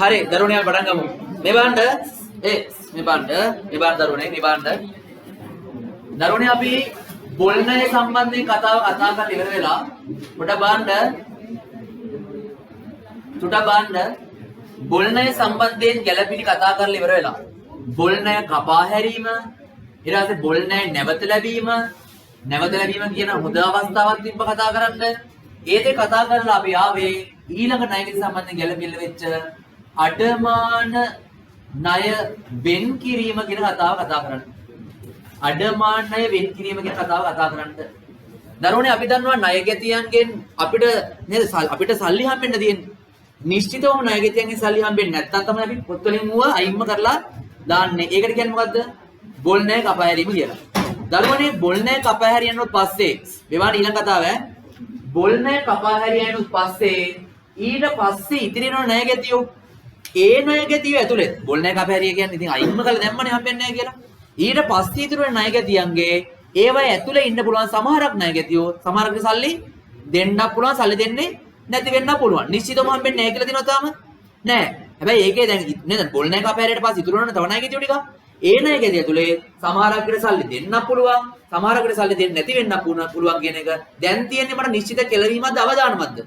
හරි දරුවනේ අපි පටන් ගමු. මේ බලන්න මේ බලන්න දරුවනේ අපි බොල්නය සම්බන්ධයෙන් කතා කරලා ඉවර වෙලා චුට්ටක් බලන්න බොල්නය සම්බන්ධයෙන් ගැළපිලි කතා කරලා ඉවර වෙලා බොල්නය කපා හැරීම ඊට පස්සේ බොල්නය නැවත ලැබීම කියන හොඳ අවස්ථාවක් තිබ්බ කතා කරන්න. ඒ දෙක කතා කරලා අපි ආවේ ඊළඟ ණයකට සම්බන්ධයෙන් ගැළපෙන්න වෙච්ච අඩමාන ණය වෙන් කිරීම කියන කතාව කතා කරන්න. අඩමාන ණය වෙන් කිරීම කියන කතාව කතා කරන්න. දරුවනේ අපි දන්නවා ණයගැතියන්ගෙන් අපිට සල්ලි හම්බෙන්න තියෙන්නේ. නිශ්චිතවම ණයගැතියන්ගෙන් සල්ලි හම්බෙන්නේ නැත්නම් තමයි අපි පොත්වලින් ඌව අයින්ම කරලා දාන්නේ. ඒකට කියන්නේ මොකද්ද? බොල් ණය කපා හැරීම කියලා. දරුවනේ බොල් ණය කපා හැරියනොත් පස්සේ මේවාට ඊළඟ කතාව බොල් ණය කපා හැරියනොත් පස්සේ ඊට පස්සේ ඉතිරි වෙන ණයගැතියෝ ඒ ණයගැතියෝ ඇතුළේ බොල් ණය කපා හැරිය කියන්නේ ඉතින් අයින්ම කරලා දැම්මනේ හම්බෙන්නේ නැහැ කියලා. ඊට පස්සේ ඉතිරි වෙන ණයගැතියන්ගේ ඒවයි ඇතුළේ ඉන්න පුළුවන් සමහරක් ණයගැතියෝ සමහරක් සල්ලි දෙන්නත් පුළුවන් සල්ලි දෙන්නේ නැති වෙන්න පුළුවන්. නිශ්චිතවම හම්බෙන්නේ නැහැ කියලා දිනව තාම නෑ. හැබැයි ඒකේ දැන් නේද බොල් ණය කපා හැරියට පස්සේ ඉතුරු වෙන තව ණයගැතියෝ ටික ඒ ණයගැතිය ඇතුලේ සමහරකට සල්ලි දෙන්නත් පුළුවන් සමහරකට සල්ලි දෙන්නේ නැති වෙන්න පුළුවන් කියන එක දැන් තියෙන්නේ මට නිශ්චිත කෙලවීමක්ද අවදානමක්ද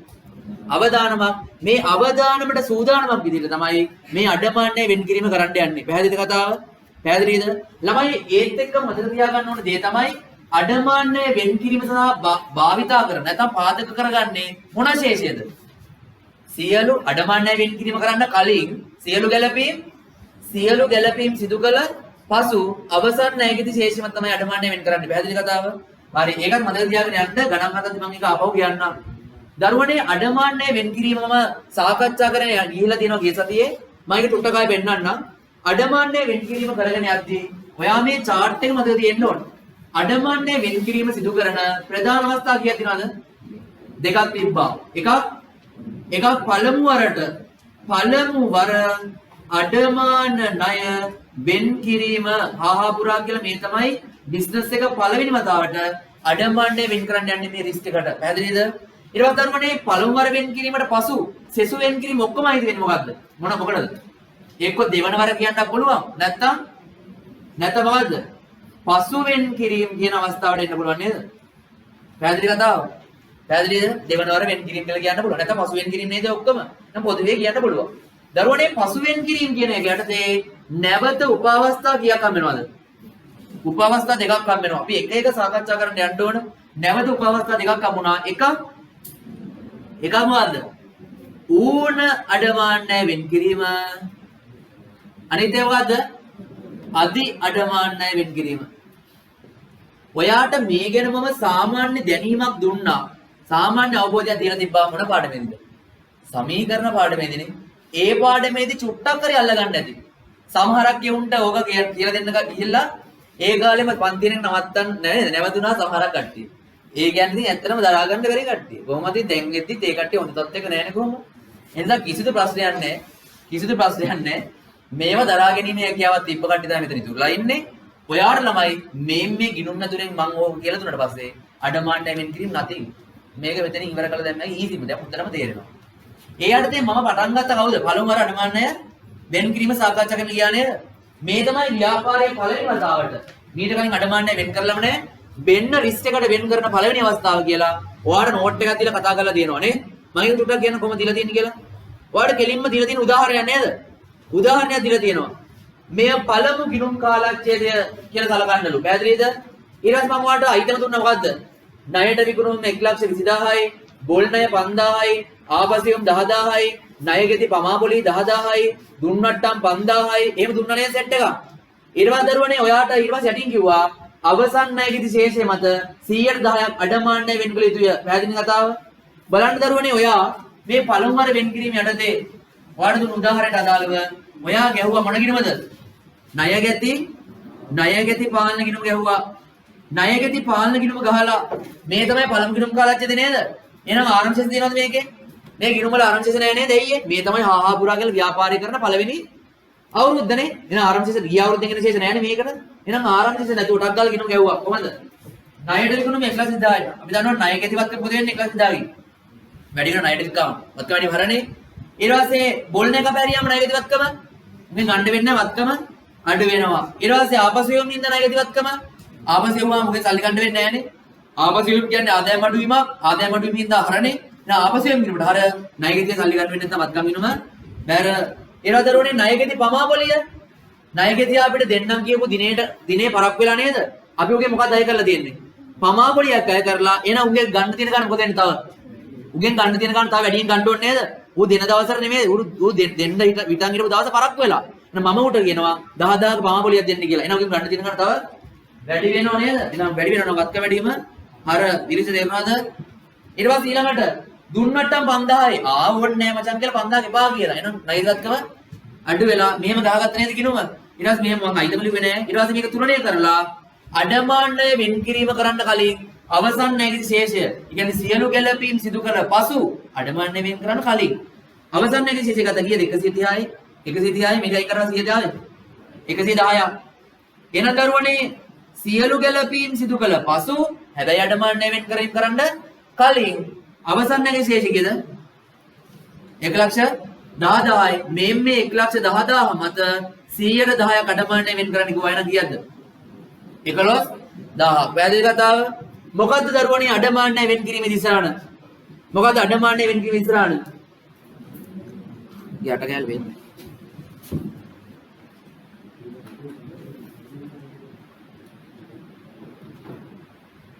අවදානමක්. මේ අවදානමට සූදානමක් විදිහට තමයි මේ අඩමාන්නය වෙන් කිරීම කරන්න යන්නේ. පැහැදිලිද කතාව? පැහැදිලිද? ළමයි ඒත් එක්ක මතක තියාගන්න ඕන දේ තමයි අඩමාන්නය වෙන් කිරීම සඳහා භාවිතා කරන නැත්නම් පාදක කරගන්නේ මොන ශේෂයද? සියලු අඩමාන්නය වෙන් කිරීම කරන්න කලින් සියලු ගැළපීම් සිදු කළ පසු අවසන් ණයගැති ශේෂම තමයි අඩමාන්නය වෙන් කරන්නේ. පැහැදිලි කතාව? හරි ඒකත් මතක තියාගෙන යන්න ගණන් හදද්දි මම ඒක ආපහු කියන්නම්. දරුවනේ අඩමාන්නය වෙන් කිරීමම සාකච්ඡා කරගෙන ගිහිල්ලා තියෙනවා ගිය සතියේ. මම ඒක ටුට්ටකයි පෙන්නන්නම්. අඩමාන්නය වෙන් කිරීම කරගෙන යද්දී ඔයා මේ chart එක මතක තියෙන්න ඕන. අඩමාන්නය වෙන් කිරීම සිදු කරන ප්‍රධාන අවස්ථා කීයක් තියෙනවද? දෙකක් තිබ්බා. එකක් පළමු වර අඩමාන ණය වෙන් කිරීම හාහාපුරා කියලා මේ තමයි බිස්නස් එක පළවෙනි වතාවට අඩමාන්නය වෙන් කරන්න යන්නේ මේ රිස්ක් එකට. පැහැදිලිද? ඊට පස්සේ දරුවනේ පළමු වර වෙන් කිරීමට පසු සෙසු වෙන් කිරීම ඔක්කොම අයිති වෙන්නේ මොකද්ද? මොකටද? එක්ක දෙවන වර කියන්න පුළුවන්. නැත්තම් මොකද්ද? පසු වෙන් කිරීම කියන අවස්ථාවට එන්න පුළුවන් නේද? පැහැදිලි කතාව? පැහැදිලිද? දෙවන වර වෙන් කිරීම කියලා කියන්න පුළුවන්. නැත්නම් පසු වෙන් කිරීම නේද ඔක්කොම? නම් පොදුවේ කියන්න පුළුවන්. දරුවනේ පසු වෙන් කිරීම කියන එක යටතේ නැවත උපවස්ථා කීයක් හම් වෙනවද? උපවස්ථා දෙකක් හම් වෙනවා. අපි එක එක සාකච්ඡා කරන්න යන්න ඕන. නැවත උපවස්ථා දෙකක් හම් වුණා. එකක් මොකද්ද? ඌන අඩමාන්නය වෙන් කිරීම. අනිත් එක මොකද්ද? අදි අඩමාන්නය වෙන් කිරීම. ඔයාට මේ ගැන මම සාමාන්‍ය දැනීමක් දුන්නා. සාමාන්‍ය අවබෝධයක් තියලා තිබ්බා මොන පාඩමේදීද? සමීකරණ පාඩමේදීනේ. ඒ පාඩමේදී චුට්ටක් කරේ අල්ලගන්න ඇති. සමහරක් යුන්ට ඕක කියලා දෙන්න ගිහිල්ලා ඒ කාලෙම පන්තියෙන් නවත්තන්න නැවතුණා සමහරක් කට්ටිය. ඒ කියන්නේ ඇත්තටම දරා ගන්න බැරි කට්ටිය. කොහොමද දැන් එද්දිත් ඒ කට්ටිය හොඳ තත්ත්වයක නැහැනේ කොහොමද? එහෙනම් කිසිදු ප්‍රශ්නයක් නැහැ. මේව දරා ගැනීමේ හැකියාවක් තිබ්බ කට්ටිය තමයි මෙතන ඉතුරුලා ඉන්නේ. ඔයාට ළමයි මේ ගිනුම් නැතුරෙන් මම ඕක කියලා දුන්නාට පස්සේ අඩමාන්නය වෙන් කිරීම නැති. මේක මෙතනින් ඉවර කළා දැන් මම ඊසිම දැන් හොඳටම තේරෙනවා. ඒ යටතේ මම පටන් ගත්ත කවුද? පළමු වර අඩමාන්නය වෙන් කිරීම සාකච්ඡා කරන්න ගියා නේද? මේ තමයි ව්‍යාපාරයේ පළවෙනි වතාවට. මීට කලින් අඩමාන්නය වෙන් කරලම නැහැ. වෙන්න රිස්ක් එකට වෙන් කරන පළවෙනි අවස්ථාව කියලා ඔයාට නෝට් එකක් දීලා කතා කරලා තියෙනවා නේ. මම ඒක ටුටක් කියන්න කොහොමද දීලා තියෙන්නේ කියලා. ඔයාට කෙලින්ම දීලා තියෙන උදාහරණයක් නේද? උදාහරණයක් දීලා තියෙනවා. මෙය පළමු ගිණුම් කාලච්ඡේදය කියලා සලකන්නලු. පැහැදිලිද? ඊට පස්සේ මම ඔයාලට අයිතම දුන්නා මොකද්ද? ණයට විකුණුම් 1,20,000යි, බොල් ණය 5,000යි, ආපසියුම් 10,000යි, ණයගෙති පමාපොලි 10,000යි, දුන්නට්ටම් 5,000යි. එහෙම දුන්නා නේද සෙට් එක? ඊට පස්සේ දරුවනේ ඔයාට ඊට පස්සේ යටින් කිව්වා අවසන් ණයගෙති ශේෂය මත 110ක් අඩමාන්නය වෙන් කළ යුතුය. පැහැදිලි කතාව? බලන්න දරුවනේ ඔයා මේ පළමු වර වෙන් කිරීම යටතේ ඔයාට දුන්න උදාහරණයට අදාළව ඔයා ගැහුවා මොන ගිණුමද? ණයගැති පාලන ගිණුම ගැහුවා. ණයගැති පාලන ගිණුම ගහලා මේ තමයි පළමු ගිණුම් කාලච්ඡේදය නේද? එහෙනම් ආරම්භශේෂ තියෙනවද මේකේ? මේ ගිණුම වල ආරම්භශේෂ නැහැ නේද එయ్యේ? මේ තමයි හාහාපුරා කියලා ව්‍යාපාරය කරන පළවෙනි අවුරුද්දනේ. එහෙනම් ආරම්භශේෂ ගිය අවුරුද්දේ කියන ශේෂ නැහැනේ මේකට. එහෙනම් ආරම්භශේෂ නැතුව ටක් ගාලා ගිණුම ගැහුවා. කොහමද? ණයට විකුණුම 1,20,000යි. අපි දන්නවා ණයගැති වත් පොදු වෙන්නේ 1,20,000යි. වැඩි වෙන ණයට ගාම. වත් වැඩි හරනේ. ඊට පස්සේ බොල්නේ කපහැරියාම ණය ගැතිවත්කම ඉතින් ගන්න වෙන්නේ වත්කම අඩු වෙනවා. ඊට පස්සේ ආපසු යොම් නින්ද ණය ගැතිවත්කම ආපසු යොම් මොකද සල්ලි ගන්න වෙන්නේ නැහනේ. ආපසු යොම් කියන්නේ ආදායම් අඩුවීමක්. ආදායම් අඩුවීම හින්දා හරනේ. නා ආපසු යොම් කියනකොට හර ණය ගැතිය සල්ලි ගන්න වෙන්නේ නැත්නම් වත්කම් වෙනම බැර ඊට දරුවනේ ණය ගැති පමාපොලිය. ණය ගැතිය අපිට දෙන්නම් කියපු දිනේ පරක් වෙලා නේද? අපි උගේ මොකක්ද අය කරලා තියෙන්නේ? පමාපොලියක් අය කරලා එන උගේ ගන්න තියෙන ගන්න මොකද වෙන්නේ තව? උගෙන් ගන්න තියෙන ගන්න තව වැඩියෙන් ගන්න ඕනේ නේද? ඌ දෙන දවසට නෙමෙයි ඌ දෙන්න විතන් හිටපු දවස පරක් වෙලා. එහෙනම් මම උට කියනවා 10000ක පමාපොලියක් දෙන්න කියලා. එහෙනම් උගෙන් ගන්න තියෙන ගන්න තව වැඩි වෙනව නේද? එහෙනම් වැඩි වෙනව වත්ක වැඩිම අර ඉරිස දෙනවද? ඊට පස්සේ ඊළඟට දුන්නට්ටම් 5000යි. ආවොත් නෑ මචං කියලා 5000 එපා කියලා. එහෙනම් නයිසත්කම අඩු වෙලා මෙහෙම ගහගත්ත නේද කිනුම? ඊට පස්සේ මෙහෙම මම අයිතම ලිව්වේ නෑ. ඊට පස්සේ මේක තුනණය කරලා අඩමාණ්ඩය වෙන් කිරීම කරන්න කලින් අවසන් නැගිටි ශේෂය. ඒ කියන්නේ සියලු ගැළපීම් සිදු කර පසු අඩමාණ්ඩය වෙන් කරන්න කලින් අවසන් නැගිටි ශේෂය ගත කීයද? 130යි. 130යි මේක අයි කරලා 110යි. 110ක්. එන දරුවනේ සියලු ගැළපීම් සිදු කළ පසු හැබැයි අඩමාණ්ඩය වෙන් කිරීම කරන්න කලින් අවසන් නැගිටි ශේෂය කීයද? 1,10,000යි. මේ 1,10,000 මත 110ක් අඩමාණ්ඩය වෙන් කරන්න කිව්වා නම් කීයද? 11,000. වැදගත් කතාව. මොකද්ද දරුවනේ අඩමාණ්ඩය වෙන් කිරීමේ දිශාන? මොකද්ද අඩමාණ්ඩය වෙන් කිරීමේ දිශාන? යට ගෑල් වෙන්නේ.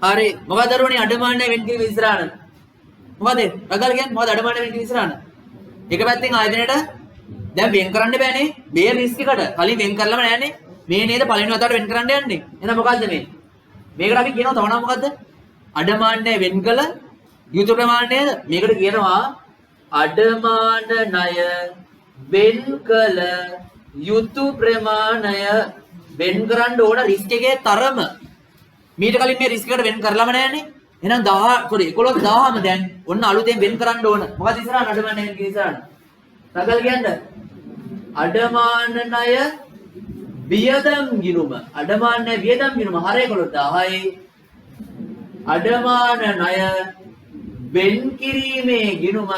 හරි. මොකද්ද දරුවනේ අඩමාණ්ඩය වෙන් කිරීමේ දිශාන? මොකද? රගල් කියන්නේ මොකද්ද අඩමාණ්ඩය වෙන් කිරීමේ දිශාන? එක පැත්තෙන් ආයතනයට දැන් වෙන් කරන්න බෑනේ. මේ රිස්ක් එකට කලින් වෙන් කරලම නෑනේ. මේ නේද පළවෙනි වතාවට වෙන් කරන්න යන්නේ. එහෙනම් මොකද්ද මේ? මේකට අපි කියනවා තව නම මොකද්ද? අඩමාණ්ඩය වෙන් කළ යුතු ප්‍රමාණයද? මේකට කියනවා අඩමාණ ණය වෙන් කළ යුතු ප්‍රමාණය. වෙන් කරන්න ඕන රිස්ක් එකේ තරම. මීට කලින් මේ රිස්ක් එකට වෙන් කරලම නැහැනේ. එහෙනම් 11,000ම දැන් ඔන්න අලුතෙන් වෙන් කරන්න ඕන. මොකද ඉස්සරහට අඩමාණ්ඩය වෙන් කිරීම ඉස්සරහට. රගල් කියන්නේ අඩමාණ ණය වියදම් ගිණුම. අඩමාණ වියදම් ගිණුම හරය 11,000යි. අඩමාණ ණය වෙන් කිරීමේ ගිණුම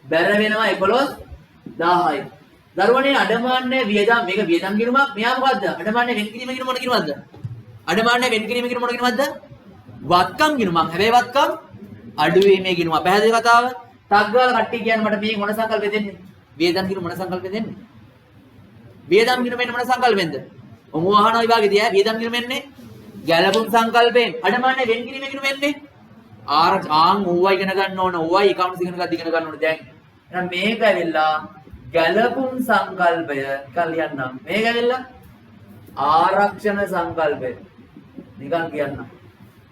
බැර වෙනවා 11,000යි. දරුවනේ අඩමාණ වියදම් මේක වියදම් ගිණුමක්. මෙයා මොකද්ද? අඩමාණ වෙන් කිරීමේ ගිණුම මොන ගිණුමක්ද? අඩමාණ වෙන් කිරීමේ ගිණුම මොන ගිණුමක්ද? වත්කම් ගිණුමක්. හැබැයි වත්කම් අඩු වීමේ ගිණුම. පැහැදිලි කතාව. තග්ගාල කට්ටිය කියන්නේ මට මේ මොන සංකල්පෙ දෙන්නේ? වියදම් ගිණුම මොන සංකල්පෙ දෙන්නේ? වියදම් ගිණුමෙන් මොන සංකල්පෙන්ද? ඔමු අහන විභාගෙදී වියදම් ගිණුමෙන්නේ ගැලපුම් සංකල්පයෙන්. අඩමාණ්ඩය වෙන් කිරීමේ ගිණුමෙන්නේ ආන් ඕවා ඉගෙන ගන්න ඕන. ඕවා ඒකවුන්ට්ස් ඉගෙන ගන්න ඕන දැන්. එහෙනම් මේක ඇවිල්ලා ගැලපුම් සංකල්පය කියන්නම්. මේක ඇවිල්ලා ආරක්ෂණ සංකල්පය. නිකන් කියන්නම්.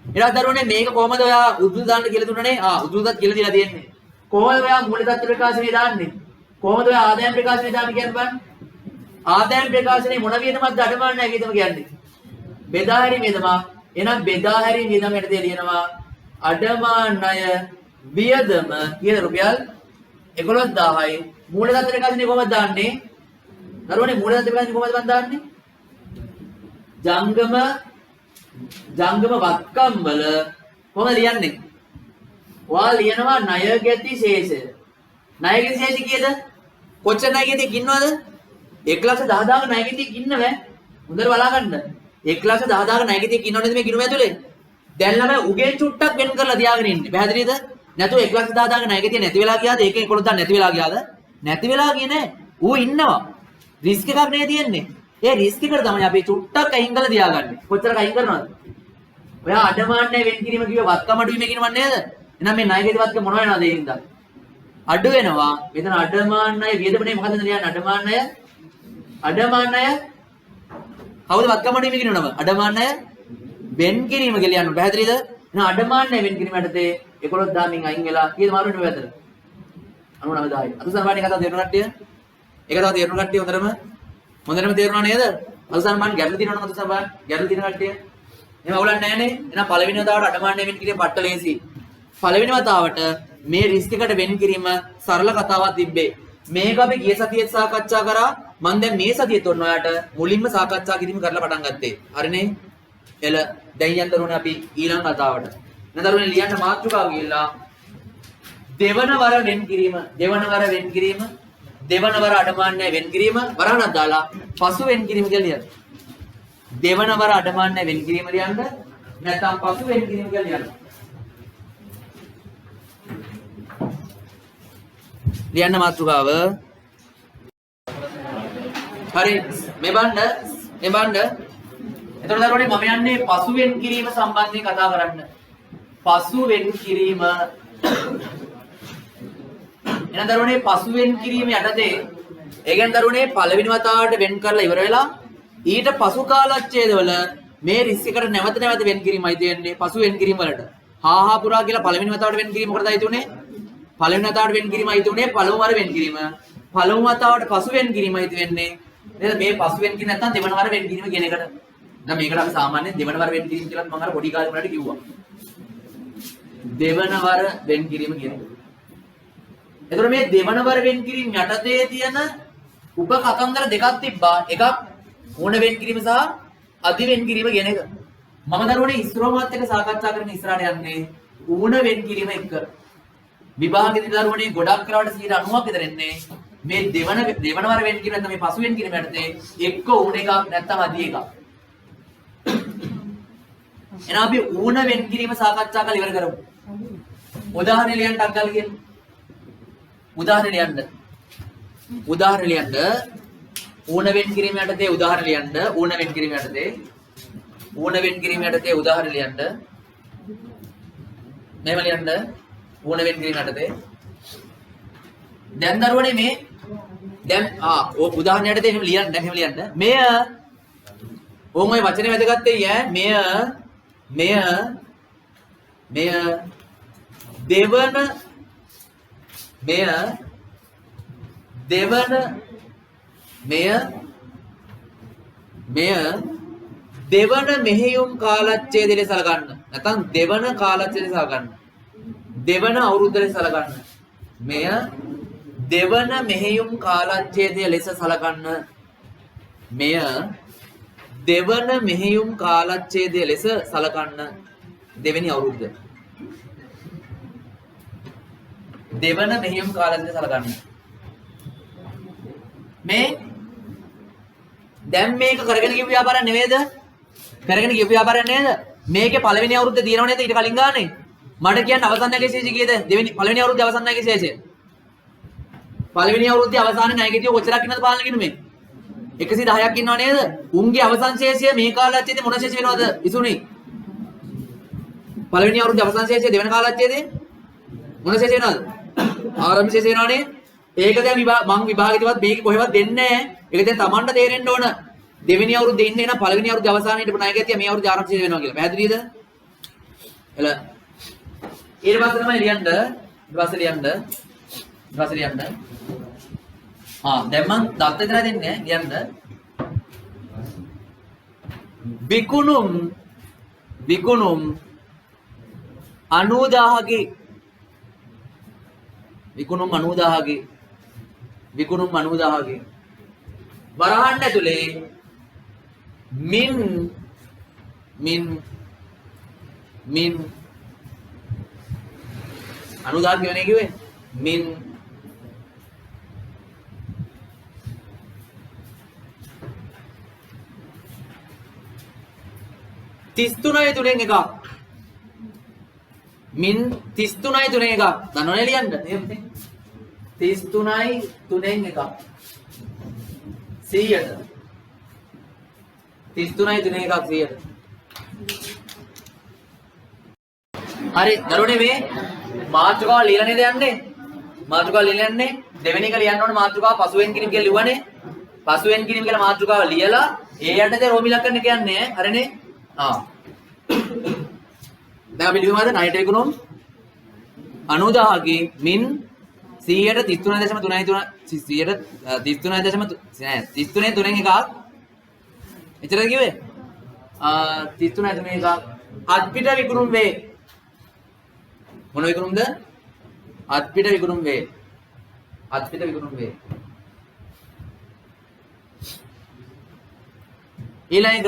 ඊට දරුවනේ මේක කොහමද ඔයා උද්දුත දාන්න කියලා දුන්නනේ? උද්දුතත් කියලා දීලා තියෙන්නේ. කොහොමද ඔයා මූල තත්ත්ව ප්‍රකාශනය දාන්නේ? කොහොමද ඔයා ආදායම් ප්‍රකාශනය දාන්නේ කියන්න බලන්න. ආදායම් ප්‍රකාශනයේ මොන වියදමක්ද අඩමාණ්ඩය වියදම කියන්නේ? බෙදා හැරීම වියදම. එහෙනම් බෙදා හැරීම වියදම යටතේ ලියනවා අඩමාණ්ඩය වියදම කීයද රුපියල් 11,000යි. මූල තත්ත්ව ප්‍රකාශනයේ කොහමද දාන්නේ? දරුවනේ මූල තත්ත්ව ප්‍රකාශනයේ කොහමද මම දාන්නේ? ජංගම වත්කම් වල කොහමද ලියන්නේ? ඔයා ලියනවා ණය ගැති ශේෂය. ණය ගැති ශේෂය කීයද? කොච්චර ණය ගැතියක් ඉන්නවද? 1,10,000ක ණය ගැතියක් ඉන්නව. හොඳට බලාගන්න. 1,10,000ක ණය ගැතියක් ඉන්නව නේද මේ ගිණුම ඇතුලේ? දැන් ළමයි උගෙන් චුට්ටක් වෙන් කරලා තියාගෙන ඉන්නේ. පැහැදිලිද? නැතුව 1,10,000ක ණය ගැතිය නැති වෙලා ගියාද? ඒකෙන් 11,000 නැති වෙලා ගියාද? නැති වෙලා ගියේ නෑ. ඌ ඉන්නවා. රිස්ක් එකක් නේ තියෙන්නේ. ඒ රිස්ක් එකට තමයි අපි චුට්ටක් අයින් කරලා තියාගන්නේ. කොච්චරක් අයින් කරනවද? ඔයා අඩමාණ්ඩය වෙන් කිරීම කිව්ව වත්කම අඩු වීම කියනව නේද? එහෙනම් මේ ණය ගැති වත්කම මොන වෙනවද ඒ හින්දා? අඩු වෙනවා. මෙතන අඩමාණ්ඩය වියදමනේ මොකද ලියන්නේ? අඩමාණ්ඩය කවුද වත්කම අඩු වීම කියනවද? අඩමාණ්ඩය වෙන් කිරීම කියලා යන්න පැහැදිලිද? එහෙනම් අඩමාණ්ඩය වෙන් කිරීම යටතේ 11,000න් අයින් වෙලා කීයද මාරු වෙන්නේ ඔය අතර? 99,000යි. අතුසන් පාණේ කතාව තේරුණා කට්ටිය? ඒක තමයි තේරුණා කට්ටිය හොඳටම තේරුණා නේද? අතුසන් පාණේ ගැටලු තියෙනවද අතුසන් පාණේ? ගැටලු තියෙන කට්ටිය? එහෙම අවුලක් නැහැ නේ. එහෙනම් පළවෙනි වතාවට අඩමාණ්ඩය වෙන් කිරීම පට්ට ලේසි. පළවෙනි වතාවට මේ රිස්ක් එකට වෙන් කිරීම සරල කතාවක් තිබ්බේ. මේක අපි ගිය සතියේ සාකච්ඡා කරා. මම දැන් මේ සතියේත් ඔන්න ඔයාලට මුලින්ම සාකච්ඡා කිරීම කරලා පටන් ගත්තේ. හරිනේ? එල දැන් යන්න දරුවනේ අපි ඊළඟ කතාවට. නේද දරුවනේ ලියන්න මාතෘකාව ගිහිල්ලා දෙවන වර වෙන් කිරීම දෙවන වර වෙන් කිරීම දෙවන වර අඩමාන්නය වෙන් කිරීම වරහණක් දාලා පසු වෙන් කිරීම කියලා ලියන්න. දෙවන වර අඩමාන්නය වෙන් කිරීම ලියන්න නැත්නම් පසු වෙන් කිරීම කියලා ලියන්න. ලියන්න මාතෘකාව. හරි මේ බණ්ඩ එතකොට දරුවනේ මම යන්නේ පසු වෙන් කිරීම සම්බන්ධයෙන් කතා කරන්න. පසු වෙන් කිරීම එහෙනම් දරුවනේ පසු වෙන් කිරීම යටතේ ඒ කියන්නේ දරුවනේ පළවෙනි වතාවට වෙන් කරලා ඉවර වෙලා ඊට පසු කාලච්ඡේදවල මේ රිස් එකට නැවත නැවත වෙන් කිරීමයි තියෙන්නේ පසු වෙන් කිරීම වලට. හා පුරා කියලා පළවෙනි වතාවට වෙන් කිරීම මොකටද අයිතුනේ? පළවෙනි වතාවට වෙන් කිරීම අයිතුනේ පළමු වර වෙන් කිරීම. පළමු වතාවට පසු වෙන් කිරීම අයිති වෙන්නේ. නේද? මේ පසු වෙන් කිරීම නැත්නම් දෙවන වර වෙන් කිරීම කියන එකට. දැන් මේකට අපි සාමාන්‍යයෙන් දෙවන වර වෙන් කිරීම කියලා මම අර පොඩි කාලේ වලට කිව්වා. දෙවන වර වෙන් කිරීම කියන එක. එතකොට මේ දෙවන වර වෙන් කිරීම යටතේ තියෙන උප කතන්දර දෙකක් තිබ්බා. එකක් ඕන වෙන් කිරීම සහ අධි වෙන් කිරීම කියන එක. මම දරුවනේ ඉස්රෝමත් එක්ක සාකච්ඡා කරන ඉස්සරහට යන්නේ ඕන වෙන් කිරීම එක්ක. විභාගෙදී දරුවනේ ගොඩක් කරවට 90ක් විතර එන්නේ මේ දෙවන වර වෙන් කිරීම නැත්නම් මේ පසු වෙන් කිරීම යටතේ එක්ක ඕන එකක් නැත්නම් අධි එකක්. එහෙනම් අපි ඕන වෙන් කිරීම සාකච්ඡා කරලා ඉවර කරමු. උදාහරණ ලියන්න අග්ගල් කියන. උදාහරණ ලියන්න. ඕන වෙන් කිරීම යටතේ උදාහරණ ලියන්න. ඕන වෙන් කිරීම යටතේ උදාහරණ ලියන්න. මේව ලියන්න. ඕන වෙන් කිරීම යටතේ. දැන් දරුවනේ මේ දැන් උදාහරණ යටතේ එහෙම ලියන්න. එහෙම ලියන්න. මෙය ඕම ඔය වචනේ වැදගත් වෙයි ඈ. මෙය දෙවන මෙහෙයුම් කාලච්ඡේදය ලෙස සලකන්න. නැත්නම් දෙවන කාලච්ඡේදය සලකන්න. දෙවන අවුරුද්ද ලෙස සලකන්න. මෙය දෙවන මෙහෙයුම් කාලච්ඡේදය ලෙස සලකන්න. මෙය දෙවන මෙහෙයුම් කාලච්ඡේදය ලෙස සලකන්න. දෙවෙනි අවුරුද්ද. දෙවන මෙහෙයුම් කාලච්ඡේදය සලකන්න. මේ දැන් මේක කරගෙන ගිය ව්‍යාපාරයක් නෙවෙයිද? කරගෙන ගිය ව්‍යාපාරයක් නේද? මේකේ පළවෙනි අවුරුද්ද දිනව නේද ඊට කලින් ගානේ? මට කියන්න අවසන් නැගේ ශේෂය කීයද? පළවෙනි අවුරුද්දේ අවසන් නැගේ ශේෂය. පළවෙනි අවුරුද්දේ අවසානයේ ණයකෙදී කොච්චරක් ඉන්නවද බලන්න කිනු මේ? 110ක් ඉන්නව නේද? උන්ගේ අවසන් ශේෂය මේ කාලච්ඡේදේ මොන ශේෂය වෙනවද? ඉසුනි. පළවෙනි අවුරුද්දේ අවසන් ශේෂය දෙවන කාලච්ඡේදේ මොන ශේෂය වෙනවද? ආරම්භ ශේෂය වෙනවනේ. ඒක දැන් මං විභාගෙදිවත් මේක කොහෙවත් දෙන්නේ නැහැ. ඒක දැන් Tamanට තේරෙන්න ඕන. දෙවෙනි අවුරුද්දේ ඉන්නේ නම් පළවෙනි අවුරුද්දේ අවසානයේ හිටපු ණයකෙතිය මේ අවුරුද්දේ ආරම්භ ශේෂය වෙනවා කියලා. පැහැදිලිද? එල ඊට පස්සේ තමයි ලියන්න. දැන් මං දත් විතර දෙන්නේ ලියන්න. විකුණුම් 90000ගේ වරහන් ඇතුලේ මින් 90000 කියවනේ කිව්වේ මින් 33 තුනෙන් එකක්. මින් 33 තුනෙන් එකක්. දන්නවනේ ලියන්න. 33 තුනෙන් එකක්. 100ට. 33 තුනෙන් එකක් 100ට. හරි දරුවනේ මේ මාතෘකාව ලියලා නේද යන්නේ? මාතෘකාව ලියලා යන්නේ. දෙවෙනි එක ලියන්න ඕනේ මාතෘකාව පසුවෙන් කිරීම කියලා ලිව්වනේ. පසුවෙන් කිරීම කියලා මාතෘකාව ලියලා ඒ යටතේ රෝමි ලක්ෂණ කියන්නේ හරිනේ. දැන් අපි ලියමුද ණයට විකුණුම් 90000ගේ මින් 133.33 තුනෙන් එකක්. එච්චරද කිව්වේ? 33 තුනෙන් එකක්. අත්පිට විකුණුම් වේ. මොන විකුණුම්ද? අත්පිට විකුණුම් වේ. ඊළඟ එක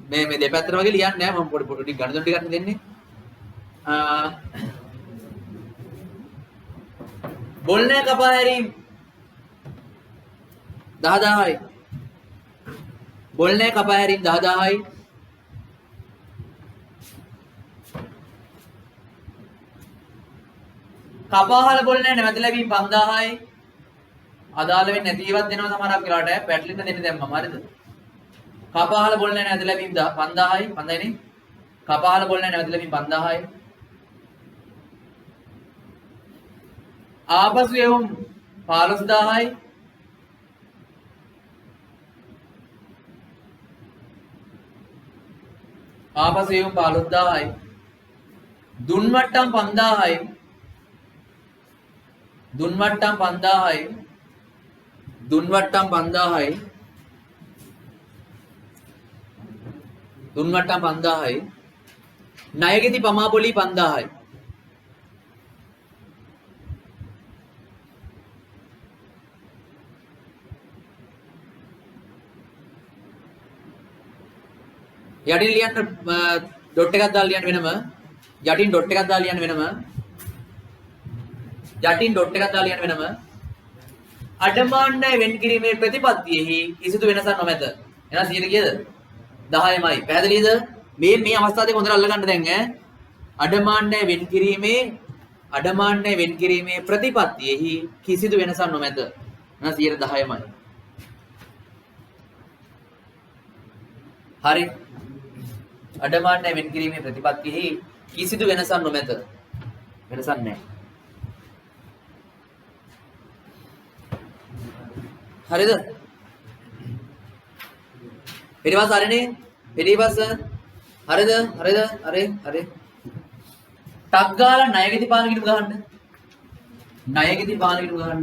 මේ දෙපැත්තට වගේ ලියන්නේ නැහැ මම පොඩි ගණන් ටිකක් දෙන්නේ. බොල්නය කපා හැරීම 10000යි. බොල්නය කපා හැරීම 10000යි. කපාහල බොල්නය නැවත ලැබීම 5000යි. අදාළ වෙන්නේ නැති ඒවත් දෙනවා සමහරක් වෙලාවට පැටලින්න දෙන්න දැම්මම හරිද? කපාහල බොල්නය නැවත ලැබීම 5000යි. 50යිනේ. කපාහල බොල්නය නැවත ලැබීම 5000යි. ආපසු එවුම් 15000යි. ආපසු එවුම් 15000යි. දුන්වට්ටම් 5000යි. දුන්වට්ටම් 5000යි. දුන්වට්ටම් 5000යි. දුන්වට්ටම් 5000යි. ණයගෙති පමාපොලි 5000යි. යටින් ලියන්න ඩොට් එකක් දාලා ලියන්න වෙනම යටින් ඩොට් එකක් දාලා ලියන්න වෙනම යටින් ඩොට් එකක් දාලා ලියන්න වෙනම අඩමාණ්ඩය වෙන් කිරීමේ ප්‍රතිපත්තියෙහි කිසිදු වෙනසක් නොමැත. එහෙනම් 100ට කීයද? 10යි. පැහැදිලිද? මේ අවස්ථාව දෙක හොඳට අල්ලගන්න දැන් ඈ. අඩමාණ්ඩය වෙන් කිරීමේ ප්‍රතිපත්තියෙහි කිසිදු වෙනසක් නොමැත. එහෙනම් 10යිමයි. හරි. අඩමාණ්ඩය වෙන් කිරීමේ ප්‍රතිපත්තියෙහි කිසිදු වෙනසක් නොමැත. වෙනසක් නැහැ. හරිද? පිටිපස්ස හරිනේ? පිටිපස්ස හරිද? හරි. ටක් ගාලා ණයගෙති පාන කිටු ගහන්න. ණයගෙති පාන කිටු ගහන්න.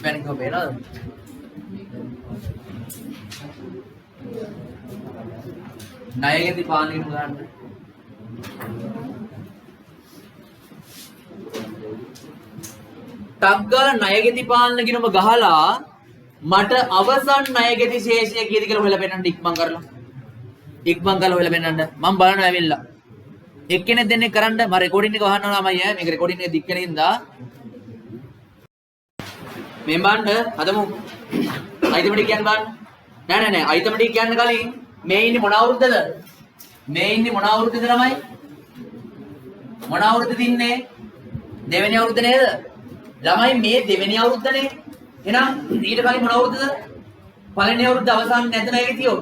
පැනිකෝ බේනද? ණයගෙති පාන කිටු ගහන්න. ටක් ගාලා ණයගෙති පාලන කිනුම ගහලා මට අවසන් ණයගෙති ශේෂය කීයද කියලා හොයලා පෙන්නන්න ඉක්මන් කරලා. ඉක්මන් කරලා හොයලා පෙන්නන්න. මම බලනවා ඇවිල්ලා. එක්කෙනෙක් දෙන්නේ කරන්න මම රෙකෝඩින් එක වහන්න ඕනමයි ඈ. මේක රෙකෝඩින් එක දික් වෙන හින්දා. මේ බලන්න හදමු. අයිතමඩි කියන්න බලන්න. නෑ. අයිතමඩි කියන්න කලින් මේ ඉන්නේ මොන අවුරුද්දද? මේ ඉන්නේ මොන අවුරුද්දද ළමයි? මොන අවුරුද්දද ඉන්නේ? දෙවෙනි අවුරුද්ද නේද? ළමයි මේ දෙවෙනි අවුරුද්දනේ. එහෙනම් ඊට කලින් මොන අවුරුද්දද? පළවෙනි අවුරුද්ද අවසන් නැද්ද නැගිටියෝ?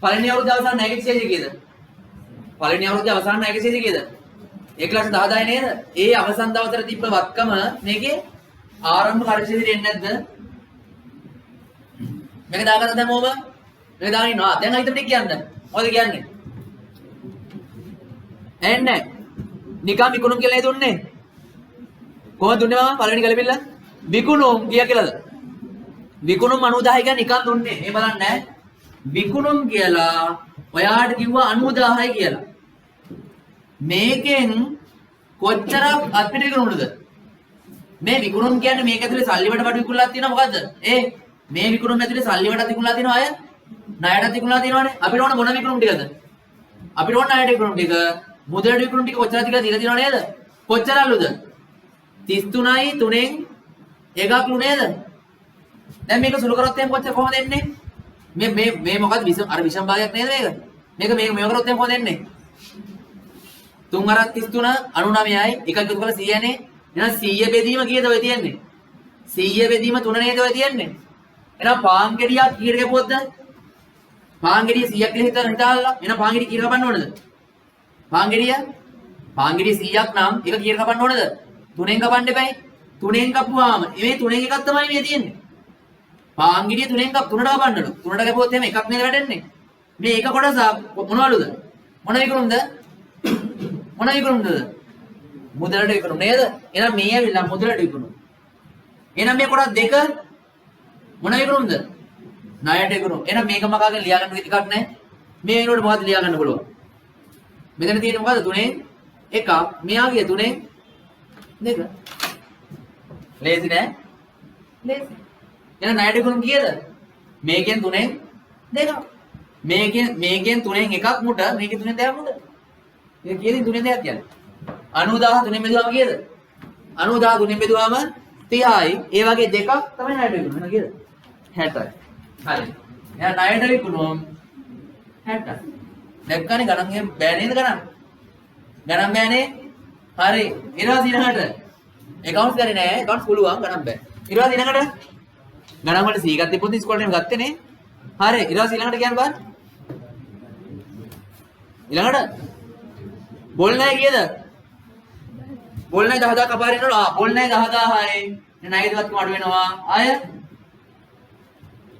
පළවෙනි අවුරුද්ද අවසන් නැගිටිච්ච කීයද? පළවෙනි අවුරුද්ද අවසන් නැගිටිච්ච කීයද? 1,10,000යි නේද? ඒ අවසන් දවසට තිබ්බ වත්කම මේකේ ආරම්භ පරිච්ඡේදෙ එන්නේ නැද්ද? මේක දාගන්න දැන් ඕම. මේක දාගෙන ඉන්නවා. දැන් හිතට කියන්න. මොකද කියන්නේ? එන්නේ. නිකම් විකුණුම් කියලා දුන්නේ. කොහොමද දුන්නේ මම පළවෙනි කලබිල්ල? විකුණුම් කියා කියලාද? විකුණුම් 90000 කියන්නේ නිකන් දුන්නේ. මේ බලන්න ඈ. විකුණුම් කියලා ඔයාට කිව්වා 90000යි කියලා. මේකෙන් කොච්චරක් අපිට විකුණුණද? මේ විකුණුම් කියන්නේ මේක ඇතුලේ සල්ලි වලට වඩා විකුණලා තියෙනවා මොකද්ද? මේ විකුණුම් ඇතුලේ සල්ලි වලට විකුණලා තියෙනවා අය. ණයට විකුණලා තියෙනවානේ. අපිට ඕන මොන විකුණුම් ටිකද? අපිට ඕන ණයට විකුණුම් ටික. මුදලට විකුණුම් ටික කොච්චරද කියලා දීලා තියෙනව නේද? කොච්චරලුද? 33යි 3න් එකක්ලු නේද? දැන් මේක සුළු කරොත් එහෙනම් කොහොමද එන්නේ? මේ මොකද්ද විෂම භාගයක් නේද මේක? මේක කරොත් එහෙනම් කොහොමද එන්නේ? 3 අරක් 33 99යි එකක් එකතු කරලා 100 නේ. එහෙනම් 100 බෙදීම කීයද ඔය තියෙන්නේ? 100 බෙදීම 3 නේද ඔය තියෙන්නේ? එහෙනම් පාන් ගෙඩියක් කීයට කැපුවොත්ද? පාන් ගෙඩිය 100ක් කියලා හිතාලා එහෙනම් පාන් ගෙඩිය කීයට කපන්න ඕනද? පාන් ගෙඩිය 100ක් නම් ඒක කීයට කපන්න ඕනද? 3ෙන් කපන්න එපායි. 3ෙන් කපුවාම මේ 3ෙන් එකක් තමයි මේ තියෙන්නේ. පාන් ගෙඩිය 3ෙන් කපන්නලු. 3ට කැපුවොත් එහෙම එකක් නේද වැටෙන්නේ. මේ එක කොටස මොනවලුද? මොන විකුණුම්ද? මොන විකුණුම්ද? මුදලට විකුණුම් නේද? එහෙනම් මේ ඇවිල්ලා මුදලට විකුණුම්. එහෙනම් මේ කොටස් දෙක මොන විකුණුම්ද? ණයට විකුණුම්. එහෙනම් මේක මකාගෙන ලියා ගන්න එකක් නැහැ. මේ වෙනකොට මොකද්ද ලියා ගන්න පුළුවන්? මෙතන තියෙන්නේ මොකද්ද? 3ෙන් එකක්. මෙයාගේ 3ෙන් දෙක. ලේසි නෑ? ලේසි. එහෙනම් ණයට විකුණුම් කීයද? මේකෙන් 3ෙන් දෙකක්. මේකෙන් 3ෙන් එකක් මුට, මේකෙන් 3ෙන් දෙකක් මුට. ඒක කීයද 3ෙන් දෙකක් කියන්නේ? 93 බෙදුවම කීයද? 93 බෙදුවම 30යි. ඒ වගේ දෙකක් තමයි 9ට විකුණුවා කීයද? 60යි. හරි. එහෙනම් 9ට විකුණුවම 60යි. දැක්කනේ ගණන් එහෙම බෑ නේද ගණන්? ගණන් බෑනේ. හරි. ඊළඟ ඊළඟට accounts කරේ නෑ. accounts පුළුවන් ගණන් බෑ. ඊළඟ ඊළඟට ගණන් වල C ගත්තේ පොඩි ඉස්කෝලේ එහෙම ගත්තේ නේ. හරි. ඊළඟ ඊළඟට කියන්න බලන්න. ඊළඟට බෝල් නැහැ කීයද? බෝල් නැහැ 10000 කපාරිනවලු. බෝල් නැහැ 10000යි. ණයදවත් කම අඩු වෙනවා. ආය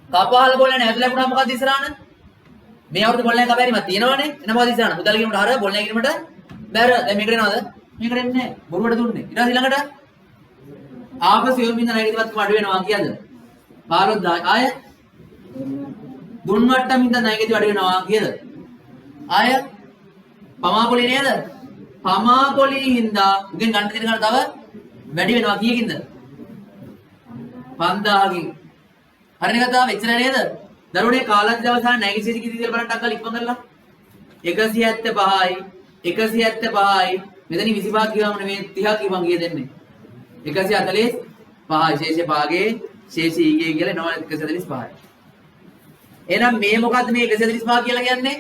කපාල බෝල් නැහැ ඇතුළ ලැබුණා මොකද ඉස්සරහන? මේ අවුරුදු බෝල් නැහැ කපාරිමක් තියෙනවනේ. එන මොකද ඉස්සරහන? මුදල් ගිනුට හර බෝල් නැහැ ගිනුට බැර. දැන් මේකට එනවද? මේකට එන්නේ නැහැ. බොරුවට දුන්නේ. ඊට ඊළඟට ආපසු යොමින්ද ණයදවත් කම අඩු වෙනවා කීයද? 15000. ආය දුන් වට්ටමින්ද ණයදවත් අඩු වෙනවා කීයද? ආය පමාපොලි නේද? පමාපොලි හින්දා උගෙන් ගන්න තියෙන ගාන තව වැඩි වෙනවා කීයකින්ද? 5000කින්. හරිනේ කතාව එච්චර නේද? දරුවනේ කාලජ්‍ය අවසාන නැගිසිටි කිසි විදිහට බලන්න ටක්කල් ඉක්ම කරලා 175යි 175යි මෙතන 25 කිව්වම නෙමෙයි 30 කිව්වම ගිය දෙන්නේ 145යි ශේෂ භාගයේ ශේෂ ඊගේ කියලා එනවා 145යි. එහෙනම් මේ මොකද්ද මේ 145 කියලා කියන්නේ?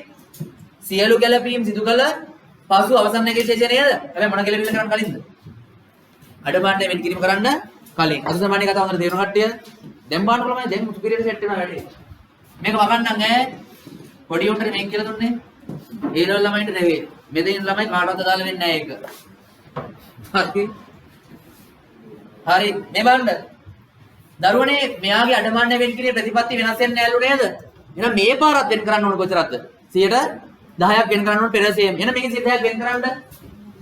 සියලු ගැලපීම් සිදු කළ පසු අවසන් නැගිටිච්ච නේද? හැබැයි මොන ගැලපීම කරන්න කලින්ද? අඩමාණ්ඩේ වෙන් කිරීම කරන්න කලින්. අද සමානයි කතාව හොඳට තේරුණ කට්ටිය. දැන් බලන්න ළමයි දැන් සුපිරියර් සෙට් වෙනවා වැඩි. මේක වගන්නම් ඈ. පොඩි උන්ට මේක කියලා දුන්නේ. ඒ ලෙවල් ළමයින්ට නෙවෙයි. මෙතන ළමයි කාටවත් දාලා වෙන්නේ නැහැ ඒක. හරි. හරි. මේ බලන්න. දරුවනේ මෙයාගේ අඩමාණ්ඩේ වෙන් කිරීමේ ප්‍රතිපත්ති වෙනස් වෙන්නේ නැල්ලු නේද? එහෙනම් මේ පාරත් වෙන් කරන්න ඕන කොච්චරද? 10ක් වෙන් කරන්න ඕන පෙරසෙම. එහෙනම් මේකෙන් 10ක් වෙන් කරන්න.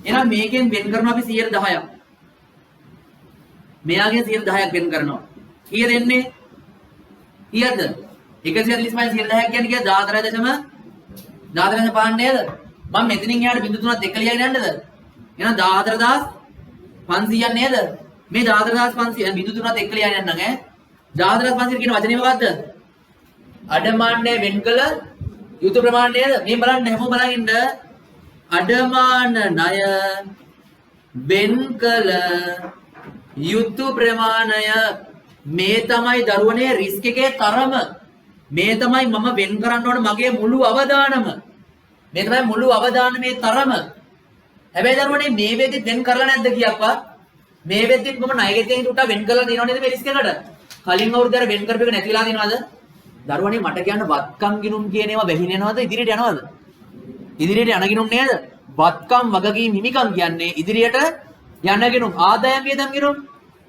එහෙනම් මේකෙන් වෙන් කරනවා අපි 10ක්. මෙයාගෙන් 10ක් වෙන් කරනවා. කීයද එන්නේ? කීයද? 145 10ක් කියන්නේ කීයද? 14.5 නේද? මම මෙතනින් එහාට බිංදු 3ත් එක්ක ලියගෙන යන්නද? එහෙනම් 14500ක් නේද? මේ 14500 බිංදු 3ත් එක්ක ලියගෙන යන්නම් ඈ. 14500 කියන වචනේ මොකද්ද? අඩමාණ්ඩය වෙන් කළ යුතු ප්‍රමාණය නේද? මේ බලන්න හැමෝම බලන් ඉන්න. අඩමාන ණය වෙන් කළ යුතු ප්‍රමාණය මේ තමයි දරුවනේ රිස්ක් එකේ තරම. මේ තමයි මම වෙන් කරන්න ඕන මගේ මුළු අවදානම. මේ තමයි මුළු අවදානමේ තරම. හැබැයි දරුවනේ මේ වෙද්දි වෙන් කරලා නැද්ද කියක්වත්? මේ වෙද්දිත් මම ණයගෙතෙන් උට වෙන් කරලා දිනව නේද මේ රිස්ක් එකට? කලින් අවුරුද්දේ අර වෙන් කරපු එක නැති වෙලා දිනවද? දරුවනේ මට කියන්න වත්කම් ගිනුම් කියන ඒවා වැහිනනවද ඉදිරියට යනවද? ඉදිරියට යන ගිනුම් නේද? වත්කම් වගකීම් හිමිකම් කියන්නේ ඉදිරියට යන ගිනුම් ආදායම් වියදම් ගිනුම්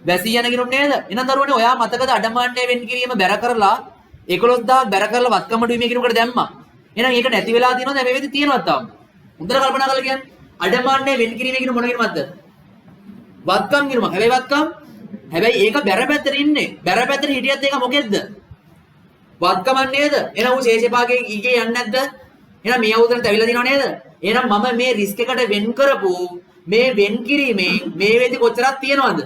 වැසී යන ගිනුම් නේද? එහෙනම් දරුවනේ ඔයා මතකද අඩමාණ්ඩය වෙන් කිරීම බැර කරලා 11000 බැර කරලා වත්කම් අඩු වීමේ ගිනුමකට දැම්මා. එහෙනම් ඒක නැති වෙලා තියෙනවද? මේ වෙද්දි තියෙනවද තාම? හොඳට කල්පනා කරලා කියන්න. අඩමාණ්ඩය වෙන් කිරීමේ ගිනුම මොන ගිනුමක්ද? වත්කම් ගිනුම. හැබැයි වත්කම් හැබැයි ඒක බැර පැත්තට ඉන්නේ. බැර පැත්තට හිටියත් ඒක මොකෙද්ද? වත්කමක් නේද? එහෙනම් උ ශේෂභාගයේ ඊගේ යන්නේ නැද්ද? එහෙනම් මේ අවුරුද්දට ඇවිල්ලා දිනව නේද? එහෙනම් මම මේ රිස්ක් එකට වෙන් කරපු මේ වෙන් කිරීමේ මේ වෙද්දි කොච්චරක් තියනවද?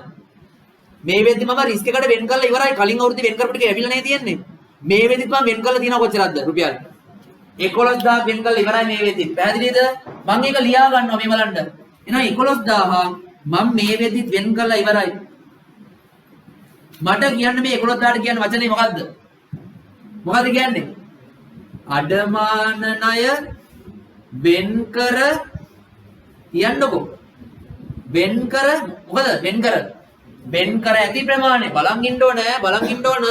මේ වෙද්දි මම රිස්ක් එකට වෙන් කරලා ඉවරයි. කලින් අවුරුද්දේ වෙන් කරපු ටික ඇවිල්ලා නේ තියෙන්නේ. මේ වෙද්දිත් මම වෙන් කරලා තියෙනවා කොච්චරක්ද? රුපියල් 11000 වෙන් කරලා ඉවරයි මේ වෙද්දි. පැහැදිලිද? මම ඒක ලියා ගන්නවා මේ බලන්න. එහෙනම් 11000 මම මේ වෙද්දිත් වෙන් කරලා ඉවරයි. මට කියන්නේ මේ 11000ට කියන වචනේ මොකද්ද? මොකද කියන්නේ? අඩමාන ණය වෙන් කර කියන්නකෝ. වෙන් කර මොකද? වෙන් කර ඇති ප්‍රමාණය බලන් ඉන්න ඕන බලන් ඉන්න ඕන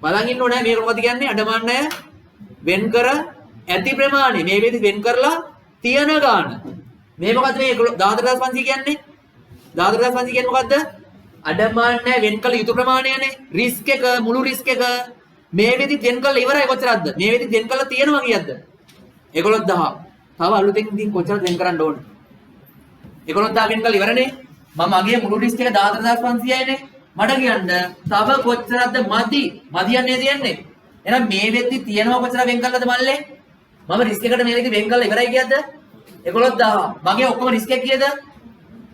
බලන් ඉන්න ඕන මේක මොකද කියන්නේ? අඩමාන ණය වෙන් කර ඇති ප්‍රමාණය මේ වේදි වෙන් කරලා තියන ගාන. මේ මොකද මේ 14500 කියන්නේ? 14500 කියන්නේ මොකද්ද? අඩමාන ණය වෙන් කළ යුතු ප්‍රමාණයනේ. රිස්ක් එක මුළු රිස්ක් එක මේ වෙදි වෙන් කළා ඉවරයි කොච්චරක්ද? මේ වෙදි වෙන් කළා තියෙනවා කීයක්ද? 11000. තව අලුතෙන් ඉතින් කොච්චරද වෙන් කරන්න ඕන? 11000 වෙන් කළා ඉවරනේ. මම මගේ මුළු ලිස්ට් එක 14500යිනේ. මට කියන්න තව කොච්චරක්ද මදි? මදියන්නේ තියෙන්නේ. එහෙනම් මේ වෙද්දි තියෙනවා කොච්චර වෙන් කළාද මල්ලේ? මම රිස්ක් එකට මේ වෙද්දි වෙන් කළා ඉවරයි කියද්ද? 11000. මගේ ඔක්කොම රිස්ක් එක කීයද?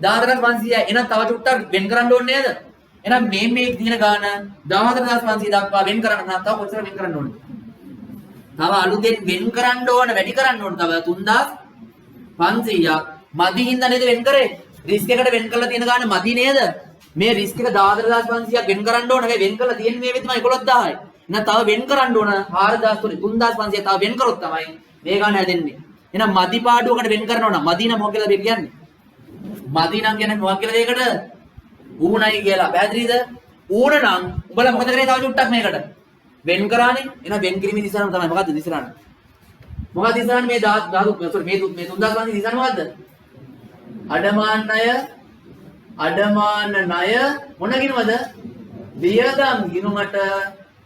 14500යි. එහෙනම් තව චුට්ටක් වෙන් කරන්න ඕනේ නේද? එහෙනම් මේ දින ගාන 14500 දක්වා වෙන් කරන්න නම් තව කොච්චර වෙන් කරන්න ඕනද? තව අලුතෙන් වෙන් කරන්න ඕන වැඩි කරන්න ඕන තව 3500ක් මදි හින්දා නේද වෙන් කරේ? රිස්ක් එකට වෙන් කරලා තියෙන ගාන මදි නේද? මේ රිස්ක් එක 14500ක් වෙන් කරන්න ඕන. හැබැයි වෙන් කරලා තියෙන්නේ මේ වෙද්දිම 11000යි. එහෙනම් තව වෙන් කරන්න ඕන 4000 තව වෙන් කරොත් තමයි මේ ගාන හැදෙන්නේ. එහෙනම් මදි පාඩුවකට වෙන් කරනවා නම් මදි නම් මොකද කියලා අපි කියන්නේ? මදි නම් කියන්නේ මොකක් කියලා දෙයකට? ඌණයි කියලා. පැහැදිලිද? ඌණ නම් උඹලා මොකද කරේ තව චුට්ටක් මේකට? වෙන් කරානේ. එහෙනම් වෙන් කිරීමේ දිශාව තමයි මොකද්ද දිශාව? මොකක්ද දිශාව මේ ධාතු sorry මේ 3500 දිශාව මොකද්ද? අඩමාන ණය මොන ගිණුමද? වියදම් ගිණුමට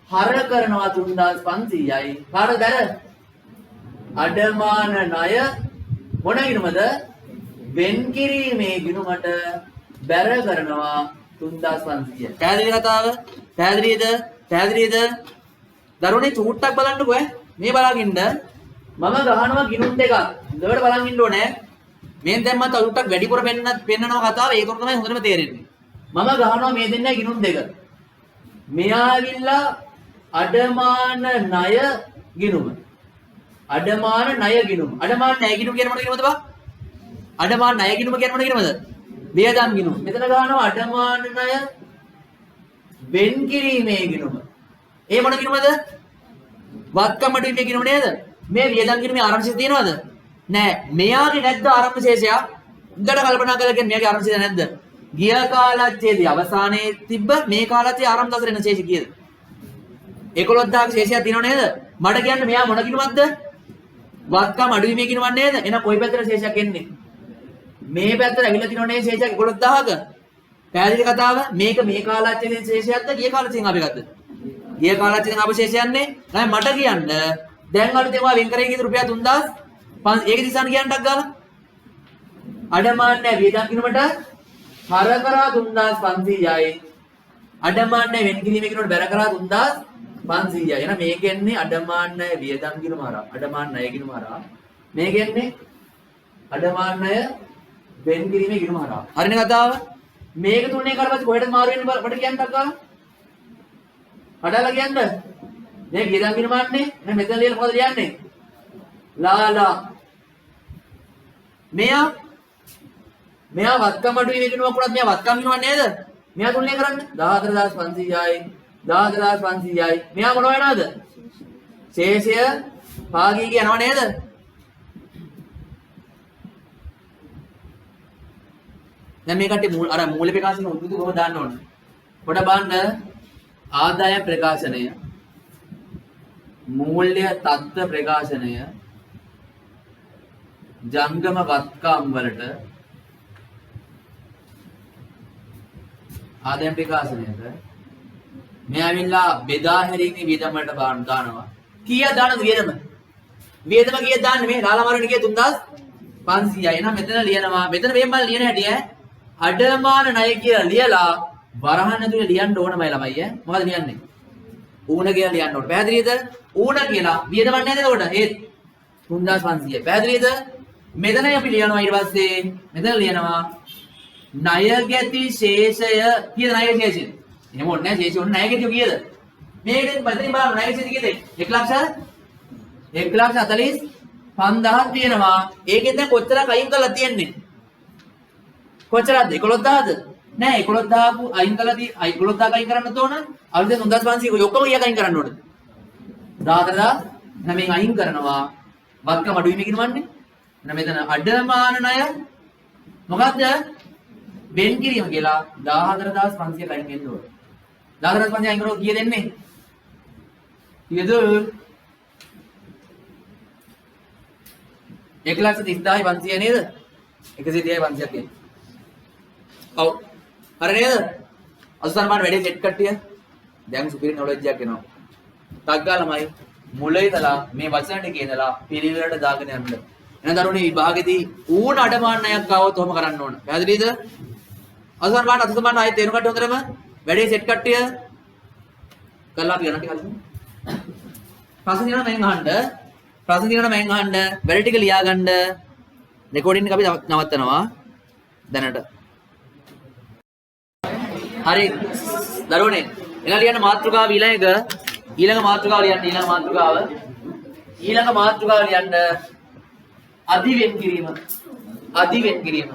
හර කරනවා 3500යි. කාටද බැර? අඩමාන ණය මොන ගිණුමද? වෙන් කිරීමේ ගිණුමට බැර කරනවා 3500යි. පැහැදිලි කතාව? පැහැදිලිද? පැහැදිලිද? දරුවනේ චූට්ටක් බලන්නකෝ ඈ. මේ බලාගින්න මම ගහනවා ගිණුම් දෙකක්. හොඳට බලන් ඉන්න ඕනේ. මේ දැන් මම චූට්ටක් වැඩිපුර පෙන්නනවා කතාව. ඒක තමයි හොඳටම තේරෙන්නේ. මම ගහනවා මේ දෙන්නයි ගිණුම් දෙක. මෙයා ඇවිල්ලා අඩමාන ණය ගිණුම. අඩමාන ණය ගිණුම. අඩමාන ණය ගිණුම කියන්නේ මොන ගිණුමද බා? අඩමාන ණය ගිණුම කියන්නේ මොන ගිණුමද? වියදම් ගිණුම. මෙතන ගහනවා අඩමාන ණය වෙන් කිරීමේ ගිණුම. ඒ මොන ගිණුමද? වත්කම් අඩුවීමේ ගිණුම නේද? මේ වියදම් ගිණුමේ ආරම්භය තියෙනවද? නෑ. මෙයාගේ නැද්ද ආරම්භ ශේෂය? උඩට කල්පනා කරලා කියන්නේ මෙයාගේ ආරම්භ ශේෂය නැද්ද? ගිය කාලච්ඡේදයේ අවසානයේ තිබ්බ මේ කාලච්ඡේ ආරම්භ දවසට එන ශේෂය කීයද? 11000ක ශේෂයක් තියෙනව නේද? මට කියන්න මෙයා මොන ගිණුමක්ද? වත්කම් අඩුවීමේ ගිණුමක් නේද? එහෙනම් කොයි පැත්තට ශේෂයක් එන්නේ? මේ පැත්තට ඇවිල්ලා තියෙනව නේද ශේෂයක් 11000ක? පැහැදිලි කතාව? මේක මේ කාලච්ඡේදයේ ශේෂයක්ද? ගිය කාලච්ඡේදයෙන් අපි ගත්තද? ගිය කාලච්ඡේදයෙන් අපේ ශේෂයන්නේ. දැන් මට කියන්න දැන් අලුතෙන් ඔයා වෙන් කරේ කීයද රුපියල් 3000? ඒක දිසාන කියන්නක් ගාලා. අඩමාන නැහැ වියදම් ගිණුමට හර කරා 3500යි. අඩමාන නැහැ වෙන් කිරීමේ ගිණුමට බැර කරා 3500යි. එහෙනම් මේකෙන්නේ අඩමාන නැහැ වියදම් ගිණුම හරහා. අඩමාන ණය ගිණුම හරහා. මේකෙන්නේ අඩමාන ණය වෙන් කිරීමේ ගිණුම හරහා. හරිනේ කතාව? මේක තුනේ කරපස්සේ කොහෙටද මාරු වෙන්නේ මට කියන්නක් ගාලා. අඩලා කියන්න. මේ වියදම් ගිණුමන්නේ මම මෙතන ලියලා මොකද ලියන්නේ? ලාලා. මෙයා වත්කම් අඩුවීමේ ගිණුමක් උනත් මෙයා වත්කම් ගිණුමක් නේද? මෙයා තුනේ කරන්න 14500යි 14500යි. මෙයා මොන වෙනවද? ශේෂය භාගී කියනවා නේද? දැන් මේ කට්ටිය අර මූල ප්‍රකාශන උද්දුතු කොහොමද දාන්න ඕන? පොඩ බලන්න ආදායම් ප්‍රකාශනය මූල්‍ය තත්ත්ව ප්‍රකාශනය ජංගම වත්කම් වලට ආදායම් ප්‍රකාශනයට මේ ඇවිල්ලා බෙදා හැරීමේ වියදම් වලට දානවා. කීයක් දානද වියදම? වියදම කීයක් දාන්නේ මේ ලාලා මාරුනේ කීය 3500යි. එහෙනම් මෙතන ලියනවා. මෙතන මේ මම ලියන හැටි අඩමාන ණය කියලා ලියලා වරහන් ඇතුලේ ලියන්න ඕනමයි ළමයි මොකද ලියන්නේ? ඌණ කියලා ලියන්න ඕන. පැහැදිලිද? ඌණ කියලා වියදමක් නේද එතකොට? ඒත් 3500යි. පැහැදිලිද? මෙතන අපි ලියනවා ඊට පස්සේ මෙතන ලියනවා ණය ගැති ශේෂය කීයද ණය ගැති ශේෂය? එහෙම ඕනේ නැහැ ශේෂය ඕනේ ණය ගැති කීයද? මේකෙන් මෙතනින් බලන්න ණය ගැති කීයද? 1,45000ක් තියෙනවා. ඒකෙන් දැන් කොච්චරක් අයින් කරලා තියෙන්නේ? කොච්චරද? 11000ද? නෑ 11000 අයින් කරලා 11000 අයින් කරන්නත් ඕන. අලුතෙන් 3500 ඔක්කොම කීයක් අයින් කරන්න ඕනද? 14000 නැමෙන් අයින් කරනවා. වත්කම් අඩුවීමේ ගිණුමන්නේ. එහෙනම් මෙතන අඩමාන ණය මොකද්ද? වෙන් කිරීම කියලා 14500 අයින් වෙන්න ඕන. 14500 අයින් කරොත් කීයද එන්නේ? කීයද? 1,30,500 නේද? 130,500ක් එන්නේ. ඔව්. හරි නේද? අසුසන් මාන වැඩේ සෙට් කට්ටිය. දැන් සුපිරි නොලෙජ් එකක් එනවා. ටක් ගාලාමයි මුලින් ඉඳලා මේ වචන ටිකේ ඉඳලා පිළිවෙලට දාගෙන යන්න. එහෙනම් දරුවනේ විභාගෙදී ඌණ අඩමාන ණයක් ආවොත් ඔහොම කරන්න ඕන. පැහැදිලිද? අසුසන් මාන ආයෙත් තේරුම් ගන්න හොඳටම වැඩේ සෙට් කට්ටිය. කරලා අපි යන්න ටික හරිද? ප්‍රශ්න දිනන මෙන් අහන්න. ප්‍රශ්න දිනන මෙන් අහන්න. වැඩ ටික ලියාගන්න. රෙකෝඩින් එක අපි නවත්තනවා. දැනට. හරි දරුවනේ එලා ලියන්න මාතෘකාව ඊළඟ මාතෘකාව ලියන්න ඊළඟ මාතෘකාව ලියන්න අධිවෙන් කිරීම අදි වෙන් කිරීම.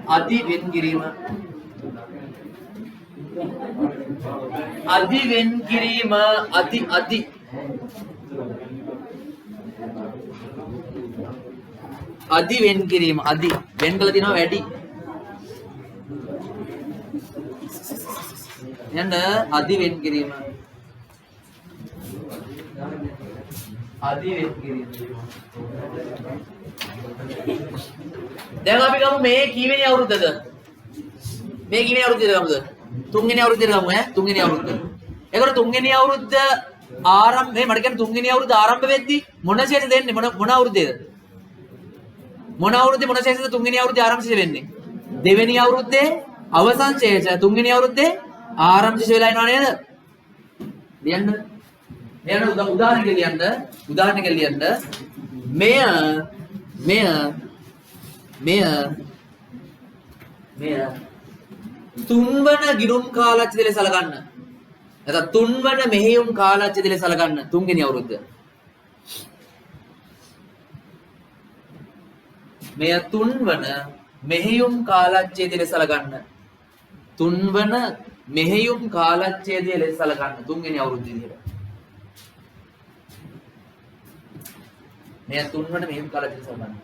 අදි වෙන් කිරීම. අදි වෙන් කිරීම. අදි අදි. අදි වෙන් කිරීම. අදි වෙන් කළ තියෙනවා වැඩි. යන්න අදි වෙන් කිරීම. අදි වෙන් කිරීම. දැන් අපි ගමු මේ කීවෙනි අවුරුද්දද? මේ කීවෙනි අවුරුද්දද ගමුද? තුන්වෙනි අවුරුද්දේ ගමු ඈ තුන්වෙනි අවුරුද්ද. ඒකට තුන්වෙනි අවුරුද්ද ආරම්භ මේ මට කියන්නේ තුන්වෙනි අවුරුද්ද ආරම්භ වෙද්දි මොන ශේෂ දෙන්නේ මොන අවුරුද්දේද? මොන අවුරුද්දේ මොන ශේෂද තුන්වෙනි අවුරුද්දේ ආරම්භ ශේෂ වෙන්නේ? දෙවෙනි අවුරුද්දේ අවසන් ශේෂ තුන්වෙනි අවුරුද්දේ ආරම්භ ශේෂ වෙලා එනවා නේද? ලියන්න. ලියන්න උදාහරණයක් ලියන්න. උදාහරණයක් ලියන්න. මෙය තුන්වන ගිණුම් කාලච්ඡේදය ලෙස සලකන්න. නැත්නම් තුන්වන මෙහෙයුම් කාලච්ඡේදය ලෙස සලකන්න තුන්වෙනි අවුරුද්ද. මෙය තුන්වන මෙහෙයුම් කාලච්ඡේදය ලෙස සලකන්න. තුන්වන මෙහෙයුම් කාලච්ඡේදය ලෙස සලකන්න තුන්වෙනි අවුරුද්ද විදිහට. මෙය තුන්වන මෙහෙයුම් කාලච්ඡේදය ලෙස සලකන්න.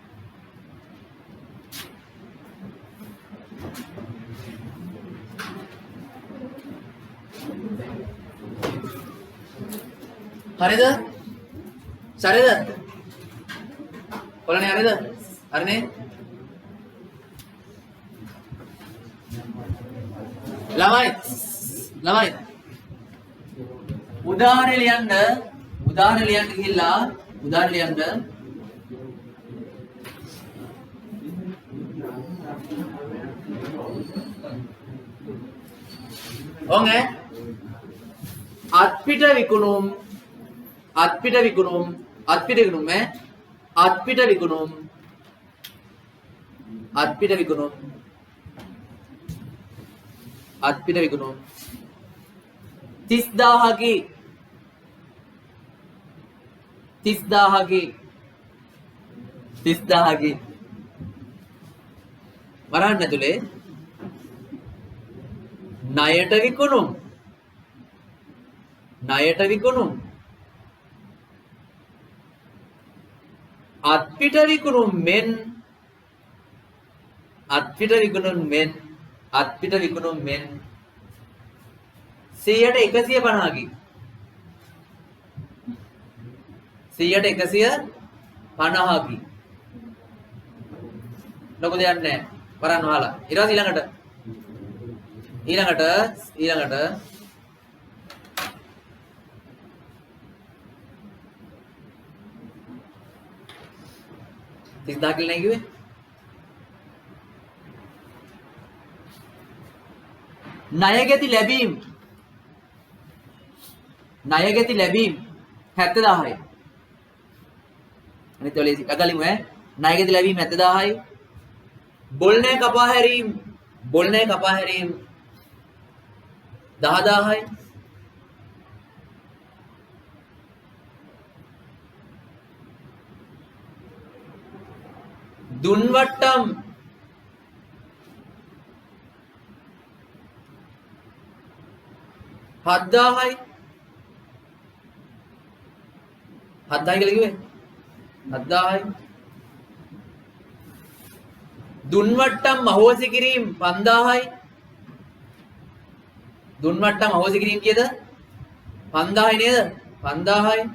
හරිද? හරිද? කොළනේ හරිද? හරිනේ? ළමයි උදාහරණ ලියන්න ගිහිල්ලා උදාහරණ ලියන්න ඕනේ අත්පිට විකුණුම් අත්පිට විකුණුම් 30000කි වරහන් ඇතුලේ ණයට විකුණුම් අත්පිට විකුණුම් මෙන් 100ට 150කි ලොකු දෙයක් නැහැ වරන් වහලා ඊට පස්සේ ඊළඟට 30000 කියලා නේ කිව්වේ ණයගැති ලැබීම් 70000යි අනිත් වලේ අගලිමු ණයගැති ලැබීම් 70000යි බොල් ණය කපා හැරීම් 10000යි දුන්වට්ටම් 7000යි 7000 කියලා කිව්වේ 7000යි දුන්වට්ටම් අහෝසි කිරීම 5000යි දුන්වට්ටම් අහෝසි කිරීම කීයද 5000යි නේද 5000යි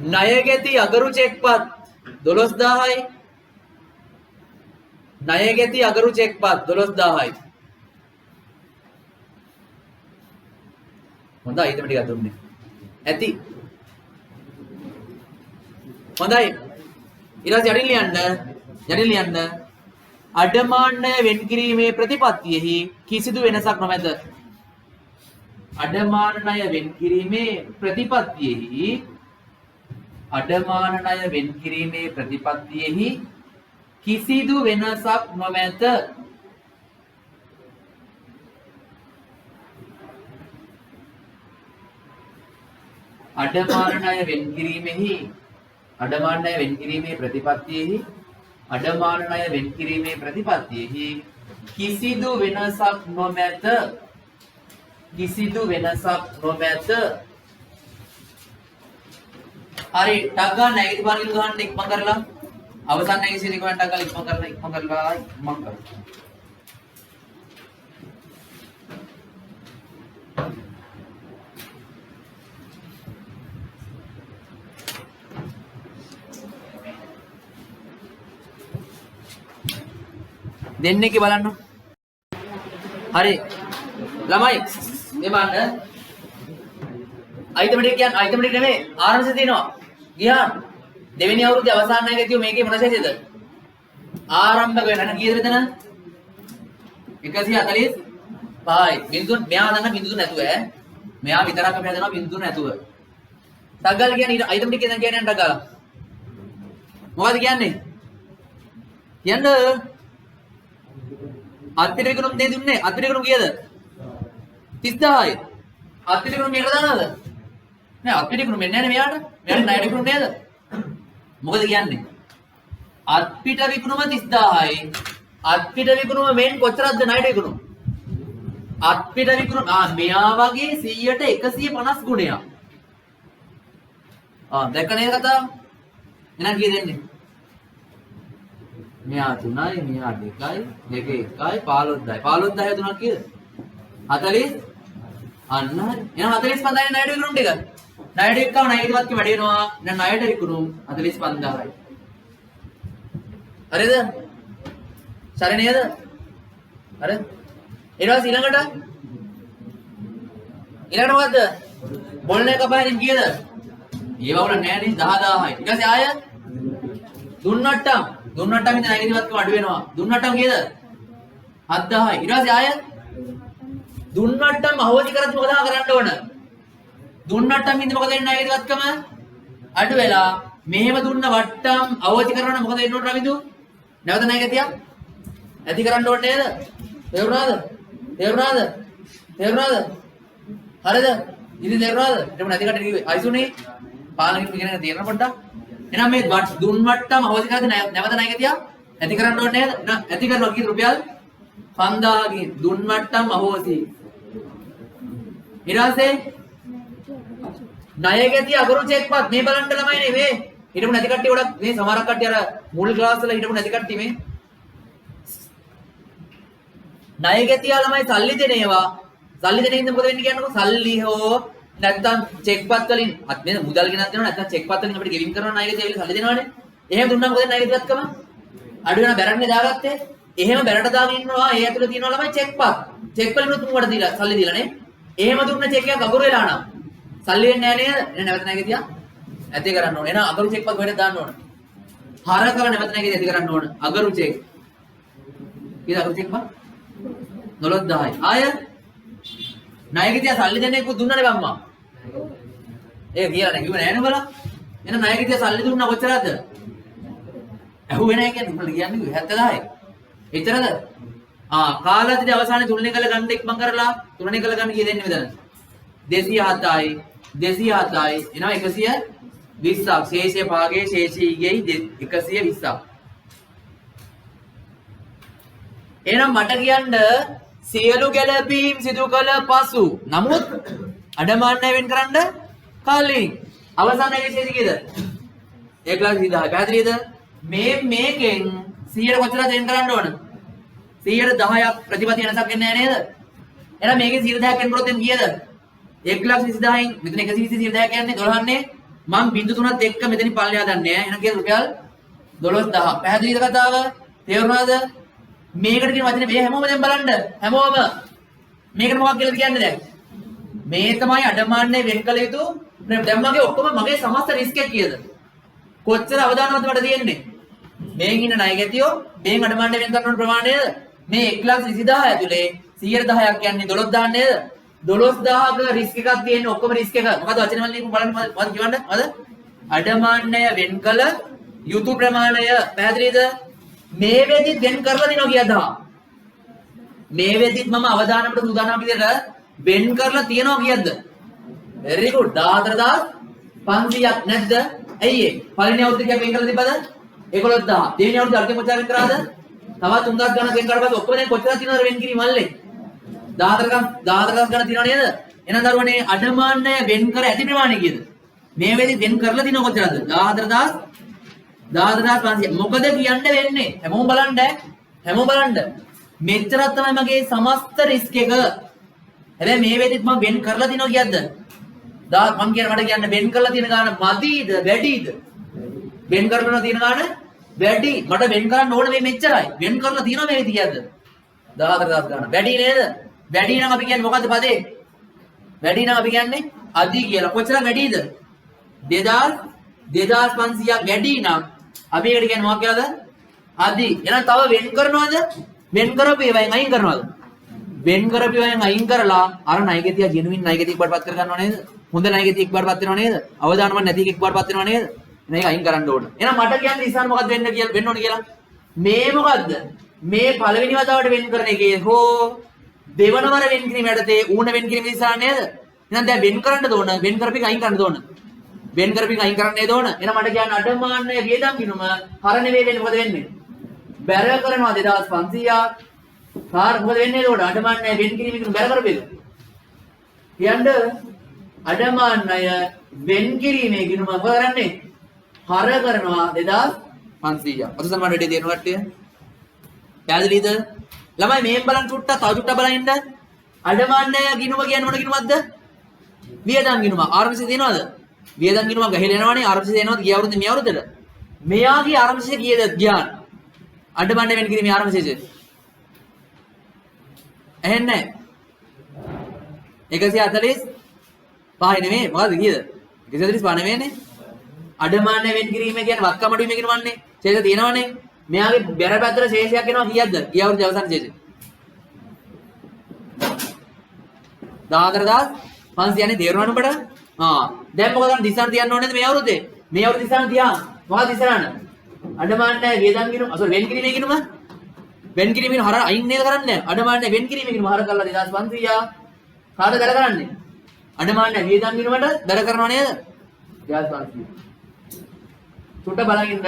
ණයගැති අගරු චෙක්පත් 12000යි ණයගැති අගරු චෙක්පත් 12000යි හොඳයි ඊටම ටිකක් දුන්නේ ඇති හොඳයි ඊට පස්සේ යටින් ලියන්න අඩමාන්නය වෙන් කිරීමේ ප්‍රතිපත්තියෙහි කිසිදු වෙනසක් නොමැත අඩමාන්නය වෙන් කිරීමේ ප්‍රතිපත්තියෙහි කිසිදු වෙනසක් නොමැත අඩමාන ණය වෙන් කිරීමෙහි අඩමාන ණය වෙන් කිරීමේ ප්‍රතිපත්තියෙහි අඩමාන ණය වෙන් කිරීමේ ප්‍රතිපත්තියෙහි කිසිදු වෙනසක් නොමැත කිසිදු වෙනසක් නොමැත හරි ටක් ගන්න ඉති පාරකින් ගහන්න ඉක්මන් කරලා අවසන් නැගී සිටි කමෙන්ට් එකක් ඉක්මන් කරලා ඉක්මන් කරලා දෙන්නේ බලන්න හරි ළමයි මේ බලන්න අයිතමටික් කියන්නේ අයිතමටික් නෙමෙයි ආරම්භය තියෙනවා ගියා දෙවෙනි අවුරුද්දේ අවසාන නැහැ කියෝ මේකේ මොන ශේෂයද ආරම්භක වෙන නේද කීයද මෙතන 145යි බින්දුව මෙයා හදන්න බින්දුව නැතුව ඈ මෙයා විතරක් අපි හදනවා බින්දුව නැතුව ටග්ගල් කියන්නේ අයිතමටික් කියන කියන්නේ ටග්ගල මොකද කියන්නේ කියන්න අත්තිර විකුණුම් දෙය දුන්නේ අත්තිර විකුණුම් කීයද 30000යි අත්තිර විකුණුම් මේකට දානවද නෑ අත්තිර විකුණුම් මෙන්නේ නැහැ මෙයාට ණයට විකුණුම් නේද මොකද කියන්නේ අත්පිට විකුණුම 30000යි අත්පිට විකුණුම මෙන් කොච්චරක්ද ණයට විකුණුම් අත්පිට විකුණුම් මෙයා වගේ 100ට 150 ගුණයක් දැක්ක නේද කතාව එහෙනම් කී දෙන්නේ මෙයා 3යි මෙයා 2යි දෙක 1යි 15000යි 15000 3ක් කීයද 40 අන්න හරි එහෙනම් 45000යි ණයට විකුණුම් ටික ණයට එක්කම ණයටවත් වැඩි වෙනවා දැන් ණයට විකුණුම් 45000යි හරිද සරි නේද හරි ඊට පස්සේ ඊළඟට මොකද්ද බොල්නේ කපහින් කීයද ඒව වල නෑ නේ 10000යි ඊට පස්සේ ආය දුන්නට්ටම් ඉතින් ණයටවත් අඩු වෙනවා දුන්නට්ටම් කීයද 7000යි ඊට පස්සේ ආය දුන්නට්ටම් අහෝසි කරද්දි මොකද කරන්න ඕන දුන්නට්ටම් ඉඳි මොකද වෙන්නේ ණයටවත්කම අඩු වෙලා මෙහෙම දුන්න වට්ටම් අවෝසි කරනවා නම් මොකද වෙන්න ඕන රවිදු නැවත ණය ගතියක් ඇති කරන්න ඕනේ නේද තේරුණාද හරිද ඉතින් තේරුණාද ඊට නැති කට කිව්වේ අයිසුනේ පාලන කියන තේරෙන පොඩ්ඩක් එහෙනම් මේ දුන් වට්ටම් අවෝසි කරද්දි නැවත ණය ගතියක් ඇති කරන්න ඕනේ නේද ඇති කරනවා කී රුපියල් 5000කින් දුන් වට්ටම් අවෝසි ඊට පස්සේ ණය ගැතිය අගරු චෙක්පත් මේ බලන්න ළමයිනේ මේ හිටපු නැති කට්ටිය ගොඩක් මේ සමහරක් කට්ටිය අර මුල් ක්ලාස් වල හිටපු නැති කට්ටිය මේ ණය ගැතිය ළමයි සල්ලි දෙන ඒවා සල්ලි දෙන ඉඳන් මොකද වෙන්නේ කියන්නකෝ සල්ලි හෝ නැත්තම් චෙක්පත් වලින් අත් නේද මුදල් ගෙනත් දෙනවා නැත්තම් චෙක්පත් වලින් අපිට ගෙවින් කරනවා ණය ගැතිය වලින් සල්ලි දෙනවනේ එහෙම දුන්නා මොකද ණය ගැතියත්කම අඩු වෙන බැරන්නේ දාගත්තේ එහෙම බැරට දාගෙන ඉන්නවා ඒ ඇතුළේ තියෙනවා ළමයි චෙක්පත් චෙක් වලින් උතුම්කට දීලා සල්ලි දීලානේ එහෙම දුන්න චෙක් එකක් අගුරු වෙලා නම් සල්ලි වෙන්නේ නැහැ නේද? එහෙනම් නැවත නැගිටියා ඇති කරන්න ඕන. එහෙනම් අගරු චෙක් පත් වෙන්න දාන්න ඕන. හරකව නැවත නැගිටියා ඇති කරන්න ඕන. අගරු චෙක්. කීයද අගරු චෙක් පත්? 19000යි. ආය ණයගිටියා සල්ලි දෙන්නෙක් දුන්නනේ බම්මා. ඒක කියලා නෑ කිව්වේ නෑනේ බලන්න. එහෙනම් ණයගිටියා සල්ලි දුන්නා කොච්චරද? ඇහුවේ නෑ කියන්නේ උඹට කියන්නේ 70000යි. එච්චරද? කාලාවදී අවසානයේ තුලනේ කළ ගන්න ඉක්මන් කරලා තුලනේ කළ ගන්න කී දෙන්නේ මෙතන? 207යි 207යි එනවා 120ක් ශේෂය භාගයේ ශේෂීගෙයි 120ක් එහෙනම් මට කියන්න සියලු ගැළපීම් සිදු කළ පසු නමුත් අඩමාන්නය වෙන් කරන්න කලින් අවසානයේ ශේෂය කීයද 1,20,000 පැහැදිලිද මේකෙන් 100ට කොච්චරද වෙන් කරන්න ඕන 110ක් ප්‍රතිපත්ති වෙනසක් වෙන්නේ නැහැ නේද එහෙනම් මේකෙන් 100ක් වෙනකොට එම් කීයද 1,20,000න් මෙතන 120,000 කියන්නේ 12න්නේ මම බින්දු තුනත් එක්ක මෙතනින් පල්ලෙහා දන්නේ නැහැ. එහෙනම් කියන රුපියල් 12000. පැහැදිලිද කතාව? තේරුණාද? මේකට කියන වචනේ මේ හැමෝම දැන් බලන්න. හැමෝම මේකට මොකක්ද කියලා කියන්නේ දැන්? මේ තමයි අඩමාන්නේ වෙන් කළ යුතු දැන් මගේ ඔක්කොම මගේ සමස්ත රිස්ක් එක කීයද? කොච්චර අවදානවද මට තියෙන්නේ? මේන් ඉන්න ණය ගැතියෝ මේන් අඩමාන්නේ වෙන් කරන ප්‍රමාණයද? මේ 1,20,000 ඇතුලේ 110ක් කියන්නේ 12000 නේද? 12000ක රිස්ක් එකක් තියෙන ඔක්කොම රිස්ක් එක මොකද වචන වලින් බලන්න මම කියවන්න අද අඩමාන්නය වෙන් කළ යුතු ප්‍රමාණය පැහැදිලිද මේ වෙදිත් වෙන් කරලා දිනවා කියදා මේ වෙදිත් මම අවදානකට සූදානම් විදිහට වෙන් කරලා තියනවා කියද්ද very good 14000 500ක් නැද්ද? ඇයි ඒ? පළවෙනි අවුරුද්දේ කියා වෙන් කරලා තිබ්බද? 11000. දෙවෙනි අවුරුද්දේ අලුතෙන් කොච්චර වෙන් කරාද? තවත් 3000 ගණන් වෙන් කරලා පස්සේ ඔක්කොම දැන් කොච්චර තියෙනවද වෙන් කිරීම මල්ලේ? 14 ගණන් තියෙනව නේද? එහෙනම් දරුවනේ අඩමාන්නය වෙන් කර ඇති ප්‍රමාණය කීයද? මේ වෙලේ වෙන් කරලා තියෙනව කොච්චරද? 14500. මොකද කියන්න වෙන්නේ? හැමෝම බලන්න. හැමෝම බලන්න. මෙච්චරක් තමයි මගේ සමස්ත රිස්ක් එක. හැබැයි මේ වෙලෙත් මම වෙන් කරලා තියෙනවා කියද්ද? මම කියන මට කියන්න වෙන් කරලා තියෙන ගාන මදිද වැඩිද? වෙන් කරලා තියෙන ගාන වැඩි. මට වෙන් කරන්න ඕන මේ මෙච්චරයි. වෙන් කරලා තියෙනවා මේ විදිහ කියද්ද? 14000 ගාන. වැඩි නේද? වැඩි නම් අපි කියන්නේ මොකද්ද පදේ? වැඩි නම් අපි කියන්නේ අදි කියලා. කොච්චර වැඩිද? 2500ක් වැඩි නම් අපි ඒකට කියන්නේ මොකක්ද කියලාද? අදි. එහෙනම් තව වෙන් කරනවද? වෙන් කරපු ඒවායින් අයින් කරනවද? වෙන් කරපු ඒවායින් අයින් කරලා අර ණයගතිය ජෙනුවින් ණයගතියක් බඩපත් කර ගන්නව නේද? හොඳ ණයගතියක් බඩපත් වෙනව නේද? අවදානම නැති එකක් බඩපත් වෙනව නේද? මේක අයින් කරන්න ඕන. එහෙනම් මට කියන්නේ ඉස්සර මොකද්ද වෙන්න කියලා වෙන්න ඕන කියලා? මේ මොකද්ද? මේ පළවෙනි වතාවට වෙන් කරන එකේ හෝ දෙවන වර වෙන් කිරීම යටතේ ඌණ වෙන් කිරීම නිසා නේද? එහෙනම් දැන් වෙන් කරන්න ඕන, වෙන් කරපිට අයින් කරන්න ඕන. වෙන් කරපිට අයින් කරන්න නේද ඕන? එහෙනම් මට කියන්න අඩමාන්නය වියදම් කිනුම හර නෙවෙයි වෙන්නේ මොකද වෙන්නේ? බැර කරනවා 2500ක්. හර මොකද වෙන්නේ ඒකට? අඩමාන්නය වෙන් කිරීම කිනුම බැර කරපේද? කියන්න අඩමාන්නය වෙන් කිරීමේ කිනුම මොකද කරන්නේ? හර කරනවා 2500ක්. අද සම්මාන වැඩි දෙන කට්ටිය. පැහැදිලිද? ළමයි මේන් බලන් චුට්ටක් තව චුට්ටක් බලන් ඉන්න. අඩමාන්නය ගිනුම කියන්නේ මොන ගිනුමක්ද? වියදම් ගිනුම. ආරම්භය දෙනවද? වියදම් ගිනුම ගහලා යනවනේ. ආරම්භය දෙනවද? ගිය අවුරුද්දේ මේ අවුරුද්දේද? මෙයාගේ ආරම්භය කීයද ගියාන්? අඩමාන්නය වෙන් කිරීමේ ආරම්භය. ඇහෙන්නේ නැහැ. 145 නෙමෙයි. මොකද්ද කීයද? 145 නෙමෙයිනේ. අඩමාන්නය වෙන් කිරීම කියන්නේ වත්කම අඩුවීම කියනවන්නේ. ශේෂ තියෙනවනේ. මෙයාගේ බැර පැත්තට ශේෂයක් එනවා කීයක්ද? ගිය අවුරුද්දේ අවසන් ශේෂය. 14500 යන්නේ තේරුණාද ඔබට? දැන් මොකද කරන්නේ? දිසාන තියන්න ඕනේද මේ අවුරුද්දේ? මේ අවුරුද්දේ දිසාන තියා. මොකද දිසාන? අඩමාන්නය වේදම් කිනුම වෙන් කිරීමේ කිනුම වෙන් කිරීමේ හර අයින් නේද කරන්නේ? අඩමාන්නය වෙන් කිරීමේ කිනුම හර කරලා 2500 කාටද බැර කරන්නේ? අඩමාන්නය වේදම් කිනුමට බැර කරනව නේද? 2500. සුට බලගින්න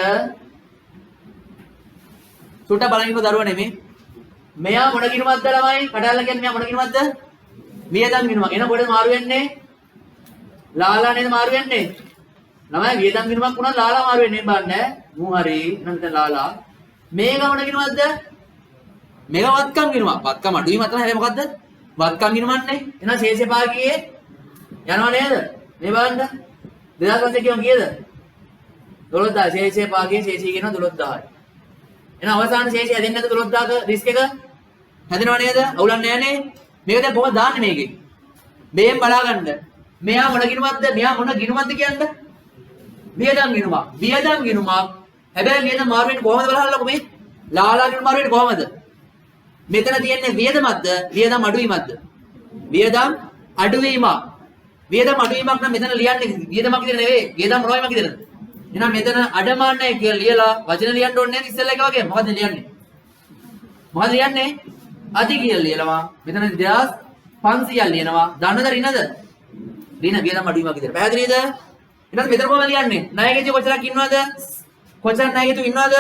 සුට බලගින්න දරුවා නෙමෙයි. මෙයා මොන කිනුමක්ද ළමයි? කඩාලා කියන්නේ මෙයා මොන කිනුමක්ද? වියදම් ගිණුමක්. එන කොහෙද මාරු වෙන්නේ? ලාලා නේද මාරු වෙන්නේ? ළමයි වියදම් ගිණුමක් වුණා ලාලා මාරු වෙන්නේ බලන්න. මූ හරි එහෙනම් දැන් ලාලා. මේක මොන ගිණුමක්ද? මේක වත්කම් ගිණුමක්. වත්කම් අඩුවීමක් තමයි. හැබැයි මොකද්ද? වත්කම් ගිණුමක්නේ. එහෙනම් ශේෂේ භාගියේ යනවා නේද? මේ බලන්න. 2000 කියමු කීයද? 12000. ශේෂේ භාගියේ ශේෂී කියනවා 12000යි. එහෙනම් අවසාන ශේෂය හැදෙන්නේ නැද්ද 12000ක රිස්ක් එක? හැදෙනව නේද? අවුලන්නේ නැහනේ. මේක දැන් කොහොමද දාන්නේ මේකේ? මේෙන් බලාගන්න. මෙයා මොන ගිණුමක්ද? මෙයා මොන ගිණුමක්ද කියන්නේ? වියදම් ගිණුමක්. වියදම් ගිණුමක්. හැබැයි වියදම් මාරු වෙන්නේ කොහොමද බලහල්ලකෝ මේ? ලාලා ගිණුම මාරු වෙන්නේ කොහොමද? මෙතන තියෙන්නේ වියදමක්ද? වියදම් අඩුවීමක්ද? වියදම් අඩුවීමක්. වියදම් අඩුවීමක් නම් මෙතන ලියන්නේ වියදමක් විතර නෙවෙයි. වියදම් මොනවයිමක් විතරද? එහෙනම් මෙතන අඩමාන්නය කියලා ලියලා වචන ලියන්න ඕනේ නේද ඉස්සෙල්ලා එක වගේ? මොකද්ද ලියන්නේ? මොකද්ද ලියන්නේ? අධි කියලා ලියනවා. මෙතන 2500ක් ලියනවා. දන්නද රිනද? රින වියදම් අඩුවීමක් විතර. පැහැදිලිද? එහෙනම් මෙතන කොහොමද ලියන්නේ? ණයගැතිය කොච්චරක් ඉන්නවද? කොච්චර ණයගැතිය ඉන්නවද?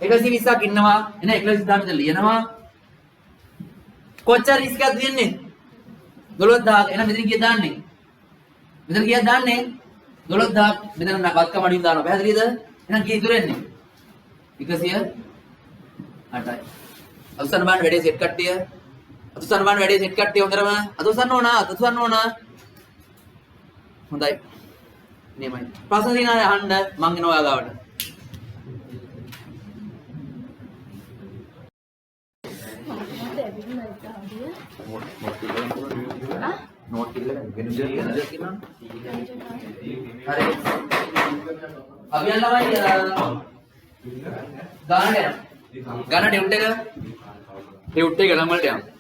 120ක් ඉන්නවා. එහෙනම් 120 මෙතන ලියනවා. කොච්චර රිස්ක් එකක්ද තියෙන්නේ? 12000. එහෙනම් මෙතන කීයද දාන්නේ? මෙතන කීයද දාන්නේ? 12000. මෙතන වත්කම අඩුවීම දානවා. පැහැදිලිද? එහෙනම් කී ඉතුරු වෙන්නේ? 108යි. අතුසන්න බාන්න වැඩේ සෙට් කට්ටිය. අතුසන්න බාන්න වැඩේ සෙට් කට්ටිය හොඳටම. අතුසන්න ඕන, අතුසන්න ඕන. හොඳයි. නියමයි. ප්‍රශ්න දිනා අහන්න මං එනවා ඔයා ගාවට. නෝට් කිල්ල වෙන දෙයක් කියනවා. හරි. අපි යනවා ගානට යනවා. ගාන ඩෙවුට් එක ගණන් වලට යනවා.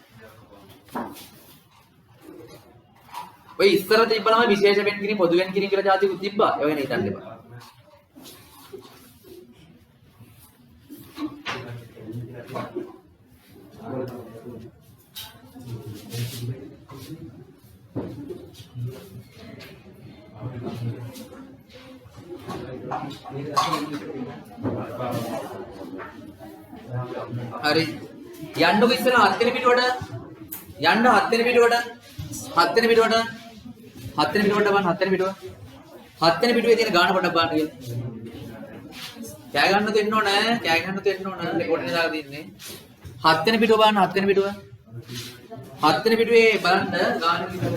ඔය ඉස්සර තිබ්බනම විශේෂ වෙන් කිරීම පොදු වෙන් කිරීම කියලා જાතිකුත් තිබ්බා. ඒ වගේ නේ හිතන්න එපා. හරි යන්නකො ඉස්සෙල්ලා 7 වෙනි පිටුවට යන්න 7 වෙනි පිටුවට 7 වෙනි පිටුවට 7 වෙනි පිටුවට බලන්න 7 වෙනි පිටුව 7 වෙනි පිටුවේ තියෙන ගාන පොඩ්ඩක් බලන්න කියලා කෑ ගන්න දෙන්න ඕන කෑ ගන්න දෙන්න ඕන රෙකෝඩ් එකේ දාලා තින්නේ 7 වෙනි පිටුව බලන්න 7 වෙනි පිටුව 7 වෙනි පිටුවේ බලන්න ගාන පිටුව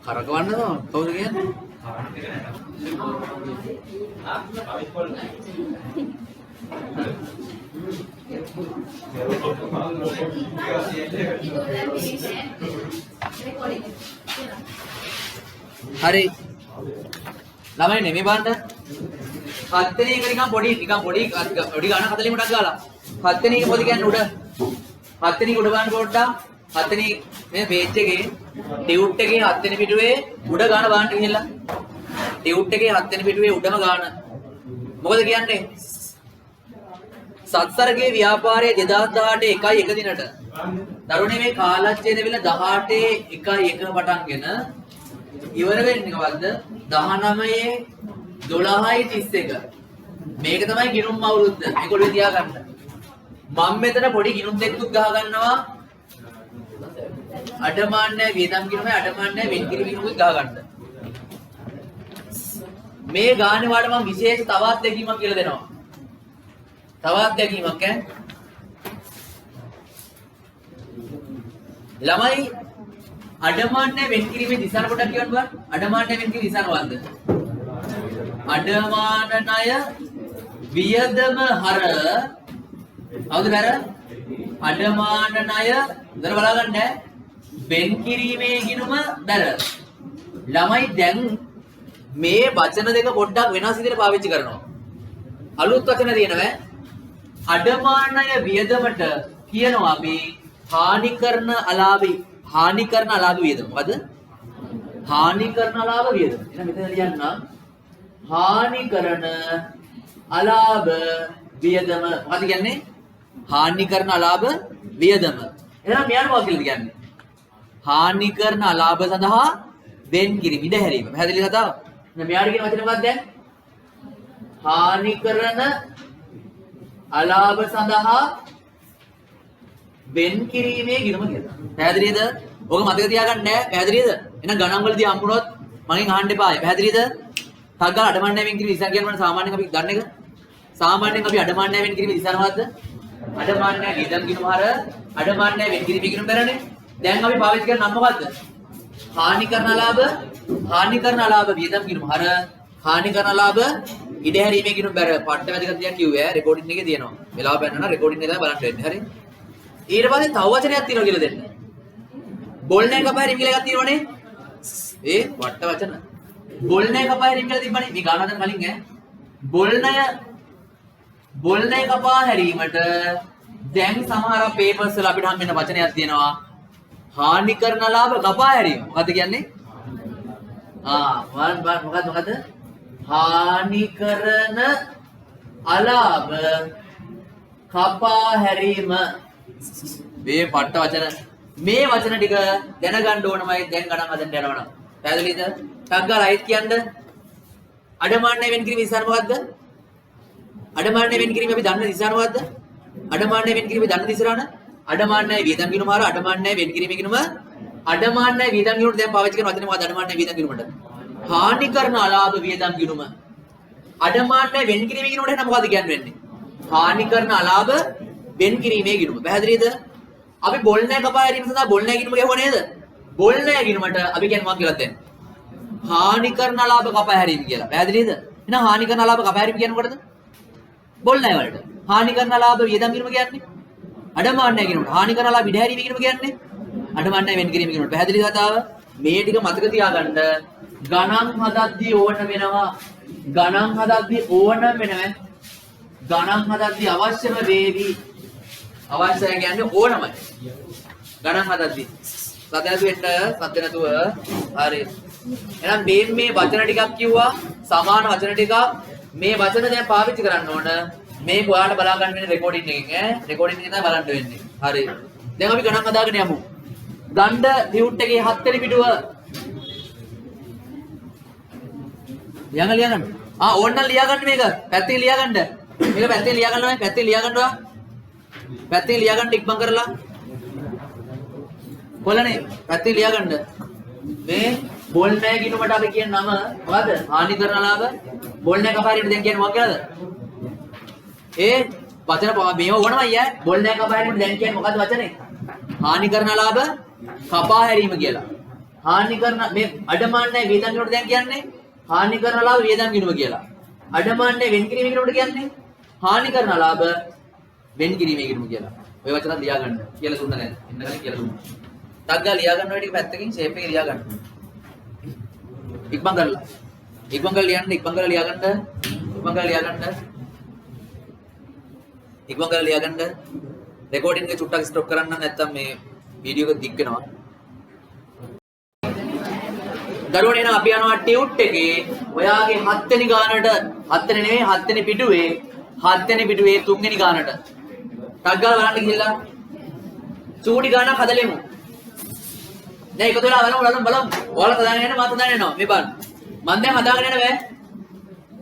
කරකවන්නද කවුද කියන්නේ හරි ළමයි නෙමෙයි බලන්න 7 වෙනි එක නිකන් පොඩි ගාන 40 මිනිටක් ගාලා 7 වෙනි එක මොකද කියන්නේ උඩ 7 වෙනි එක උඩ බලන්න පොඩ්ඩක් 7 වෙනි මේ පේජ් එකේ ටියුට් එකේ 7 වෙනි පිටුවේ උඩ ගාන බලන්න ගිහිල්ලා ටියුට් එකේ 7 වෙනි පිටුවේ උඩම ගාන මොකද කියන්නේ සත්සරගේ ව්‍යාපාරයේ 2018 1 දිනට දරුවනේ මේ කාලච්ඡේද වෙල 18 1 පටන්ගෙන ඉවර වෙන්නේ කවද්ද 19 12යි 31 මේක තමයි ගිනුම් අවුරුද්ද මේක ඔළුවේ තියාගන්න මම මෙතන පොඩි ගිනුම් දෙකකුත් ගහ ගන්නවා අඩමාන්නේ වේදම් ගිනුමේ අඩමාන්නේ වෙන්කිරි ගිනුමුත් ගහ ගන්න මේ ගානේ වල මම විශේෂ තවත් දෙකීමක් කියලා දෙනවා තවත් දෙකීමක් ළමයි අඩමාන්නේ වෙන්කිරීමේ දිශාන පොඩක් කියන්න බලන්න අඩමාන්නේ වෙන්කිරීමේ දිශාන වන්ද අඩමාන ණය වියදම හර අවුද බර අඩමාන ණය දර බලා ගන්න වෙන්කිරීමේ ගිණුම දර ළමයි දැන් මේ වචන දෙක පොඩ්ඩක් වෙනස් විදිහට පාවිච්චි කරනවා අලුත් වචන තියෙනවා අඩමාන ණය වියදමට කියනවා අපි හානි කරන අලාභ වියදම මොකද හානි කරන අලාභ වියදම එහෙනම් මෙතන ලියන්න හානි කරන අලාභ වියදම මොකද කියන්නේ හානි කරන අලාභ වියදම එහෙනම් මෙයාට මොකක්ද කියන්නේ හානි කරන අලාභ සඳහා වෙන් කිරීම ඉඩහැරීම පැහැදිලි කතාව එහෙනම් මෙයාට කියන වචනේ මොකක්ද දැන් හානි කරන අලාභ සඳහා වෙන් කිරීමේ ගිණුම කියලා පැහැදිලිද ඔක මතක තියාගන්න පැහැදිලිද එහෙනම් ගණන් වලදී හම්බුනොත් මගෙන් අහන්න එපා පැහැදිලිද තග්ගා අඩමාන්නේ වෙන් කිරීම ඉස්සර කියනවා සාමාන්‍යයෙන් අපි දන්න එක සාමාන්‍යයෙන් අපි අඩමාන්නේ වෙන් කිරීම ඉස්සර මොකද්ද අඩමාන්නේ වේදම් ගිණුම හර අඩමාන්නේ වෙන් කිරීම ගිණුම කරන්නේ දැන් අපි පාවිච්චි කරන නම් මොකද්ද හානි කරන අලාභ වේදම් ගිණුම හර හානි කරන අලාභ ඉඩහැරීමේ ගිණුම බැර පට්ට වැදගත් දෙයක් කිව්වේ රෙකෝඩින් එකේ තියෙනවා වෙලාව බලන්න රෙකෝඩින් එක තමයි බලන්න වෙන්නේ හරි ඊට පස්සේ තව වචනයක් තියෙනවා කියලා දෙන්න බොල්නේ කපහැරීම කියලා එකක් තියෙනවනේ ඒ වට්ට වචන බොල්නේ කපහැරීම කියලා තිබ්බනේ මේ ගාන හදන්න කලින් බොල්නේ කපා හැරීමට දැන් සමහර පේපර්ස් වල අපිට හම් වෙන වචනයක් තියෙනවා හානි කරන ලාභ කපා හැරීම මොකද්ද කියන්නේ මොකද්ද හානි කරන අලාභ කපා හැරීම මේ පට්ට වචන මේ වචන ටික දැනගන්න ඕනමයි දැන් ගණන් හදන්න යනවනම් පැහැදිලිද ටක් ගාලා අයිත් කියන්න අඩමාන්නේ වෙන් කිරීම ඉස්සර මොකද්ද අඩමාන්නේ වෙන් කිරීම අපි දන්න දිශාන මොකද්ද අඩමාන්නේ වෙන් කිරීම දන්න දිශාන අඩමාන්නේ වේදම් ගිණුම හර අඩමාන්නේ වෙන් කිරීම ගිණුම අඩමාන්නේ වේදම් ගිණුමට දැන් පාවිච්චි කරන වචනේ මොකද්ද අඩමාන්නේ වේදම් ගිණුමට හානි කරන අලාභ වේදම් ගිණුම අඩමාන්නේ වෙන් කිරීම ගිණුමට එහෙනම් මොකද්ද කියන්නේ වෙන්නේ හානි කරන අලාභ වෙන් කිරීමේ ගිණුම පැහැදිලිද අපි බොල්නේ කපා හැරීම සඳහා බොල්නේ ගිණුම ගෙවුවා නේද බොල්නේ ගිණුමට අපි කියන්නේ මොකක්ද කියලා දැන් හානි කරන අලාභ කපා හැරීම කියලා පැහැදිලිද එහෙනම් හානි කරන අලාභ කපා හැරීම කියන්නේ මොකටද බොල්නේ වලට හානි කරන අලාභ වියදම් ගිණුම කියන්නේ අඩමාන්නය කියනකොට හානි කරලා විඩහැරීම කියනම කියන්නේ අඩමාන්නය වෙන් කිරීම කියනකොට පැහැදිලි කතාව. මේ ටික මතක තියාගන්න. ගණන් හදද්දී ඕන වෙනවා. ගණන් හදද්දී ඕන වෙනවා. ගණන් හදද්දී අවශ්‍යම වේවි. අවශ්‍යයි කියන්නේ ඕනමයි. ගණන් හදද්දී සතැතු වෙන්න සත්‍ය නැතුව හරි. එහෙනම් මේ වචන ටිකක් කිව්වා. සමාන වචන ටිකක්. මේ වචන දැන් පාවිච්චි කරන්න ඕන. මේ ඔයාලට බලා ගන්න වෙන්නේ රෙකෝඩින් එකෙන් ඈ. රෙකෝඩින් එකෙන් තමයි බලන්න වෙන්නේ. හරි. දැන් අපි ගණන් හදාගෙන යමු. ගණ්ඩ ටියුට් එකේ 7 වෙනි පිටුව ලියගන්න. ඕන්නම් ලියාගන්න මේක. පැත්තේ ලියාගන්න. මේක පැත්තේ ලියාගන්න ඕනේ. පැත්තේ ලියාගන්නවා. පැත්තේ ලියාගන්න ඉක්මන් කරලා. කොල්ලනේ පැත්තේ ලියාගන්න. මේ බෝල් නැහැ කියනකොට අපි කියන නම මොකද්ද? හානි කරන ලාභ. බෝල් නැහැ කපාරියට දැන් කියන්නේ මොකක්ද කියලාද? ඒ වචන මේව ඕනමයි ඈ. බෝල් නැහැ කපාරියට දැන් කියන්නේ මොකද්ද වචනේ? හානි කරන ලාභ කපා හැරීම කියලා. හානි කරන මේ අඩමාන්නය වේදන් කියනකොට දැන් කියන්නේ හානි කරන ලාභ වේදන් ගිනුම කියලා. අඩමාන්නය වෙන් කිරීම කියනකොට කියන්නේ හානි කරන ලාභ වෙන් කිරීම ගිනුම කියලා. ඔය වචන ලියාගන්න. කියලා දුන්න නේද? ඉන්න ගන්නේ කියලා දුන්නා. ටග්ගා ලියාගන්න ඔය ටික පැත්තකින් ෂේප් එකේ ලියාගන්න. ඉක්මන් කරලා. ඉක්මන් කරලා ලියන්න. ඉක්මන් කරලා ලියාගන්න. ඉක්මන් කරලා ලියාගන්න. ඉක්මන් කරලා ලියාගන්න. රෙකෝඩින් එක චුට්ටක් ස්ටොප් කරන්න නැත්නම් මේ වීඩියෝ එක දික් වෙනවා. දරුවනේ එහෙනම් අපි යනවා ටියුට් එකේ ඔයාගේ 7 වෙනි ගානට 7 වෙනි නෙවෙයි 7 වෙනි පිටුවේ 7 වෙනි පිටුවේ 3 වෙනි ගානට. ටක් ගාලා බලන්න ගිහිල්ලා චූටි ගානක් හදලෙමු. දැන් එකතු වෙලා බලමු. ඔයාලා හදාගෙන යන්න මාත් හදාගෙන යනවා. මේ බලන්න. මම දැන් හදාගෙන යන බෑ.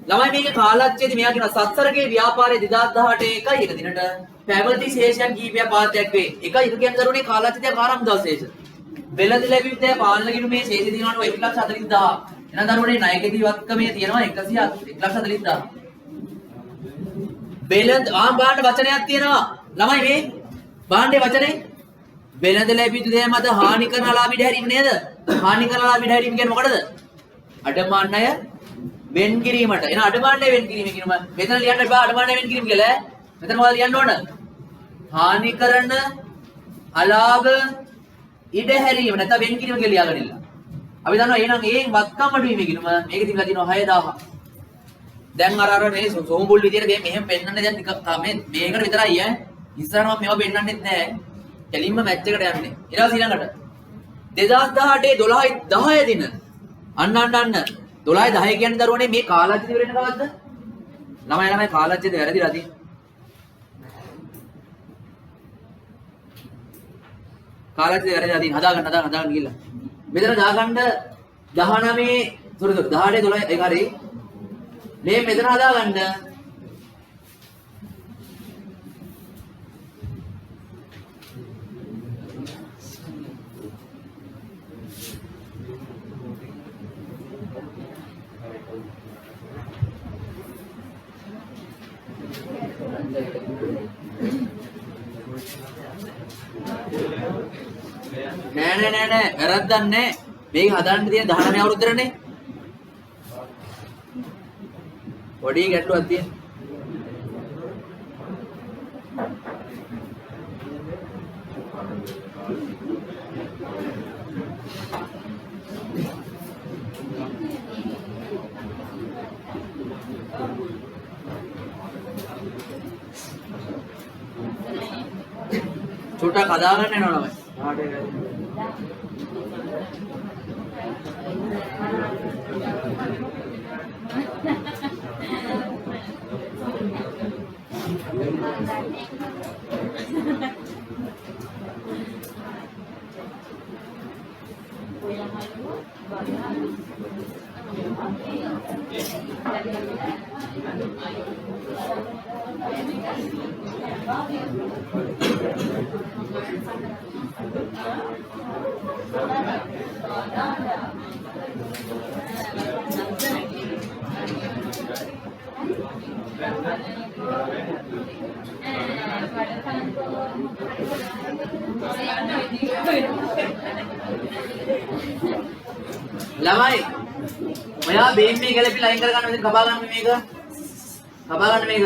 ළමයි මේකේ කාලච්ඡේදය මෙයා කියනවා සත්තරගේ ව්‍යාපාරයේ 2018 එකයි එක දිනට පැවති ශේෂයන් කීපයක් පාදයක් වේ. එකයි එක කියන්නේ දරුවනේ කාලච්ඡේදය කාරම් දවස් ශේෂ. වෙළඳ ලැබිද්දී පාලන ගිණුමේ ශේෂ දිනවන 1,40,000. එහෙනම් දරුවනේ ණයකදී වත්කමේ තියෙනවා 1,40,000. වෙළඳ බාණ්ඩ වචනයක් තියෙනවා. ළමයි මේ බාණ්ඩේ වචනේ වෙළඳ ලැබිද්දී මත හානි කරන ලාභ ඉඩ හැරීම නේද? හානි කරන ලාභ ඉඩ හැරීම කියන්නේ මොකටද? අඩමාන්නය වෙන් කිරීමට. එහෙනම් අඩමාන්නය වෙන් කිරීම කියනම මෙතන ලියන්න බෑ අඩමාන්නය වෙන් කිරීම කියලා. මෙතන මොකද ලියන්න ඕන? හානි කරන අලාභ ඉඩ හැරීම නැත්නම් වෙන් කිරීම කියලා ලියාගන්න. අපි දන්නවා එහෙනම් ඒෙන් වත්කම් අඩු වීම කියනම මේකේ තිබිලා තියෙනවා 6000. දැන් අර මේ සෝම්බුල් විදියට මේ මෙහෙම පෙන්නන්නේ දැන් මේ මේකට විතරයි ඈ. ඉස්සරහම මේව පෙන්නන්නෙත් නෑ. කෙලින්ම මැච් එකට යන්නේ. ඊට පස්සේ ඊළඟට 2018 12 දින අන්න 12 10 කියන්නේ දරුවනේ මේ කාලච්ඡේදය වෙරෙන්න කවද්ද? ළමයි කාලච්ඡේදය වැරදිලා තියෙන්නේ. කාලච්ඡේදය වැරදිලා තියෙන්නේ. හදාගන්න ගිහිල්ලා. මෙතන දාගන්න 19 sorry 18 12 ඒක හරි. මේ මෙතන හදාගන්න නෑ වැරද්දක් නෑ. මේක හදාන්න තියෙන 19 අවුරුද්දටනේ. පොඩි ගැටලුවක් තියෙන. චුට්ටක් හදාගන්න යනවා ළමයි. ළමයි ඔයා බේම් මේ ගැලපි ලයින් කරගන්න මෙතන කපා ගන්න මේක. කපා ගන්න මේක.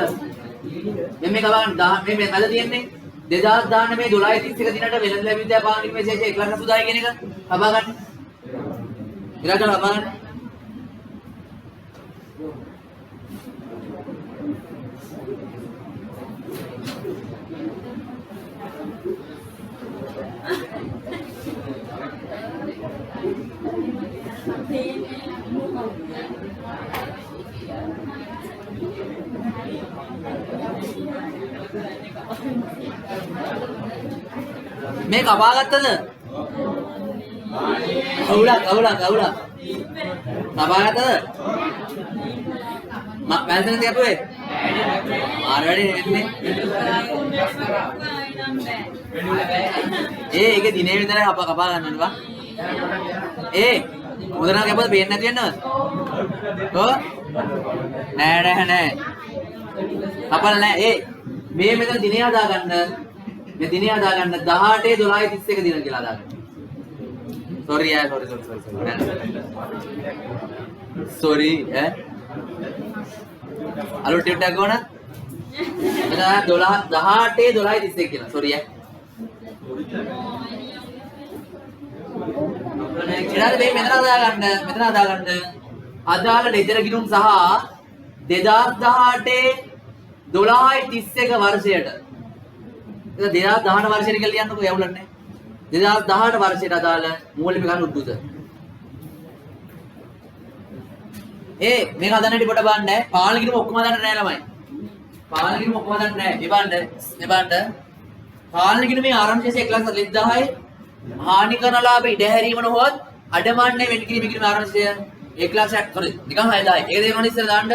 මේ කපා ගන්න මේ මැද තියෙන්නේ. 2019 12 31 දිනට වෙළඳ ලැබිච්ච පාලනික විශේෂ 1,80,000 කියන එක ලබා ගන්න. ඉලක්ක ලබා ගන්න. මේ කපා ගත්තද? කවුලා කපා ගත්තද? පැන්සලෙන් තියපුවේ? මාර වැඩි නෙන්නේ. ඒකේ දිනේ විතරයි කපා ගන්න ඕනේ බා. මුදරන කැපුවද පේන්නේ නැති වෙන්නවද? ඔව්. නෑ. කපල නෑ. මේ මෙතන දිනේ හදා ගන්න. මේ දිනේ හදා ගන්න 18 12 31 දින කියලා හදා ගන්න. sorry අලුත් ටියුට් එකක් ගොන. මෙතන 18 12 31 කියලා. sorry ඊළඟ මේ මෙතන හදා ගන්න අදාළ ලෙදර ගිණුම් සහ 2018 12/31 වර්ෂයට. ඒක 2018 වර්ෂයට කියලා ලියන්නකො යවුලන්නේ. 2018 වර්ෂයට අදාළ මූලික ගන්න උද්දුත. මේක හදන්නට පොඩ බලන්න. පාලන ගිණුම ඔක්කොම හදන්න නෑ ළමයි. පාලන ගිණුම ඔක්කොම හදන්න නෑ. මේ බලන්න. පාලන ගිණුමේ ආරම්භ ශේෂය 1,10,000යි. හානි කරන ලාභ ඉඩ හැරීම නොහොත් අඩමාන්නේ වෙන් කිරීම කියන ආරම්භය 1,60,000 sorry නිකන් 6,000යි. ඒක තේරුණා ඉස්සර දාන්න.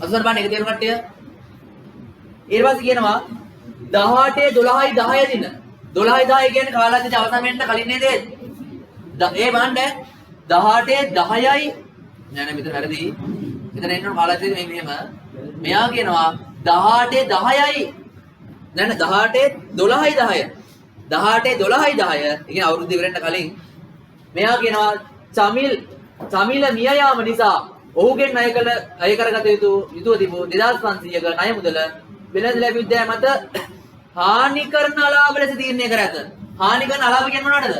අසුර බලන්න ඒක තේරුම් කට්ටිය. ඊට පස්සේ කියනවා 18 12යි 10 දින. 12යි 10 කියන්නේ කාලාවධිය අවසන් වෙන්න කලින් නේද? බලන්න 18 10යි නෑ මෙතන වැරදි. මෙතන එන්න කාලාවධිය මෙහෙම. මෙයා කියනවා 18 10යි නෑ 18 12යි 10. 18 12යි 10 ඒ කියන්නේ අවුරුදු ඉවරෙන්න කලින් මෙයා කියනවා චමිල මිය යාම නිසා ඔහුගෙන් අය කරගත යුතුව තිබූ 2500ක ණය මුදල වෙළඳ ලැබුද්දෑ මත හානි කරන අලාභ ලෙස තීරණය කර ඇත. හානි කරන අලාභ කියන්නේ මොනවටද?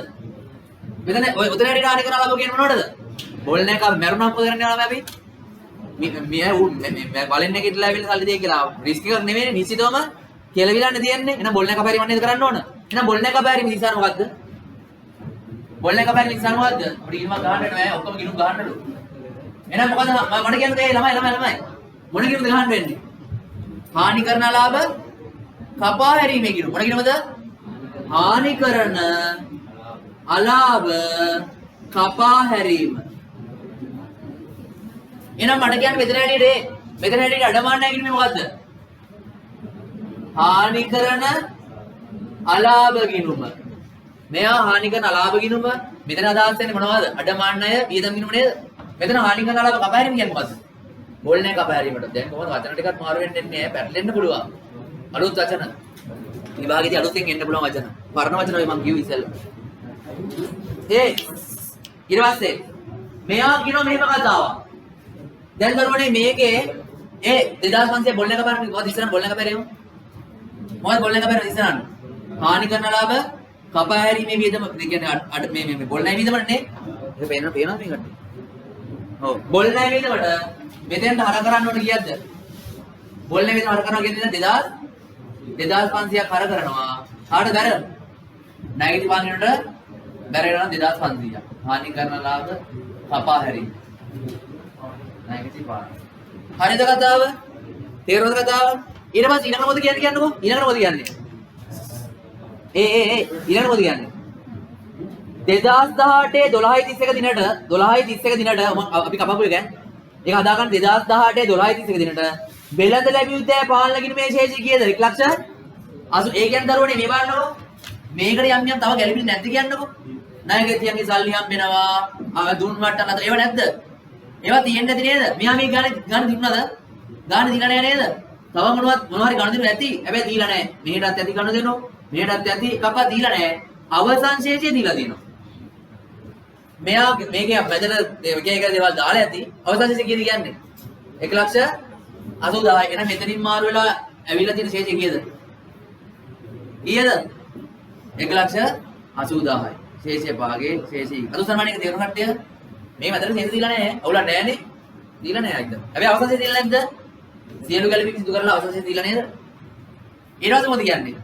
මෙතන ඔය උතන හැටියට හානි කරන අලාභ කියන්නේ මොනවටද? බෝල්න එක මැරුණාම මොකද කරන්නේ යාළුවා අපි? මේ බලෙන් එකටලා ඇවිල්ලා සල්ලි දෙයි කියලා රිස්ක් එකක් නෙමෙයි නිසිතවම කෙලවිලානේ තියන්නේ. එහෙනම් බෝල්න එක අපහැරීම නේද කරන්න ඕන? එහෙනම් බෝල්න එක අපහැරීම නිසාර මොකද්ද? බෝල්න එක අපහැරීම නිසාර මොකද්ද? පොඩි ගිණුමක් ගහන්නට බෑ. ඔක්කොම ගිණුම් ගහන්නලු. එහෙනම් මොකද මට කියන්නේ ළමයි මොන ගිණුමද ගහන්න වෙන්නේ? හානි කරන ලාභ කපා හැරීමේ ගිණුම. මොන ගිණුමද? හානි කරන අලාභ කපා හැරීම. එහෙනම් මට කියන්න මෙතන හැටියට අඩමාන්නයි ගිණුමේ මොකද්ද? හානි කරන අලාභ ගිණුම. මෙයා හානි කරන අලාභ ගිණුම. මෙතන අදහස් වෙන්නේ මොනවද? අඩමාන්නය වියදම් ගිණුම නේද? මෙතන හානි කරන අලාභ කපා හැරීම කියන්නේ මොකද්ද? බෝල් නැහැ කපා හැරීමට. දැන් කොහොමද වචන ටිකක් මාරු වෙන්නේ නැහැ. පැටලෙන්න පුළුවන්. අලුත් වචන. විභාගයේදී අලුතෙන් එන්න පුළුවන් වචන. පරණ වචන ඔය මම කිව්ව ඉස්සෙල්ලා. ඊට පස්සේ මෙයා කියනවා මෙහෙම කතාවක්. දැන් කරුවනේ මේකේ 2500 බෝල් එක කපන්න මොකද ඉස්සරහ බෝල් එක කපෑරේම? මොකද බෝල් එක කපෑරේ ඉස්සරහන? හානි කරන ලාභ කපා හැරීමේ වියදම කියන්නේ මේ බෝල් නැහැ වියදමනේ. ඒක පේනවා මේකට. ඔව් බෝල් නැහැ වියදමට මෙතෙන්ට හර කරන්න ඕනේ කීයක්ද? බෝල් නැහැ වියදම හර කරනවා කියන්නේ 2500ක් හර කරනවා. කාටද බැර? නැගිටි පාන්නෙට බැර වෙනවා 2500ක්. හානි කරන ලාභ කපා හැරීම. නැගිටි පාන. හරිද කතාව? තේරුණාද කතාව? ඊට පස්සේ ඊළඟ මොකද කියන්නේ කියන්නකෝ? ඊළඟ මොකද කියන්නේ? ඊළඟ මොකද කියන්නේ? 2018 12/31 දිනට 12/31 දිනට අපි කපපුවේ ගෑන්. ඒක හදාගන්න 2018 12/31 දිනට වෙළඳ ලැබියුත්තේ පාලන ගිණුමේ ශේෂය කීයද? 1,80,000. ඒ කියන්නේ දරුවනේ මේ බලන්නකෝ. මේකට යම් තව ගැළපෙන්නේ නැද්ද කියන්නකෝ. ණයගැතියන්ගේ සල්ලි හම්බෙනවා. දුන් වට්ටම් අතර ඒව නැද්ද? ඒවා තියෙන්නේ නැති නේද? මෙහා මේ ගාන දිනුනද? ගාන දීලා නැහැ නේද? තව මොනවද ගාන දෙනු ඇති. හැබැයි දීලා නැහැ. මෙහෙටත් ඇති ගාන දෙනවා. මෙහෙටත් ඇති එකක්වත් දීලා නැහැ. අවසන් ශේෂය දීලා දෙනවා. මෙයා මේකේ මැදට එක දේවල් දාලා ඇති. අවසන් ශේෂය කියන්නේ 1,80,000. එහෙනම් මෙතනින් මාරු වෙලා ඇවිල්ලා තියෙන ශේෂය කීයද? කීයද? 1,80,000යි. ශේෂය භාගයේ ශේෂී. අද සම්මානයක තේරුම් ගන්නටිය මේ මැදට ශේෂ දීලා නැහැ. අවුලක් නැහැනේ. දීලා නැහැ අයිද. හැබැයි අවසන් ශේෂ දීලා නැද්ද? සියලු ගැලපීම් සිදු කරලා අවසන් ශේෂ දීලා නේද? ඊට පස්සේ මොකද කියන්නේ?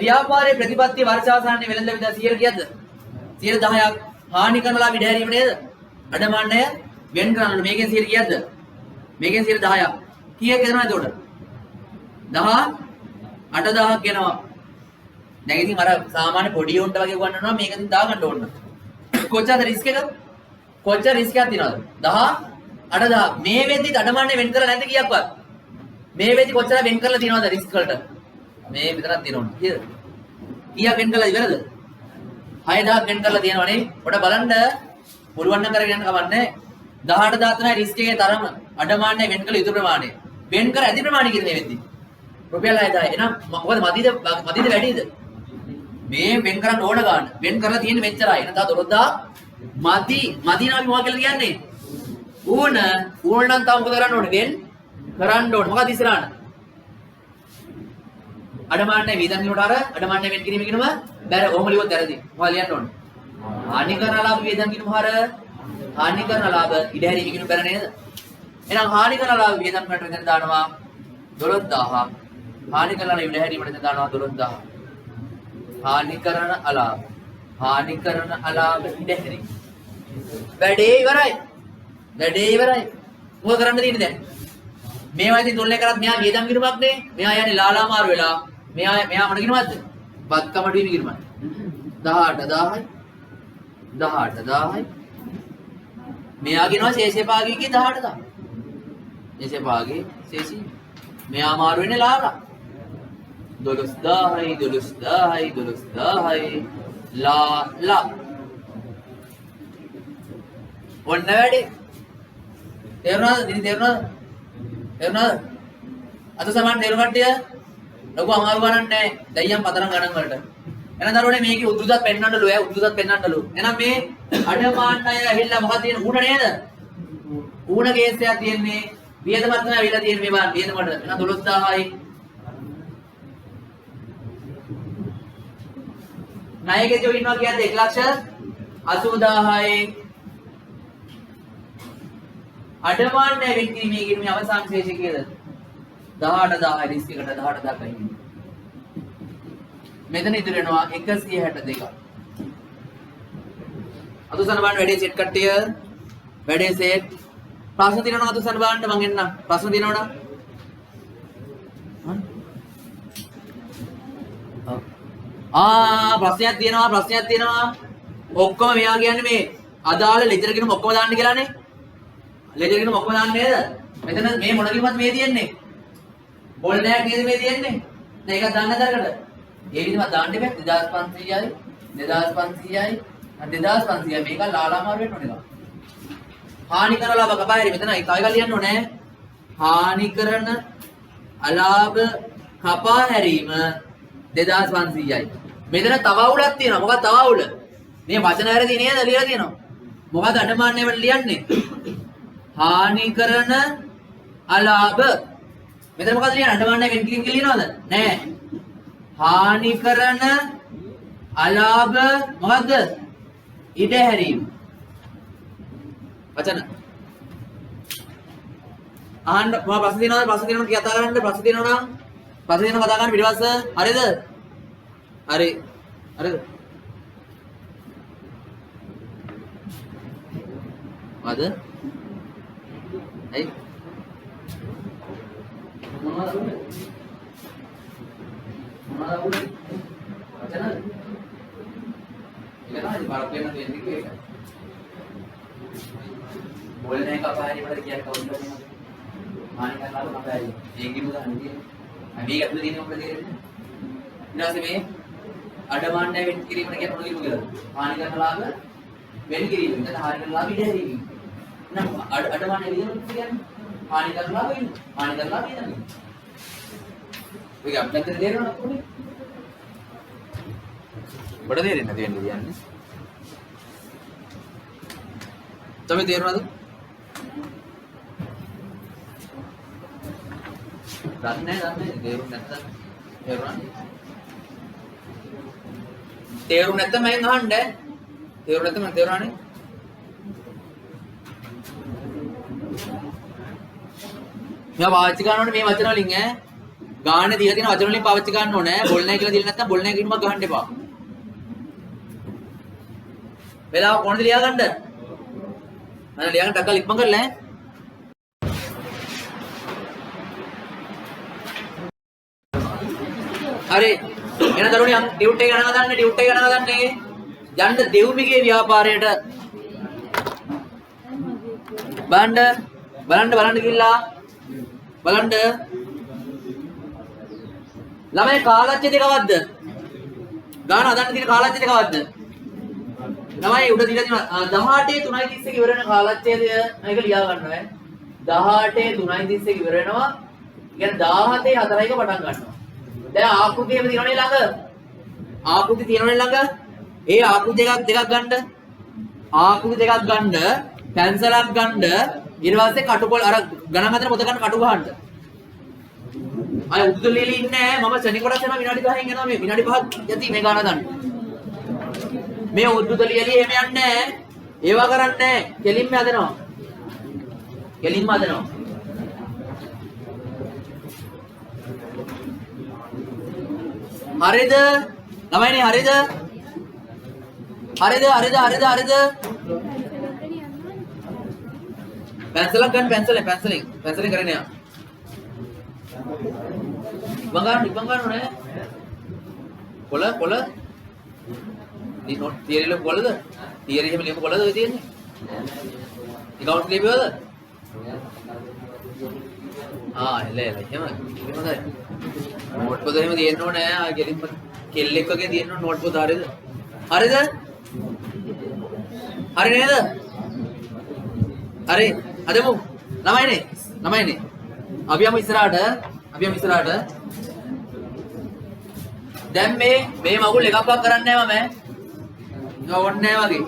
ව්‍යාපාරයේ ප්‍රතිපත්ති වර්ෂාසාන්නේ වෙළඳ විදා 100 කීයද? 10ක් හානි කරනලා විඩහැරීම නේද? අඩමාන්නය වෙන් කරනලු මේකෙන් 100 කීයද? මේකෙන් 10ක්. කීයක් එනවා එතකොට? 8,000ක් එනවා. දැන් ඉතින් අර සාමාන්‍ය පොඩි උන්ට වගේ ගන්නනවා මේකෙන් දාගන්න ඕන. කොච්චරද රිස්ක් එක? කොච්චර රිස්ක් එකක් තියනවද? 8,000. මේ වෙද්දි අඩමාන්නය වෙන් කරලා නැද්ද කීයක්වත්? මේ වෙද්දි කොච්චර වෙන් කරලා තියනවද රිස්ක් වලට? මේ විතරක් තියෙනවනේ. කීයද? කීයක් වෙන් කරලා ඉවරද? 6,000ක් වෙන් කරලා තියෙනවනේ. පොඩ බලන්න පුළුවන් නම් කරගෙන යන්න කවන්නේ. 18,000 තමයි රිස්ක් එකේ තරම. අඩමාන්නය වෙන් කළ යුතු ප්‍රමාණය. වෙන් කර ඇති ප්‍රමාණය කියන්නේ මේ වෙද්දි. රුපියල් 6,000. එහෙනම් මොකද මදිද වැඩිද? මේ වෙන් කරන්න ඕන ගන්න. වෙන් කරලා තියෙන්නේ මෙච්චරයි. එහෙනම් තව 12,000 මදි. මදි නම් අපි මොකක්ද කියලා කියන්නේ? ඌන නම් තව මොකද කරන්න ඕනේ? වෙන් කරන්න ඕනේ. මොකද ඉස්සරහට? අඩමාන්නය වීදම් කියනකොට අර අඩමාන්නය වෙන් කිරීම කියනම බැර ඔහොම ලියුවොත් වැරදි. මොකක්ද ලියන්න ඕනේ? හානි කරන ලාභ වේදන් කියනම හර හානි කරන ලාභ ඉඩහැරීම කියනු බැර නේද? එහෙනම් හානි කරන ලාභ වේදන් කට වෙන දානවා 12,000. හානි කරන ලාභ ඉඩහැරීමට දානවා 12,000. හානි කරන අලාභ ඉඩහැරීම. වැඩේ ඉවරයි. මොකද කරන්න තියෙන්නේ දැන්? මේවා ඉතින් තුලනේ කරත් මෙයා වේදන් කිරුමක් නේ. මෙයා යන්නේ ලාලා මාරු වෙලා. මෙයා මොන කිරුමක්ද? බත් කමඩු වීම කිරුමක්. 18,000යි. මෙයා කියනවා ශේෂේ භාගී කී 18,000. ශේෂේ භාගී ශේෂී. මෙයා මාරු වෙන්නේ ලාලා. 12,000යි. ලාලා. ඔන්න වැඩි. තේරුණාද? අද සමාන තේරුම් කට්ටිය ලොකු අමාරු ගණන් නැහැ. දැයියන් පතරම් ගණන් වලට. එහෙනම් දරුවනේ මේකේ උද්දුදත් පෙන්වන්නලු. එහෙනම් මේ අඩමාන්නය ඇහිල්ලා මොකක්ද තියෙන්නේ? ඌණ නේද? ඌණ කේස් එකක් තියෙන්නේ. වියදමත් තමයි ඇවිල්ලා තියෙන්නේ මේ බාන් වියදමට. එහෙනම් 12,000යි. ණයකෙදෝ ඉන්නවා කියන්නේ 1,80,000යි. අඩමාන්නය වෙන් කිරීමේ කිරීමේ අවසාන ශේෂය කීයද? 18,000යි. රිස්ක් එකට 18,000යි. මෙතන ඉතුරු වෙනවා 162ක්. අතුසන බලන්න වැඩේ සෙට් කට්ටිය. වැඩේ සෙට්. ප්‍රශ්න තියෙනවා අතුසන බලන්න මං එන්න. ප්‍රශ්න තියෙනවද? ප්‍රශ්නයක් තියෙනවා. ඔක්කොම මෙයා කියන්නේ මේ අදාළ ලෙජර් කිනුම ඔක්කොම දාන්න කියලානේ. ලෙජර් කිනුම ඔක්කොම දාන්න නේද? මෙතන මේ මොන කිනුමත් මේ තියෙන්නේ. බෝල් නෑක් නේද මේ තියෙන්නේ. දැන් ඒකත් දාන්න දරකට. ඒ විදිහම දාන්න බෑ 2500යි 2500යි මේක ලාලා මාරු වෙන්න ඕනේ. හානි කරන ලාභ කපාහැරි මෙතන එකයි ගල ලියන්න ඕනේ. හානි කරන අලාභ කපා හැරීම 2500යි. මෙතන තව අවුලක් තියෙනවා. මොකක්ද තව අවුල? මේ වචන වැරදි නේද ලියලා තියෙනවා. මොකද අඩමාන්නය වල ලියන්නේ? හානි කරන අලාභ. මෙතන මොකද ලියන්නේ? අඩමාන්නය වෙන් කිරීම කියලා ලියනවද? නෑ. හානි කරන අලාභ මොකද්ද? ඉඩහැරීම. වචන. අහන්න මම ප්‍රශ්න දිනනවා කතා කරන්න ප්‍රශ්න දිනනවා කතා කරන්න පිටවස්ස හරිද? හරිද? අද ඇයි මොනවද වචන ඒක තමයි පාරක් වෙන දෙන්නේ ඒක बोलने का पारी पर क्या कौन सा मान का लाभ आता है एक ही उदाहरण दिए अभी अपने दिन ऊपर दे रहे हैं इधर से में अडमान ने वेट करी मैंने क्या थोड़ी बोला मान का लाभ वेट करी मैंने हार का लाभ इधर ही ना अडमान ने दिया क्या मान का लाभ ही नहीं तो क्या अपने दे रहे हो आपको बड़ा दे रहे ना देने दिया ने તમે තේරුණාද? දන්නේ නැහැ තේරුම් නැත්නම් තේරුම් නැත්නම් මම අහන්න. තේරුම් නැත්නම් මම තේරුණානේ. මම පාවිච්චි කරන්න ඕනේ මේ වචන වලින් ඈ. ගානේ දීලා තියෙන වචන වලින් පාවිච්චි කරන්න ඕනේ. බොල් නැහැ කියලා දීලා නැත්නම් බොල් නැහැ කියනම ගහන්න එපා. වෙලාව කොහොමද ලියා ගන්නද? මම ලියා ගන්න ටක්කල් ඉක්මන් කරලා ඈ. හරි. එන දරුවනේ ඩියුට් එක ගණන් ගන්න ඩියුට් එක ගණන් ගන්නනේ. යන්න දෙව්මිගේ ව්‍යාපාරයට. බලන්න කිල්ලා. බලන්න. ළමයි කාලච්ච දෙකවත්ද? ගාන හදන්න තියෙන කාලච්ච දෙකවත්ද? ළමයි උඩ දීලා තියෙනවා 18 3:31 ඉවර වෙන කාලච්චයද මේක ලියා ගන්නවා ඈ. 18 3:31 ඉවර වෙනවා. කියන්නේ 17 4ක පටන් ගන්නවා. දැන් ආකෘතියම තියෙනවනේ ළඟ. ආකෘති තියෙනවනේ ළඟ. ඒ ආකෘති දෙකක් ගන්න. ආකෘති දෙකක් ගන්න. පැන්සලක් ගන්න. ඊට පස්සේ කටුකොළ අර ගණන් හතර පොත ගන්න කටු ගහන්න. අය උද්දලෙලි ඉන්නේ මම ශනි කොටස් යනවා විනාඩි 10න් යනවා මේ විනාඩි 5ක් යති මේ ගාන ගන්න. මේ උද්දලෙලි එහෙම යන්නේ නැහැ. ඒවා කරන්නේ නැහැ. කෙලින්ම හදනවා. කෙලින්ම හදනවා. හරිද? ළමයිනේ හරිද? හරිද? පැන්සලක් ගන්න පැන්සලෙන් කරගෙන යන්න. ඉබං ගන්න ඕනේ. කොළ මේ නෝට් තියරි ලියපු කොළද? තියරි එහෙම ලියපු කොළද ඔය තියෙන්නේ? එකවුන්ට් ලියපුවද? එල එහෙම හොඳයි. නෝට් පොත එහෙම තියෙන්න ඕනේ නෑ. ආ කෙලින්ම කෙල්ලෙක් වගේ තියෙන්න ඕනේ නෝට් පොත හරියද? හරි නේද? හරි. හදමු. ළමයිනේ. අපි යමු ඉස්සරහට. දැන් මේ මගුල් එකක්වත් කරන්නේ නැහැ මම. ඒක ඕනේ නැහැ වගේ.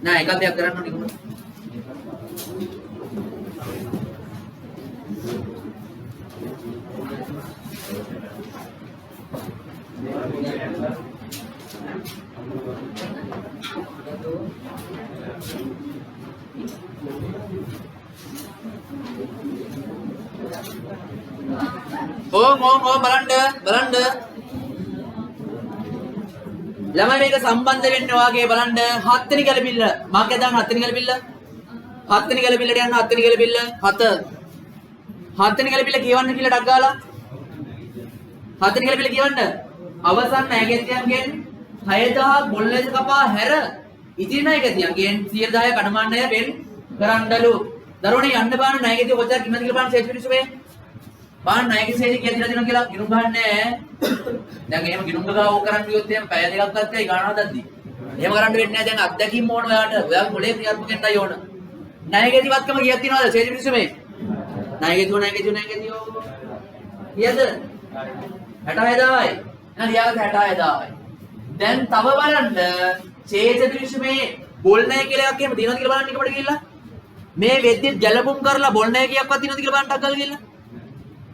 නෑ එකක් දෙයක් කරන්න ඕනේ කොහොමද? ඕම් බලන්න. ළමයි මේක සම්බන්ධ වෙන්නේ වාගේ බලන්න. 7 වෙනි ගැලපිල්ල. මාකේ දාන්න 7 වෙනි ගැලපිල්ල. 7 වෙනි ගැලපිල්ලට යන්න 7 වෙනි ගැලපිල්ල. 7 වෙනි ගැලපිල්ල කියවන්න කියලා ඩක් ගාලා. 7 වෙනි ගැලපිල්ල කියවන්න. අවසන් නැගෙතියන්ගෙන් 6000 බොල්ලේස කපා හැර ඉතිරි නැගෙතියන්ගෙන් 100,000 කඩමාන්නය වෙන් කරන්නලු. දරුවනේ යන්න බාන නැගෙතිය කොච්චර කින්නද කියලා බලන්න සේජ් පිටිසුමේ. බාන නැගෙතිය සේජ් කියලා දිලා දෙනවා කියලා ගිනුම් ගන්නෑ. දැන් එහෙම ගිනුම් ගාව ඕක කරන්න ගියොත් එහෙම පැය දෙකක් ගත්තයි ගානව දද්දි. එහෙම කරන්න වෙන්නේ නැහැ. දැන් අත්දැකීම් ඕන ඔයාට. ඔයාගේ මොලේ ක්‍රියාත්මක වෙන්නයි ඕන. නැගෙතිවත්කම කීයක් තියනවද සේජ් පිටිසුමේ? නැගෙතියෝ කීයද? 66000යි. එහෙනම් ලියාගත්ත 66000යි. දැන් තව බලන්න ඡේද පිරිසුමේ බොල් නැහැ කියලා එකක් එහෙම තියෙනවද කියලා බලන්න එකපට ගිහිල්ලා මේ වෙද්දි ගැලපුම් කරලා බොල් නැහැ කීයක්වත් තියෙනවද කියලා බලන්න ටක්කල් ගිහිල්ලා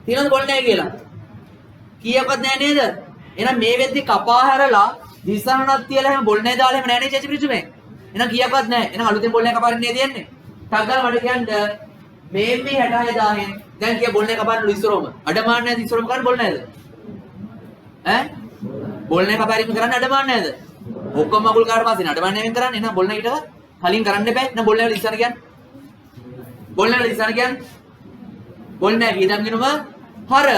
තියෙනවද බොල් නැහැ කියලා කීයක්වත් නැහැ නේද? එහෙනම් මේ වෙද්දි කපා හැරලා දිසනනක් තියලා එහෙම බොල් නැහැ දාලා එහෙම නැහැ නේ ඡේද පිරිසුමේ. එහෙනම් කීයක්වත් නැහැ. එහෙනම් අලුතෙන් බොල් නැහැ කපාරින්නේ තියෙන්නේ. ටක්කල් මට කියන්න මේ 66000න් දැන් කිය බොල් නැහැ කපාන්න ඉස්සරෝම අඩමාන්න නැති ඉස්සරෝම කරන්න බොල් නැහැද? බොල් නැහැ කපාරීම කරන්න අඩමාන්න නැහැද? ඔක්කොම මගුල් කාට පස්සේ නඩමන්නේ වෙන් කරන්නේ. එහෙනම් බොල් නැගිට කලින් කරන්න එපා. එහෙනම් බොල් නැහැ ඉස්සර කියන්නේ. බොල් නැහැ ඉස්සර කියන්නේ. බොල් නැහැ වියදම් ගිනුම හර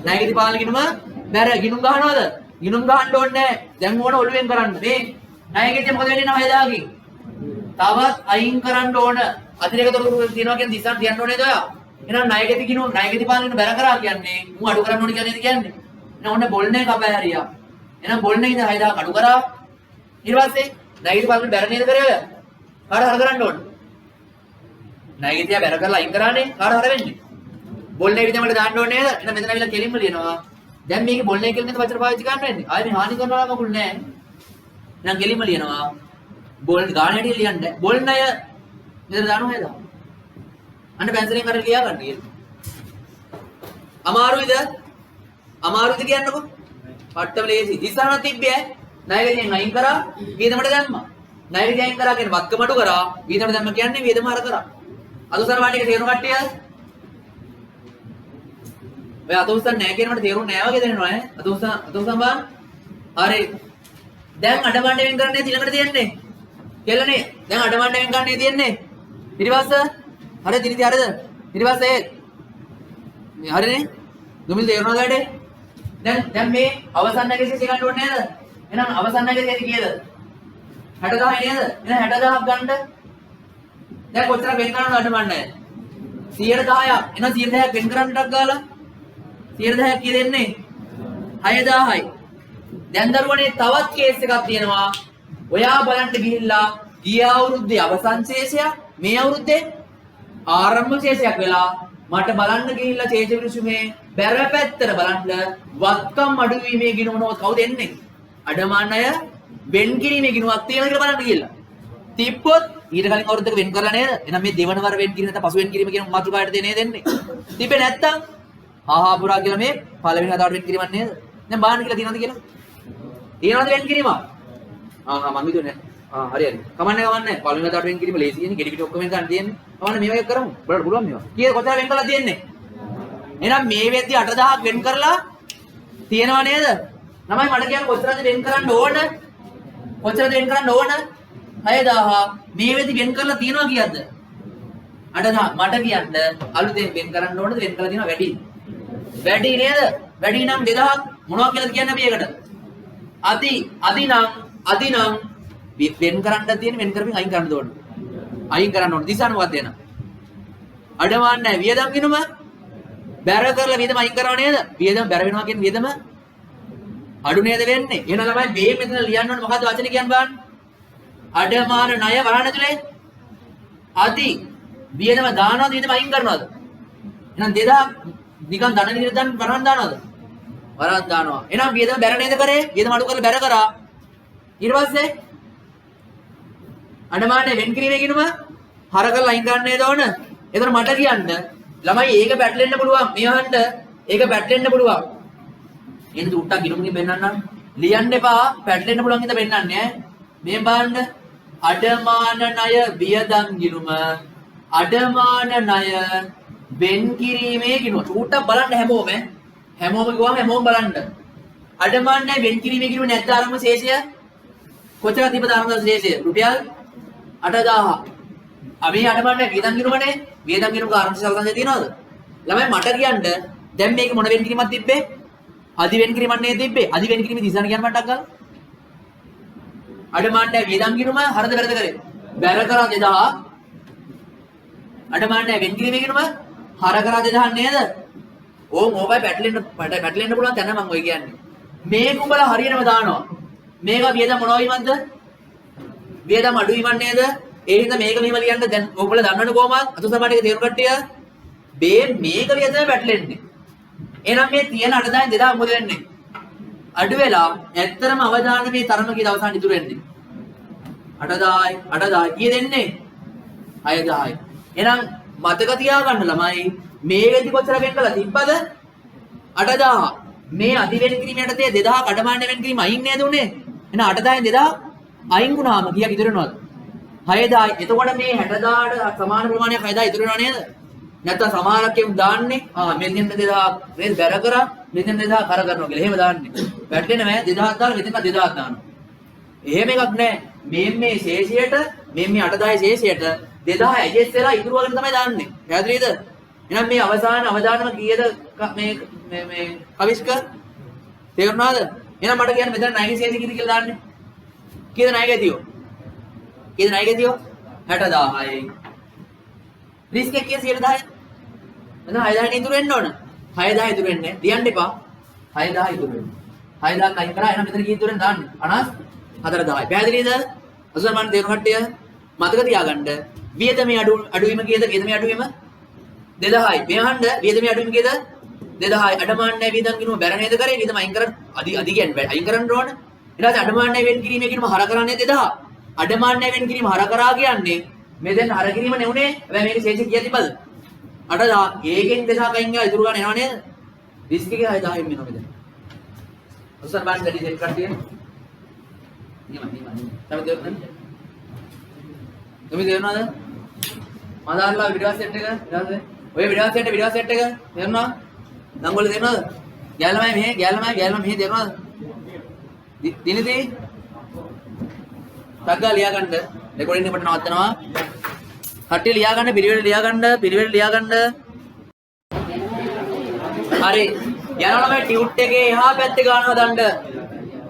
නැගිටි පාලන ගිනුම බැර ගිනුම් ගහනවද? ගිනුම් ගහන්න ඕනේ නැහැ. දැන් ඕන ඔළුවෙන් කරන්න. මේ නැගිටි මොකද වෙන්නේ 9000කින්? තවත් අයින් කරන්න ඕන. අතිරේක තොරතුරු තියනවා කියන්නේ දිසන් තියන්න ඕනේද ඔයා? එහෙනම් නැගිටි ගිනුම් නැගිටි පාලන ගිනුම බැර කරා කියන්නේ මු අඩු කරන්න ඕනේ කියන්නේ. එහෙනම් ඔන්න බොල් නැහැ කපා හැරියා. එහෙනම් බොල් නැගිද 6000 කඩු කරා. ඊට පස්සේ නැගිට පාගල බැර නේද කරේ ඔය? කාට හර කරන්න ඕන? නැගිටියා බැර කරලා අයින් කරානේ. කාට හර වෙන්නේ? බොල් නැගිට මට දාන්න ඕනේ නේද? එහෙනම් මෙතන ඇවිල්ලා කෙලින්ම ලියනවා. දැන් මේකේ බොල් නැගිට කියලා නේද වචන පාවිච්චි කරන්න වෙන්නේ? ආයේ මේ හානි කරනවා මකුල් නැහැ. එහෙනම් කෙලින්ම ලියනවා. බොල් ගාන හැටියට ලියන්න. බොල් ණය මෙතන දානවා නේද? අන්න පැන්සලෙන් අර ලියා ගන්න කියලා. අමාරුයිද? අමාරුද කියන්නකෝ. පට්ටම ලේසි. ඉස්සරහට තිබ්බේ ණයගැතියෙන් අයින් කරා වියදමට දැම්මා. ණයගැතිය අයින් කරා කියන්නේ වත්කම අඩු කරා වියදමට දැම්ම කියන්නේ වියදම අර කරා. අතුසර වාටික තේරුම් කට්ටිය. ඔය අතුසර නැහැ කියන මට තේරුම් නැහැ වගේ දැනෙනවා ඈ. අතුසර බං. හරි. දැන් අඩමණ්ඩ වෙන් කරන්නේ ඊළඟට තියෙන්නේ. කෙල්ලනේ. දැන් අඩමණ්ඩ වෙන් ගන්නනේ තියෙන්නේ. ඊට පස්සේ හරි දිනිති හරිද? ඊට පස්සේ මේ හරිනේ. දුමිල් තේරුණාද වැඩේ? දැන් මේ අවසන් නැගෙසි ගන්න ඕනේ නේද? එහෙනම් අවසන් නැගෙසි කීයද? 60000 නේද? එහෙනම් 60000ක් ගන්න. දැන් කොච්චර වෙන් කරනවද අඩමණ්ඩය? 110ක්. එහෙනම් 110ක් වෙන් කරන්නටක් ගාලා 110ක් කී දෙන්නේ? 6000යි. දැන් දරුවනේ තවත් කේස් එකක් තියෙනවා. ඔයා බලන්න ගිහිල්ලා ගිය අවුරුද්දේ අවසන් ශේෂයක් මේ අවුරුද්දේ ආරම්භ ශේෂයක් වෙලා මට බලන්න ගිහිල්ලා චේතවිරුසුමේ බැර පැත්තට බලන්න වත්කම් අඩුවීමේ ගිණුමනවත් කවුද එන්නේ? අඩමාන්නය වෙන් කිරීමේ ගිණුමක් තියෙනවා කියලා බලන්න ගිහිල්ලා. තිබ්බොත් ඊට කලින් අවුරුද්දක වෙන් කරලා නේද? එහෙනම් මේ දෙවන වර වෙන් කිරීම නැත්නම් පසු වෙන් කිරීම කියන මාතෘකාවට දෙන්නේ. තිබ්බේ නැත්තම් ආහාපුරා කියලා මේ පළවෙනි හදාවට වෙන් කිරීමක් නේද? දැන් බාන්න කියලා තියනවද කියලා? තියනවද වෙන් කිරීම? මම හිතුවේ නෑ. හරි. කමන්නේ. පළවෙනි හදාවට වෙන් කිරීම ලේසියනේ. ගෙඩි පිට ඔක්කොම වෙන් කරන්න තියෙන්නේ. කමන්නේ මේ වගේ කරමු. බලන්න පුළුවන් මේවා. කීයද කොච්චර වෙන් කරලා තියෙන්නේ? එහෙනම් මේ වෙද්දි 8000ක් වෙන් කරලා තියෙනව නේද? ළමයි මට කියන්න කොච්චරද වෙන් කරන්න ඕන? කොච්චරද වෙන් කරන්න ඕන? 6000. මේ වෙද්දි වෙන් කරලා තියෙනවා කීයද? 8000. මට කියන්න අලුතෙන් වෙන් කරන්න ඕනද වෙන් කරලා තියෙනවා වැඩි? වැඩි නේද? වැඩි නම් 2000ක් මොනවා කියලාද කියන්නේ අපි ඒකට? අදි නම් වෙන් කරන්න තියෙන වෙන් කරමින් අයින් කරන්න ඕන. අයින් කරන්න ඕන. දිසාන මොකක්ද එන? අඩමාන්න නැහැ. වියදම් ගිනුම බැර කරලා වියදම අයින් කරනව නේද? වියදම බැර වෙනවා කියන්නේ වියදම අඩු නේද වෙන්නේ? එහෙනම් ළමයි මේ මෙතන ලියන්න ඕනේ මොකද්ද වචනේ කියන්න බලන්න. අඩමාන ණය වරණ තුලේ අදි වියදම දානවද වියදම අයින් කරනවද? එහෙනම් 2000 නිකන් ධන විදිහට දැන් වරන් දානවද? වරන් දානවා. එහෙනම් වියදම බැර නේද කරේ? වියදම අඩු කරලා බැර කරා. ඊට පස්සේ අඩමානේ වෙන් කිරීමේ ගිණුම හර කරලා අයින් ගන්න නේද ඕන? එතන මට කියන්න ළමයි ඒක පැටලෙන්න පුළුවන්. මේ අහන්න ඒක පැටලෙන්න පුළුවන්. එහෙනම් උට්ටක් ගිණුමකින් පෙන්නන්නම්. ලියන්න එපා පැටලෙන්න පුළුවන් හින්දා පෙන්නන්නේ ඈ. මේ බලන්න අඩමාන ණය වියදම් ගිණුම අඩමාන ණය වෙන් කිරීමේ ගිණුම. උට්ටක් බලන්න හැමෝම ගිහුවම හැමෝම බලන්න. අඩමාන ණය වෙන් කිරීමේ ගිණුම නැත්ද ආරම්භ ශේෂය? කොච්චර තිබ්බද ආරම්භ ශේෂය? රුපියල් 8000. අපි අඩමාන ණය වියදම් ගිණුමනේ. වියදම් ගිණුමක ආරම්භ ශේෂය තියෙනවද? ළමයි මට කියන්න දැන් මේක මොන වෙන් කිරීමක් තිබ්බේ? අදි වෙන් කිරීමක් නේද තිබ්බේ? අදි වෙන් කිරීමේ දිසාන කියන්න මටක් ගන්න. අඩමාන ණය වියදම් ගිණුම හරද වැරද කරේ? බැර කරා 2000. අඩමාන ණය වෙන් කිරීමේ ගිණුම හර කරා 2000 නේද? ඕම් ඕකයි පැටලෙන්න පුළුවන් තැන මම ඔය කියන්නේ. මේක උඹලා හරියටම දානවා. මේක වියදම් මොනවා වීමක්ද? වියදම් අඩු වීමක් නේද? ඒ හින්දා මේක මෙහෙම ලියන්න දැන් ඕගොල්ලෝ දන්නවනේ කොහමද? අතුසපාටික තේරුම් කට්ටිය. මේක වියදම පැටලෙන්නේ. එහෙනම් මේ තියෙන 8000න් 2000 මොකද වෙන්නේ? අඩු වෙලා ඇත්තරම අවධානය මේ තරම කී දවසන් ඉතුරු වෙන්නේ. 8000 කීය දෙන්නේ? 6000යි. එහෙනම් මතක තියාගන්න ළමයි මේ වෙදි කොච්චර වෙන් කළා තිබ්බද? 8000. මේ අදි වෙන් කිරීම යටතේ 2000 කඩමාන්න වෙන් කිරීම අයින් නේද උනේ? එහෙනම් 8000න් 2000 අයින් වුණාම කීයක් ඉතුරු වෙනවද? 6000යි. එතකොට මේ 60000ට සමාන ප්‍රමාණයක් 6000 ඉතුරු වෙනව නේද? නැත්තම් සමානක් කියමු දාන්නේ. මෙතෙන් 2000 නේද බැර කරා මෙතෙන් 2000 කර කරනවා කියලා. එහෙම දාන්නේ. වැටෙන්නේ නැහැ 2000 දාලා මෙතෙන් 2000 දානවා. එහෙම එකක් නැහැ. මේ ශේෂයට මේ 8000 ශේෂයට 2000 ඇජස් වෙලා ඉතුරු වලින් තමයි දාන්නේ. පැහැදිලිද? එහෙනම් මේ අවසාන අවදානම කීයද මේ කවිස්ක තේරුණාද? එහෙනම් මට කියන්න මෙතන ණයගේ ශේෂය කීයද කියලා දාන්නේ. කීයද ණයගේ තියෝ? කීයද ණයගේ තියෝ? 60000යි. රිස්ක් එක 110. එතන 6000 ඉතුරු වෙන්න ඕන. 6000 ඉතුරු වෙන්නේ. ලියන්න එපා. 6000 ඉතුරු වෙන්නේ. 6000 අයින් කරා එහෙනම් මෙතන කී ඉතුරු වෙනද දාන්නේ? 54000යි. පැහැදිලිද? අසල් මම තේරුම් කට්ටිය මතක තියාගන්න. වියදමේ අඩුවීම කීයද? වියදමේ අඩුවීම 2000යි. මේ අහන්න වියදමේ අඩුවීම කීයද? 2000යි. අඩමාන්න නැහැ වියදම් කිනුම බැර නේද කරේ? වියදම අයින් කරන්න අදි කියන්නේ අයින් කරන්න ඕන. ඊට පස්සේ අඩමාන්න නැහැ වෙන් කිරීමේ කිනුම හර කරන්නේ 2000. අඩමාන්න නැහැ වෙන් කිරීම හර කරා කියන්නේ මෙතෙන් හර කිරීම නෙවුනේ. හැබැයි මේකේ ශේෂය කීයද තිබ්බද? 8000. ඒකෙන් 2000 කයින් ගා ඉතුරු ගන්න එනවා නේද? රිස්ක් එක 6000 වෙනවා මෙතන. උසන් බාන් වැඩි දෙයක් කට්ටිය. නියම. තමයි දෙන්න. तुम्हें देना है मदारला वीडियो सेट का वीडियो ओए वीडियो सेट का देना नंगोल देना गैल में देना दिन दी तग्गा लिया गंड रिकॉर्डिंग बटन आतना कट्टी लिया गंड पीरियड लिया गंड अरे यार मैं ट्यूट के यहाँ पे अत्ते गाना दंड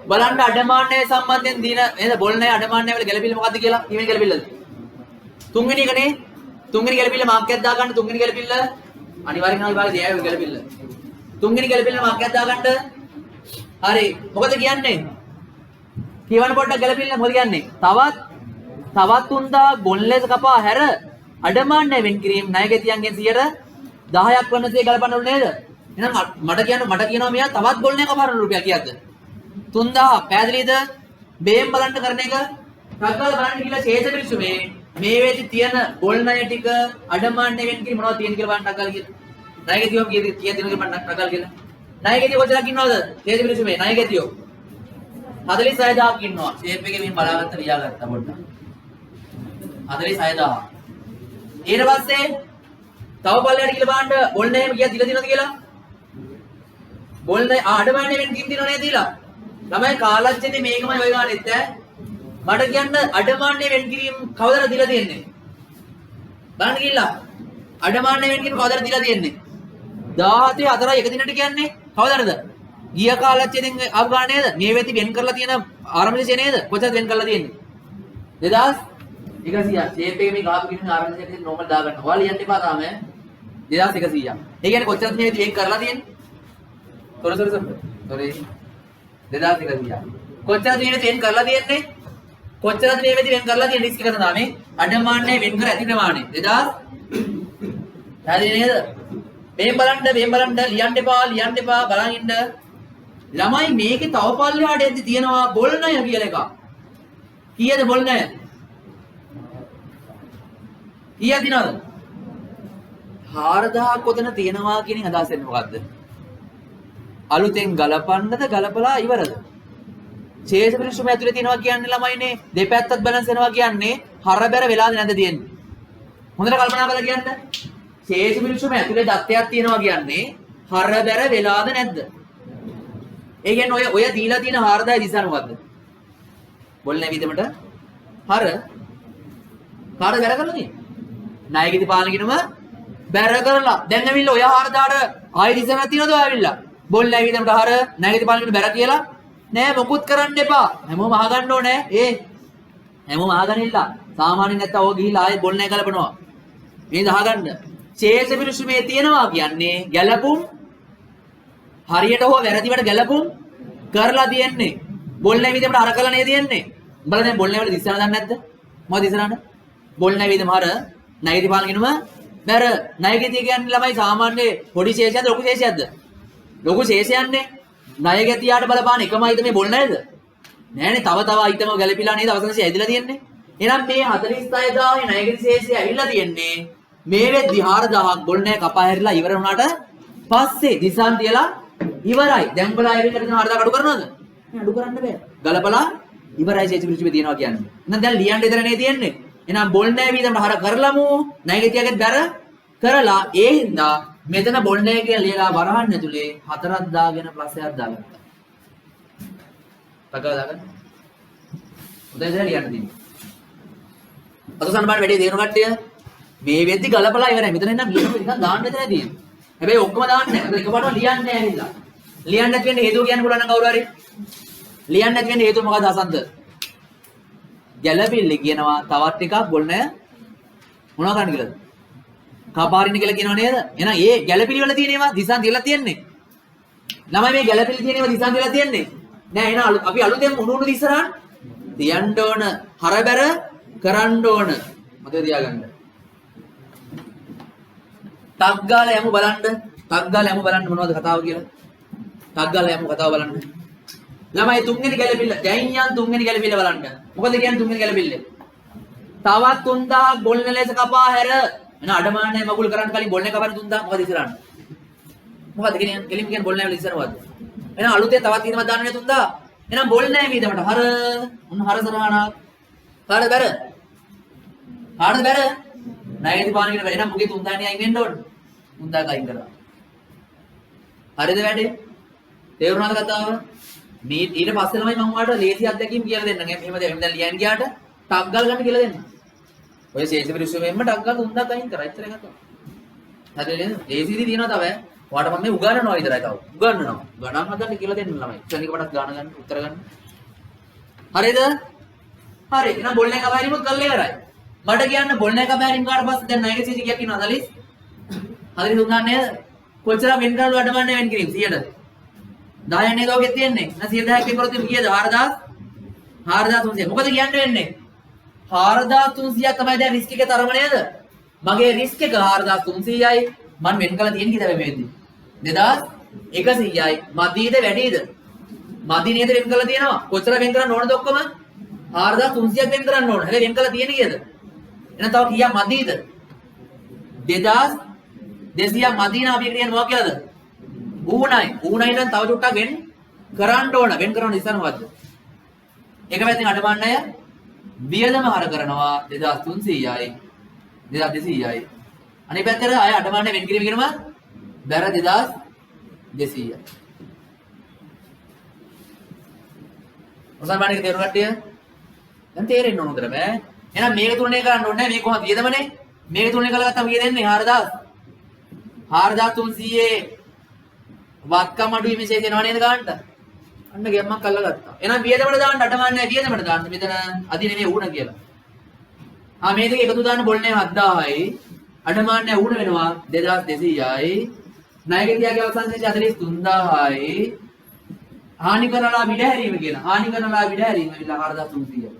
බලන්න අඩමාන්නේ සම්බන්ධයෙන් දින නේද බොල්නේ අඩමාන්නේ වල ගැලපිල්ල මොකද්ද කියලා ඊමේල් ගැලපිල්ලද තුන්වෙනි එකනේ තුන්වෙනි ගැලපිල්ල මාක් එකක් දාගන්න තුන්වෙනි ගැලපිල්ල අනිවාර්යෙන් යනවා විභාගේ දියයි ගැලපිල්ල තුන්වෙනි ගැලපිල්ල මාක් එකක් දාගන්න හරි මොකද කියන්නේ කියවන පොඩ්ඩක් ගැලපිල්ල මොකද කියන්නේ තවත් 3000 බොල්ලේස කපා හැර අඩමාන්නේ වෙන් කිරීම ණයගැතියන්ගෙන් 10% වන්නසේ ගලපන්න ඕනේ නේද එහෙනම් මට කියනවා මෙයා තවත් බොල්නේ කපාරන රුපියල් කීයක්ද 3000 පැහැදිලිද බේම් බලන්න කරන එක ටග්ගල බලන්න කියලා ශේෂ පිළිසු මේ වේදි තියෙන බොල් ණය ටික අඩමාන්නේ වෙන් කිරි මොනවද තියෙන කියලා බලන්න ටග්ගල කියලා ණයගැතියෝ කීයද කියලා බලන්න ටග්ගල කියලා ණයගැතියෝ කොච්චරක් ඉන්නවද ශේෂ පිළිසු ණයගැතියෝ 46000ක් ඉන්නවා ෂේප් එකේ මෙහෙම බලාගත්ත ලියාගත්තා පොඩ්ඩක් 46000 ඊට පස්සේ තව පල්ලයට කියලා බලන්න බොල් ණයම කීයක් දීලා තියෙනවද කියලා බොල් ණය අඩමාන්නේ වෙන් කින් දිනව නේද දීලා ළමයි කාලච්චේදී මේකමයි ඔය ගන්නෙත් ඈ මට කියන්න අඩමාන්නේ වෙන් කිරීම කවදාද දීලා තියෙන්නේ බලන්න කිල්ලා අඩමාන්නේ වෙන් කිරීම කවදාද දීලා තියෙන්නේ 17 4 එක දිනට කියන්නේ කවදාද ගිය කාලච්චේදීන් ආව ගන්න නේද මේ වෙති වෙන් කරලා තියෙන ආරම්භයේ නේද කොච්චරද වෙන් කරලා තියෙන්නේ 2100 ෂේප් එකේ මේ ගාපු කින්න ආරම්භයේ නෝමල් දාගන්න ඔයාලා ලියන්න එපා තාම 2100 ඒ කියන්නේ කොච්චරද මේ වෙති වෙන් කරලා තියෙන්නේ sorry 2100 කොච්චරද මේ වෙති වෙන් කරලා තියෙන්නේ කොච්චරද මේ වෙති වෙන් කරලා තියෙන්නේ ලිස්ට් එක තමයි අඩමාන්නේ වෙන් කර ඇති ප්‍රමාණය 2000 හරි නේද මේ බලන්න ලියන්න එපා බලන් ඉන්න ළමයි මේකේ තව පල්ලෙහාට එද්දි තියෙනවා බොල් ණය කියලා එකක් කීයද බොල් ණය කීයක් දිනවද 4000ක් ඔතන තියෙනවා කියන අදහස එන්නේ මොකද්ද අලුතෙන් ගලපන්නද ගලපලා ඉවරද ශේෂ පිරිසුම ඇතුලේ තියෙනවා කියන්නේ ළමයිනේ දෙපැත්තත් බැලන්ස් වෙනවා කියන්නේ හරබැර වෙලාද නැද්ද තියෙන්නේ හොඳට කල්පනා කරලා කියන්න ශේෂ පිරිසුම ඇතුලේ දත්තයක් තියෙනවා කියන්නේ හරබැර වෙලාද නැද්ද ඒ කියන්නේ ඔය දීලා තියෙන 4000 දිසා මොකද්ද බොල් නැවිදමට හර කාට බැර කරලා තියෙන්නේ ණයගිති පාලනකිනම බැර කරලා දැන් ඇවිල්ලා ඔය 4000ට ආයෙ දිසාවක් තියනද ඔය ඇවිල්ලා බොල් නැවිදමට හර ණයගිති පාලනකින බැර කියලා නෑ මොකුත් කරන්න එපා හැමෝම අහගන්න ඕනේ හැමෝම අහගන්නilla සාමාන්‍යයෙන් නැත්තම් ඔය ගිහිල්ලා ආයෙ බොල් නැහැ ගලපනවා මේ අහගන්න ශේෂ පිරිසුමේ තියෙනවා කියන්නේ ගැලපුම් හරියට හෝ වැරදිවට ගැලපුම් කරලා තියෙන්නේ බොල් නැවිදමට අර කරලා නේ තියෙන්නේ උඹලා දැන් බොල් නැවිද දිස්සන දන්නේ නැද්ද මොකද දිස්සනන්න බොල් නැවිදම හර ණයගිති පාලනකිනම බැර ණයගිතිය කියන්නේ ළමයි සාමාන්‍ය පොඩි ශේෂයක්ද ලොකු ශේෂයක්ද ලොකු ශේෂයන්නේ ණයගැතියාට බලපාන එකම අයිතම මේ බොල් නැද්ද නෑනේ තව අයිතම ගැලපිලා නේද අවසන් ශේෂය ඇදලා තියෙන්නේ එහෙනම් මේ 46000 ණයගැති ශේෂය ඇවිල්ලා තියෙන්නේ මේ වෙද්දි 4000ක් බොල් නැහැ කපා හැරිලා ඉවර වුණාට පස්සේ දිසාන් තියලා ඉවරයි දැන් බලලා ආයෙත් 4000 අඩු කරනවද අඩු කරන්න බෑ ගලපලා ඉවරයි ශේෂ පිරිසුමේ තියෙනවා කියන්නේ එහෙනම් දැන් ලියන්න ඉදරනේ තියෙන්නේ එහෙනම් බොල් නැහැ වීදමට හර කරලමු ණයගැතියගෙත් බැර කරලා ඒ හින්දා මෙතන බොල් නැහැ කියලා ලියලා වරහන් ඇතුලේ 4ක් දාගෙන ප්ලස් එකක් දාගත්තා. පගා දාගන්න. උදේ ඉඳලා ලියන්න තියෙන්නේ. අතසන් බාන වැඩි දේරු කට්ටිය මේ වෙද්දි ගලපලා ඉවරයි. මෙතන එන්න මීටර ටිකක් දාන්න දෙන්නේ තියෙන්නේ. හැබැයි ඔක්කොම දාන්න නැහැ. එකපාරටම ලියන්නේ නැහැ නේද? ලියන්න නැති වෙන්නේ හේතුව කියන්න පුළුවන් නම් කවුරු හරි. ලියන්න නැති වෙන්නේ හේතුව මොකද අසන්ත? ගැලපිල්ල කියනවා තවත් ටිකක් බොල් නැහැ. මොනවා කරන්න කියලාද? කපාරින්න කියලා කියනව නේද? එහෙනම් ඒ ගැලපිලි වල තියෙන ඒවා දිසාන් තියලා තියෙන්නේ. ළමයි මේ ගැලපිලි තියෙන ඒවා දිසාන් තියලා තියෙන්නේ. නෑ එහෙනම් අපි අලුතෙන් උණු දිසරන් තියන්න ඕන හරබැර කරන්න ඕන. මතක තියාගන්න. ටක් ගාලා යමු බලන්න මොනවද කතාව කියලා. ටක් ගාලා යමු කතාව බලන්න. ළමයි තුන්වෙනි ගැලපිල්ල දැන් යන් තුන්වෙනි ගැලපිල්ල බලන්න. මොකද කියන්නේ තුන්වෙනි ගැලපිල්ල? තවත් 3000ක් බොල් නැලේස කපා හැර එන අඩමාන්නේ මගුල් කරන්න කලින් බොල් එක කපන 3000 මොකද ඉස්සරහට මොකද කියන්නේ කෙලින් කියන්නේ බොල් නැහැ ඉස්සර මොකද එහෙනම් අලුතෙන් තවත් තියෙනවා දාන්න නේ 3000. එහෙනම් බොල් නැහැ වීදමට. හර මොන හර සරහණක්. කාටද බැර? කාටද බැර? ණයදී පාන කියන බැර. එහෙනම් මුගේ 3000 නේ අයින් වෙන්න ඕන. 3000 අයින් කරා. හරිද වැඩේ? තේරුණාද කතාව? මේ ඊට පස්සේ ළමයි මම ඔයාලට ලේසි අත්දැකීම් කියලා දෙන්නම්. එහෙම දැන් ලියන්න ගියාට ටක් ගාලා ගන්න කියලා දෙන්න. ඔය ශේෂ පරිස්සමෙන්ම ටක් ගාලා 3000 අයින් කරා. ඉතරයි කතාව. හරිද නේද? ලේසිදී තියෙනවා තව. ඔයාලට මම මේ උගන්වනවා විතරයි තව. උගන්වනවා. ගණන් හදන්න කියලා දෙන්න ළමයි. ක්ෂණික කොටස් ගාන ගන්න උත්තර ගන්න. හරිද? හරි. එහෙනම් බොල් එක කපෑරීමත් කරලා ඉවරයි. මට කියන්න බොල් එක කපෑරීම කාට පස්සේ දැන් ණයක සීටි කීයක් ඉන්නවද අලිස්? හරි දුන්නා නේද? කොච්චර වෙන් කරලා වැඩමන්නේ වෙන් කිරීම 100ද? 10ක් නේද ඔගේ තියෙන්නේ? නැත්නම් 10000ක් වෙන් කරොත් කීයද? 4000 4300. මොකද කියන්න වෙන්නේ? 4300ක් තමයි දැන් රිස්ක් එකේ තරම නේද? මගේ රිස්ක් එක 4300යි. මම වෙන් කරලා තියෙන කීයද මේ වෙද්දි? 2100යි. මදීද වැඩිද? මදි නේද වෙන් කරලා තියෙනවා. කොච්චර වෙන් කරන්න ඕනද ඔක්කොම? 4300ක් වෙන් කරන්න ඕන. හැබැයි වෙන් කරලා තියෙන කීයද? එහෙනම් තව කීයක් මදීද? 2200ක් මදි නම් අපි කියන්නේ මොකක්ද කියලාද? ඌණයි. ඌණයි නම් තව චුට්ටක් වෙන් කරන්න ඕන. වෙන් කරන නිසා මොකද්ද? එක පැත්තෙන් අඩමන්නය වියදම හර කරනවා 2300යි 2200යි. අනිත් පැත්තට ආය අඩමන්න වෙන් කිරීම කියනම බැර 2200යි. ඔසල් බණේ තේරුම් ගත්තේ? දැන් තේරෙන්න ඕන උදේට බෑ. එහෙනම් මේක තුලනේ කරන්න ඕනේ නැහැ. මේක කොහොමද වියදමනේ? මේක තුලනේ කළා ගත්තම කීය දෙන්නේ 4000. 4300 වත්කම් අඩුවීම විශේෂ වෙනවා නේද ගන්නට? අන්න ගෙම්මක් අල්ලලා ගත්තා. එහෙනම් වියදමට දාන්න අටමන්නේ වියදමට දාන්න. මෙතන අදි නෙමෙයි ඌණ කියලා. මේ දෙක එකතු දාන්න බොල්නේ 7000යි. අටමන්නේ ඌණ වෙනවා 2200යි. ණයගතියගේ අවසන් සංඛ්‍යා 43000යි. හානි කරලා විඩ හැරීම කියන. හානි කරලා විඩ හැරීම විලා 4300යි.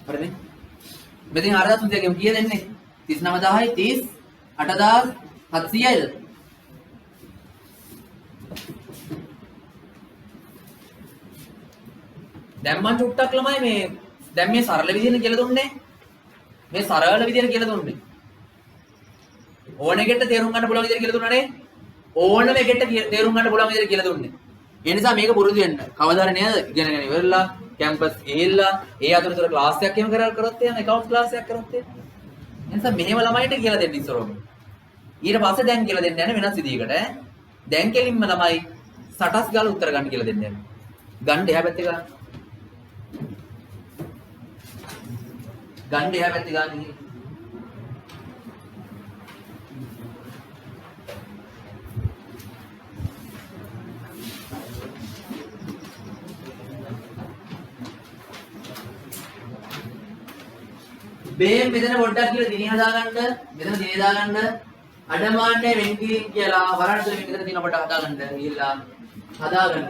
හරිනේ? මෙතන 4300 ගෙම කීය දෙන්නේ? 39000යි 30 8700යිද? දැන් මම චුට්ටක් ළමයි මේ දැන් මේ සරල විදිහට කියලා දුන්නේ. මේ සරල විදිහට කියලා දුන්නේ. ඕන එකට තේරුම් ගන්න පුළුවන් විදිහට කියලා දුන්නානේ. ඕනම එකට තේරුම් ගන්න පුළුවන් විදිහට කියලා දුන්නේ. ඒ නිසා මේක පුරුදු වෙන්න. කවදා හරි නේද? ඉගෙනගෙන ඉවරලා කැම්පස් ගිහිල්ලා ඒ අතරතුර ක්ලාස් එකක් එහෙම කරොත් එහෙම එකවුන්ට් ක්ලාස් එකක් කරොත් එහෙම. ඒ නිසා මෙහෙම ළමයිට කියලා දෙන්න ඉස්සරෝම. ඊට පස්සේ දැන් කියලා දෙන්න යන්නේ වෙනස් විදිහකට ඈ. දැන් කෙලින්ම ළමයි සටස් ගාලා උත්තර ගන්න කියලා දෙන්න යන්නේ. ගන්න එහා පැත්තේ ගන්න. ගන්න එහා පැත්තේ ගන්න. බේම් මෙතන පොඩ්ඩක් කියලා දිනේ හදාගන්න. මෙතන දිනේ දාගන්න. අඩමාන්නේ වෙන් කිරීම කියලා වරණ තුනේ මෙතන දින අපට හදාගන්න. ගිහිල්ලා හදාගන්න.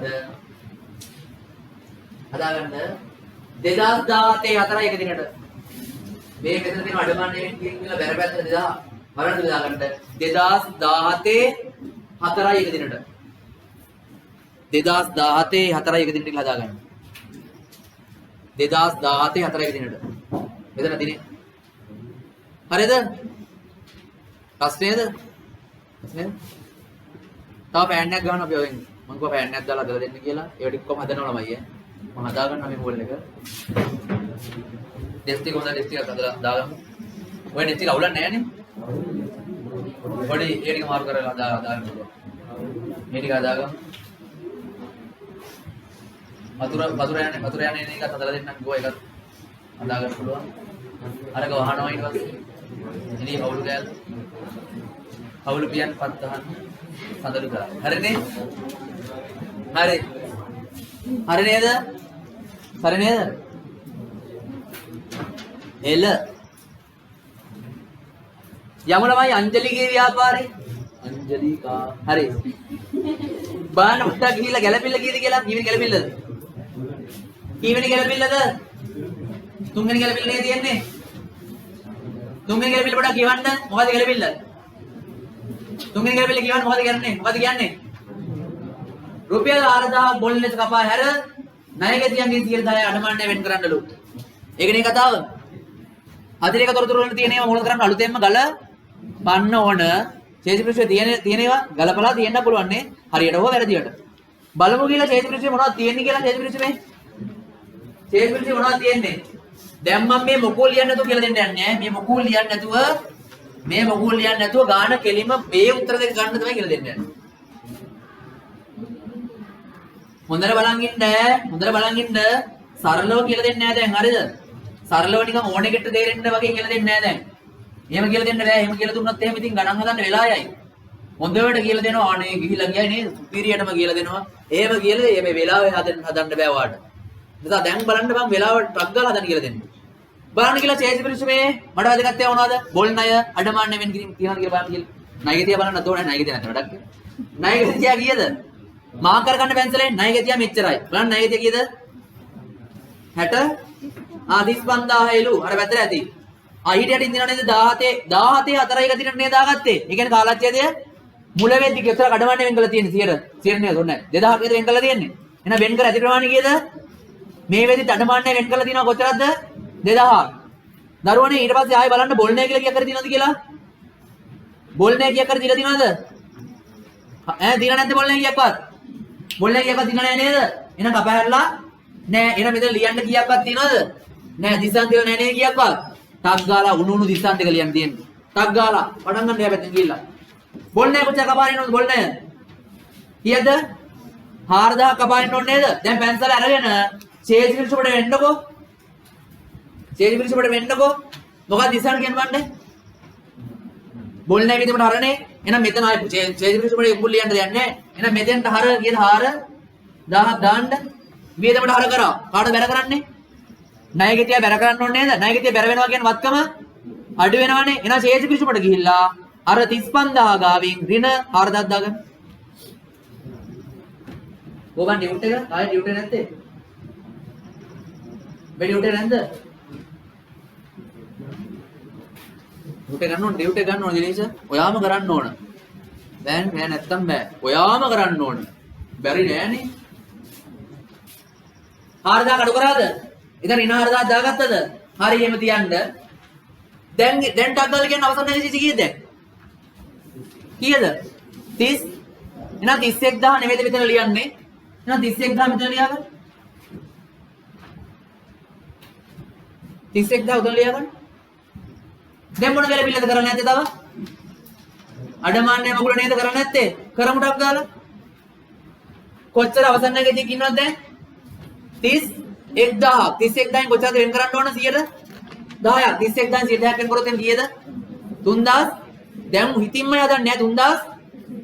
2017 4 එක දිනට. මේ මෙතන තියෙන අඩමාන්නේ වෙන් කිරීම කියලා බැර පැත්ත 2000 වරණ තුනේ දාගන්න. 2017 4 එක දිනට. 2017 4 එක දිනට කියලා හදාගන්න. 2017 4 එක දිනට. මෙතන දිනේ හරිද? ප්‍රශ්නේද? ප්‍රශ්නේද? තව පෑන් එකක් ගන්න අපි ඔයෙන්. මම කිව්වා පෑන් එකක් දාලා හදලා දෙන්න කියලා. ඒවට එක්කම හදනවා ළමයි ඈ. මම හදාගන්නවා මේ මොබයිල් එක. ඩෙස්ටි කොහොමද ඩෙස්ටි එකක් හදලා දාගමු. ඔය ඩෙස්ටි එක අවුලක් නැහැ නේ. පොඩි ඒ ටික මාරු කරලා දාගන්න පුළුවන්. මේ ටික හදාගමු. වතුර යන්නේ එකක් හදලා දෙන්නම් ගෝ එකක් හදාගන්න පුළුවන්. අරක වහනවා ඊට පස්සේ ඉතින් අවුල් ගෑල් අවුල් පියන් පත් ගන්න සඳලු කරා. හරිනේ? හරි. හරි නේද? හරි නේද? එල යමු ළමයි අංජලිගේ ව්‍යාපාරේ. අංජලිකා. හරි. බාන උඩ ගිහිල්ලා ගැලපිල්ල කීයද කියලා? කීවෙනි ගැලපිල්ලද? කීවෙනි ගැලපිල්ලද? තුන්වෙනි ගැලපිල්ල නේ තියෙන්නේ. තුන්වෙනි ගැලපිල්ල පොඩක් කියවන්න. මොකද ගැලපිල්ල? තුන්වෙනි ගැලපිල්ල කියවන්න මොකද කරන්නේ? මොකද කියන්නේ? රුපියල් 4000 බොල්ලෙත් කපා හැර ණයගැතියන්ගේ 110 අඩමාණ්ඩය වෙන් කරන්නලු. ඒකනේ කතාව. අතිරේක තොරතුරු වල තියෙන ඒවා මොකද කරන්න අලුතෙන්ම ගල පන්න ඕන. ඡේද පිළිච්චේ තියෙනවා ගලපලා තියෙන්න පුළුවන් නේ. හරියට හෝ වැරදියට. බලමු කියලා ඡේද පිළිච්චේ මොනවද තියෙන්නේ කියලා ඡේද පිළිච්චේ මේ. ඡේද පිළිච්චේ මොනවද තියෙන්නේ? දැන් මම මේ මොකෝල් ලියන්න නැතුව කියලා දෙන්න යන්නේ. මේ මොකෝල් ලියන්න නැතුව ගාන කෙලින්ම මේ උත්තර දෙක ගන්න තමයි කියලා දෙන්න යන්නේ. හොඳට බලන් ඉන්න සරලව කියලා දෙන්නේ නැහැ දැන් හරිද? සරලව නිකන් ඕන එකට තේරෙන්න වගේ කියලා දෙන්නේ නැහැ දැන්. එහෙම කියලා දෙන්න බෑ. එහෙම කියලා දුන්නොත් එහෙම ඉතින් ගණන් හදන්න වෙලා යයි. හොඳට කියලා දෙනවා අනේ ගිහිලා ගියයි නේද? සුපීරියටම කියලා දෙනවා. එහෙම කියලා මේ වෙලාවේ හදන්න බෑ වාට. නිසා දැන් බලන්න මම වෙලාවට ටක් ගාලා හදන්න කියලා දෙන්න. බලන්න කියලා ඡේද පිළිච්ච මේ මට වැදගත් ඒවා මොනවද? බොල් ණය අඩමාන්න වෙන කිරීම තියනවා කියලා බලන්න කියලා. ණයගතිය බලන්න නැතෝනේ ණයගතිය නැත්නම් වැඩක්. ණයගතිය කීයද? මාක් කරගන්න පැන්සලෙන් ණයගතිය මෙච්චරයි. බලන්න ණයගතිය කීයද? 60 35000 අර වැතර ඇති. ඊට යටින් දිනන නේද 17 4යි ගතියට නේද දාගත්තේ. ඒ කියන්නේ කාලච්ඡේදය මුල වෙද්දි කිතර කඩමන්නේ වෙන් කරලා තියෙන්නේ 100 නේද ඔන්න 2000 කට වෙන් කරලා තියෙන්නේ. එහෙනම් වෙන් කර ඇති ප්‍රමාණය කීයද? මේ වෙද්දි අඩමාන්නේ වෙන් කරලා තියෙනවා කොච්චරද? 2000. දරුවනේ ඊට පස්සේ ආයෙ බලන්න බොල්නේ කියලා කීයක් කර තියෙනවද කියලා? බොල්නේ කීයක් කර දීලා තියෙනවද? දීලා නැද්ද බොල්නේ කීයක්වත්? බොල්නේ කීයක්වත් දීලා නැහැ නේද? එහෙනම් කපහැරලා නෑ. එහෙනම් මෙතන ලියන්න කීයක්වත් තියෙනවද? නෑ. දිස්සන් තියලා නෑ නේ කීයක්වත්? ටක් ගාලා උණු දිස්සන් දෙක ලියන්න තියෙන්නේ. ටක් ගාලා පටන් ගන්න එහා පැත්තෙන් ගිහිල්ලා. බොල්නේ කොච්චර කපාරිනවද බොල්නේ? කීයද? 4000 කපාරින්න ඕනේ නේද? දැන් පැන්සල අරගෙන ඡේද පිළිච්ච උඩ වෙන්නකෝ. ඡේද පිළිච්ච උඩ වෙන්නකෝ. මොකක්ද දිස්සන් කියන්නේ මන්නේ? බොල්නේ විදිහට හරනේ. එහෙනම් මෙතන ආයි ඡේද පිළිච්ච උඩ මුල් ලියන්න දෙයක් නෑ. එහෙනම් මෙතෙන්ට හර කියන හාර 1000ක් දාන්න. වියදමට හර කරා. කාටද බැර කරන්නේ? ණයගතිය බැර කරන්න ඕනේ නේද? ණයගතිය බැර වෙනවා කියන්නේ වත්කම අඩු වෙනවනේ. එහෙනම් ඡේද පිළිච්ච උඩ ගිහිල්ලා අර 35000 ගාවින් ඍණ 4000ක් දාගන්න. කොහොමද ඩියුට් එක? ආයෙ ඩියුට් එක නැත්තේ? මේ ඩියුට් එක නැන්ද? ඩියුට් එක ගන්න ඕන දිනේෂ. ඔයාම කරන්න ඕන. දැන් නෑ නැත්තම් බෑ. ඔයාම කරන්න ඕන. බැරි නෑනේ. 4000 අඩු කරාද? ඉතින් ඍණ 4000 දාගත්තද? හරි එහෙම තියන්න. දැන් ටක් ගාලා කියන අවසන් නැතිසි කීයද දැන්? කීයද? 30. එහෙනම් 31000 නෙමෙයිද මෙතන ලියන්නේ? එහෙනම් 31000 මෙතන ලියාගන්න. 31000 උදේ ලියාගන්න. දැන් මොන ගැලපිල්ලද කරන්නේ නැත්තේ තව? අඩමාන්නේ මගුල නේද කරන්නේ නැත්තේ? කරමු ටක් ගාලා. කොච්චර අවසන් නැගෙදී ඉන්නවද දැන්? 31000 31000න් කොච්චරද වෙන් කරන්න ඕන 100ට? 10ක් 31000න් 100ක් වෙන් කරොත් එන් කීයද? 3000. දැන් හිතින්ම යදන්නේ නැහැ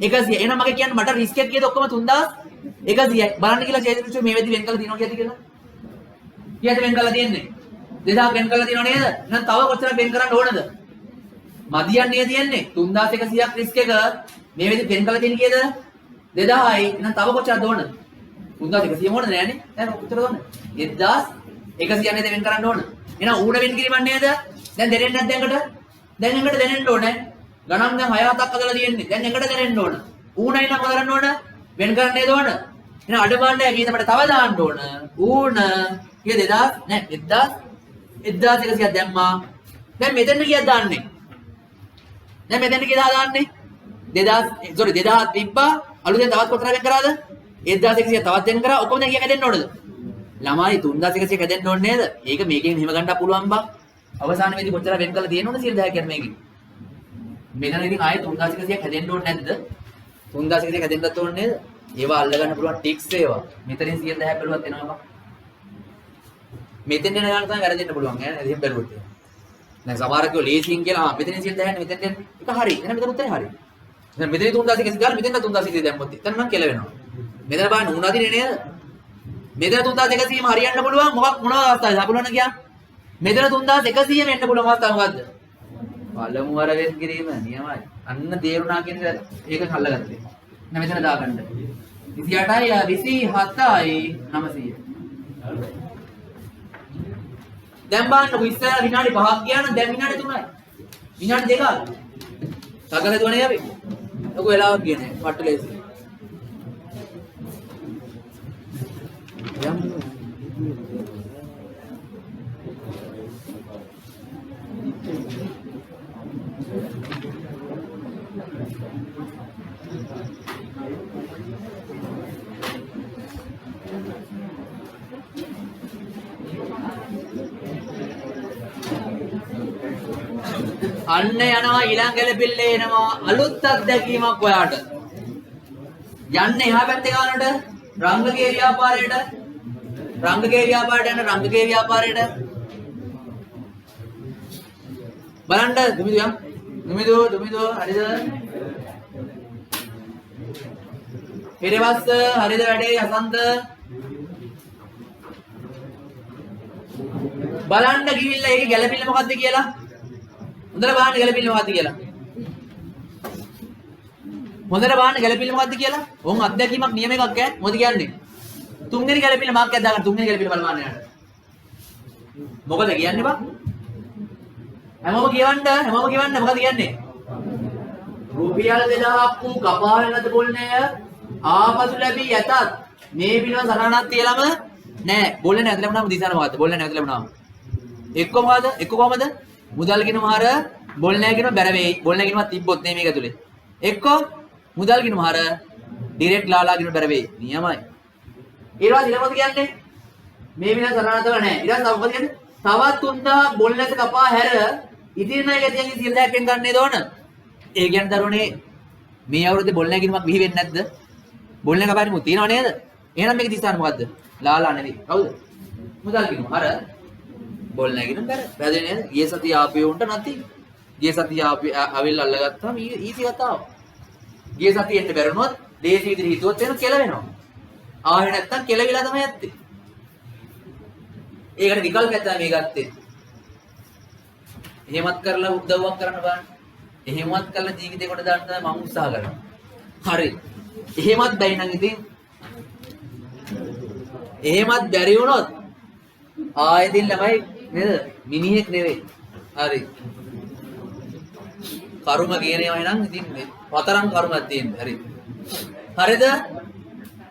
3100. එහෙනම් මගේ කියන්නේ මට රිස්ක් එක කීයද ඔක්කොම 3100යි. බලන්න කියලා ඡේද පිළිච්ච මේ වෙද්දි වෙන් කරලා තියෙනවා කියද කියලා? කීයද වෙන් කරලා තියෙන්නේ? 2000 වෙන් කරලා තියෙනව නේද? එහෙනම් තව කොච්චරක් වෙන් කරන්න ඕනද? මදියන්නේ තියෙන්නේ 3100ක් රිස්ක් එක මේ වෙද්දි වෙන් කරලා තියෙන්නේ කීයද? 2000යි. එහෙනම් තව කොච්චරද ඕන? 3100 මොනද නෑනේ? දැන් කොච්චරද ඕන? 1100 නේද වෙන් කරන්න ඕන. එහෙනම් ඌණ වෙන් කිරීමක් නේද? දැන් දෙරෙන්නේ නැද්ද එකට? දැන් එකට දෙරෙන්න ඕනේ. ගණන් දැන් 6-7ක් අදලා තියෙන්නේ. දැන් එකට දෙරෙන්න ඕන. ඌණයි නම් කරන්න ඕන. වෙන් කරන්න නේද ඕන? එහෙනම් අඩමාණ්ඩය කීයද මට තව දාන්න ඕන. ඌණ කීයද 2000 නෑ 1100ක් දැම්මා. දැන් මෙතෙන්ද කීයක් දාන්නේ? දැන් මෙතෙන්ද කීයද දාන්නේ? 2000 තිබ්බා. අලුතෙන් තවත් කොතරම් වෙන් කරාද? 1100 තවත් වෙන් කරා. ඔක්කොම දැන් කීයක් හැදෙන්න ඕනද? ළමයි 3100 හැදෙන්න ඕනේ නේද? ඒක මේකෙන් එහෙම ගන්නත් පුළුවන් බං. අවසාන වෙදී කොච්චර වෙන් කරලා තියෙනවද 100 කියන්නේ මේකෙන්. මෙතන ඉතින් ආයේ 3100ක් හැදෙන්න ඕනේ නැද්ද? 3100ක් හැදෙන්නත් ඕනේ නේද? ඒවා අල්ල ගන්න පුළුවන් ටික්ස් ඒවා. මෙතනින් 100 බැලුවත් එනවා බං. මෙතෙන් යන ගාන තමයි වැරදෙන්න පුළුවන් ඈ. එහෙම බැලුවොත්. දැන් සමහර කිව්ව ලේසියෙන් කියලා මෙතනින් 100 යන්නේ මෙතෙන් යන්නේ. ඒක හරි. එහෙනම් මෙතන උත්තරේ හරි. දැන් මෙතන 3100 ගාලා මෙතෙන් 3100 දැම්මොත් එතන නම් කෙල වෙනවා. මෙතන බලන්න උනාදිනේ නේද? මෙතන 3100ම හරියන්න පුළුවන් මොන අවස්ථාවද? අපලවන්න කියන්නේ. මෙතන 3100 වෙන්න පුළුවන් අවස්ථාව මොකද්ද? පළමු වර වෙන් කිරීම නියමයි. අන්න තේරුණා කියන එක ඒක අල්ලගත්තේ. දැන් මෙතන දාගන්න. 28යි 27යි 900. දැන් බලන්නකො ඉස්සර විනාඩි 5ක් ගියා නම් දැන් විනාඩි 3යි. විනාඩි 2ක්. සකල දුවනේ අපි. ලොකු වෙලාවක් ගියේ නෑ. පට්ටලේසි. යම් අන්න යනවා ඊළඟ ගැලපිල්ලේ එනවා අලුත් අත්දැකීමක් ඔයාට. යන්න එහා පැත්තේ ගන්නට රංගගේ ව්‍යාපාරයට යන රංගගේ ව්‍යාපාරයට බලන්න දුමිදු යම් දුමිදු හරිද? ඊටවස්ස හරිද වැඩේ යසන්ත බලන්න ගිහිල්ලා ඒකේ ගැලපිල්ල මොකද්ද කියලා හොඳට බලන්න ගැලපිල්ල මොකද්ද කියලා. හොඳට බලන්න ගැලපිල්ල මොකද්ද කියලා. ඕන් අත්දැකීමක් නියම එකක් ඈ. මොකද කියන්නේ? තුන්වෙනි ගැලපිල්ල මාක්කයක් දාගන්න තුන්වෙනි ගැලපිල්ල බලන්න යන්න. මොකද කියන්නේ බං? හැමෝම කියවන්න මොකද කියන්නේ? රුපියල් 2000ක් වූ කපාල නැත පොල්නය ආපසු ලැබී ඇතත් මේ පිළිවෙල සරණක් තියලම නෑ. බොල්නේ නැති ලැබුණාම දිසාන මොකද්ද? බොල්නේ නැති ලැබුණාම එක්ක මොකද? එක්ක කොහමද? මුදල් ගිණුම හර බොල්නේ ගිණුම බැර වෙයි. බොල්නේ ගිණුමක් තිබ්බොත් නේ මේක ඇතුලේ. එක්ක මුදල් ගිණුම හර ඩිරෙක්ට් ලාලා ගිණුම බැර වෙයි. නියමයි. ඊළඟ ඊළඟ මොකද කියන්නේ? මේ විදිහ සරණතව නෑ. ඊළඟ තව මොකද කියන්නේ? තවත් 3000 බොල්නේට කපා හැර ඉතින් නෑ ගැතියන් 100ක් වෙන් ගන්නේ දෝන. ඒ කියන්නේ දරුවනේ මේ අවුරුද්දේ බොල්නේ ගිණුමක් විහි වෙන්නේ නැද්ද? බොල්නේ කපාරිමුත් තියනව නේද? එහෙනම් මේක දිසාන මොකද්ද? ලාලා නෙවෙයි. කවුද? මුදල් ගිණුම හර බොල්නේ ගිණුම බැර. වැදේ නේද? ගිය සතිය ආපිය උන්ට නැති. ගිය සතිය ආවිල් අල්ලගත්තාම ඊසි කතාව. ගිය සතිය එන්න බැරුණොත් දේශී විදිහට හිතුවොත් එන කෙල වෙනවා. ආවේ නැත්තම් කෙලවිලා තමයි ඇත්තේ. ඒකට විකල්පයක් තමයි මේ ගත්තේ. එහෙමත් කරලා උදව්වක් කරන්න බලන්න. එහෙමත් කරලා ජීවිතේ කොට දාන්න තමයි මම උත්සාහ කරනවා. හරි. එහෙමත් බැරි නම් ඉතින් එහෙමත් බැරි වුණොත් ආයෙදින් ළමයි නේද? මිනිහෙක් නෙවෙයි. හරි. කර්ම කියන ඒවා නම් ඉතින් පතරම් කර්මයක් තියෙනවා. හරි. හරිද?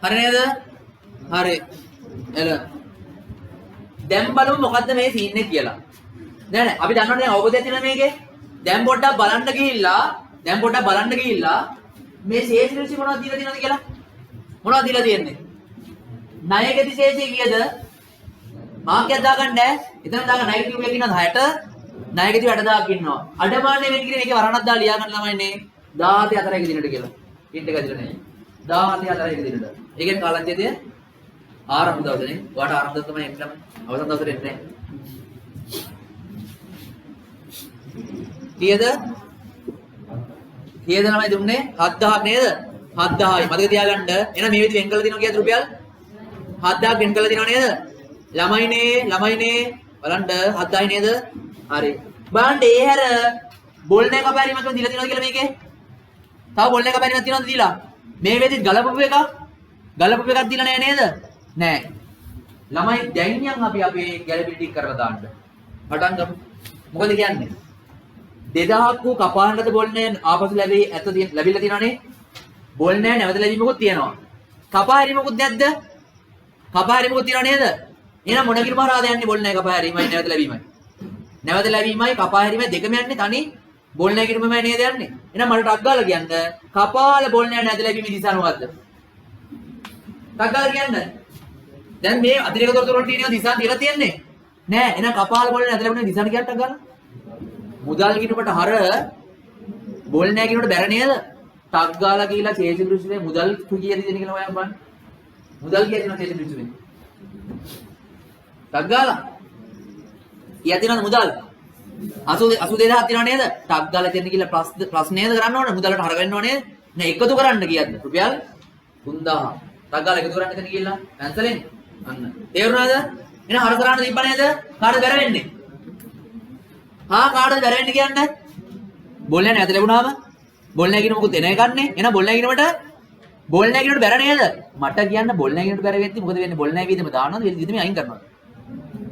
හරි නේද? හරි. එළ. දැන් බලමු මොකද්ද මේ සීන් එක කියලා. නෑ අපි දන්නවනේ අවබෝධයක් තියෙනවා මේකේ. දැන් පොඩ්ඩක් බලන්න ගිහිල්ලා මේ ශේෂිරුසි මොනවද දීලා තියෙනවද කියලා. මොනවද දීලා තියෙන්නේ? ණයගති ශේෂය කීයද? මාක්කයක් දාගන්න ඈ. එතන දාගන්න ණයගති කිව්ව එක ඉන්නවද 6ට? ණයගති 6000ක් ඉන්නවා. අඩමානේ වෙන්නේ කියන එකේ වරණක් දාලා ලියා ගන්න ළමයිනේ 14 එක දිනට කියලා. ඉන්ට එක දිනට නේ. 14 එක දිනට. ඒකෙන් කාලන්තියද? ආරම්භ දවසනේ. ඔයාට ආරම්භ දවස තමයි එන්න ළමයි. අවසන් දවසට එන්නේ නැහැ. කීයද ළමයි දුන්නේ 7000ක් නේද 7000යි මතක තියාගන්න එහෙනම් මේ විදිහ වෙන් කරලා දිනවා කියද රුපියල් 7000ක් වෙන් කරලා දිනව නේද ළමයිනේ බලන්න 7000යි නේද හරි බලන්න ඒ හැර බොල්නේ කපෑරීමක් දීලා තියෙනවද කියලා මේකේ තව බොල්නේ කපෑරීමක් තියෙනවද දීලා මේ වෙදිත් ගලපපු එකක් දීලා නැහැ නේද නැහැ ළමයි දැන් යන් අපි අපේ ගැලපිලි ටික කරලා දාන්න පටන් ගමු මොකද කියන්නේ 2000ක් වූ කපාන්නද බොල්නේ ආපසු ලැබිලා තියෙනවනේ බොල්නේ නැවත ලැබීමකුත් තියෙනවා කපාහැරීමකුත් නැද්ද කපාහැරීමකුත් තියෙනව නේද එහෙනම් මොන කිරි මහරාද යන්නේ බොල්නේ කපාහැරීමයි නැවත ලැබීමයි කපාහැරීමයි දෙකම යන්නේ තනි බොල්නේ කිරිමමයි නේද යන්නේ එහෙනම් මට ටක් ගාලා කියන්න කපාල බොල්නේ නැවත ලැබීමේ දිශාව මොකද්ද ටක් ගාලා කියන්න දැන් මේ අතිරේක තොරතුරු වලට තියෙන දිශා තියලා තියෙන්නේ නෑ එහෙනම් කපාල බොල්නේ නැවත ලැබීමේ දිශාව කියන්න ටක් ගාලා මුදල් කිනුමට හර බොල් නෑ කිනුමට බැර නේද? ටක් ගාලා කියලා චේසි දෘෂ්ටිනේ මුදල් කීයද දෙන කියලා හොයන්න බලන්න. මුදල් කීයද දෙනවා චේසි දෘෂ්ටිනේ? ටක් ගාලා. කීයද දෙනවද මුදල්? 82000ක් දෙනව නේද? ටක් ගාලා දෙන්න කියලා ප්‍රශ්නේද කරන්න ඕනේ මුදලට හර ගන්නව නේද? නෑ එකතු කරන්න කීයද? රුපියල් 3000. ටක් ගාලා එකතු කරන්න එතන කියලා කැන්සලෙන්. අන්න. තේරුණාද? එහෙනම් හර කරන්න තිබ්බ නේද? කාටද බැර වෙන්නේ? කාටද බැර වෙන්නේ කියන්නේ? බොල්නේ නැත ලැබුණාම බොල්නේ කියන මොකද එන එකන්නේ? එහෙනම් බොල්නේ කියනකොට බැර නේද? මට කියන්න බොල්නේ කියනකොට බැර වෙද්දි මොකද වෙන්නේ? බොල්නේ වීදම දානවද? වීදම අයින් කරනවද?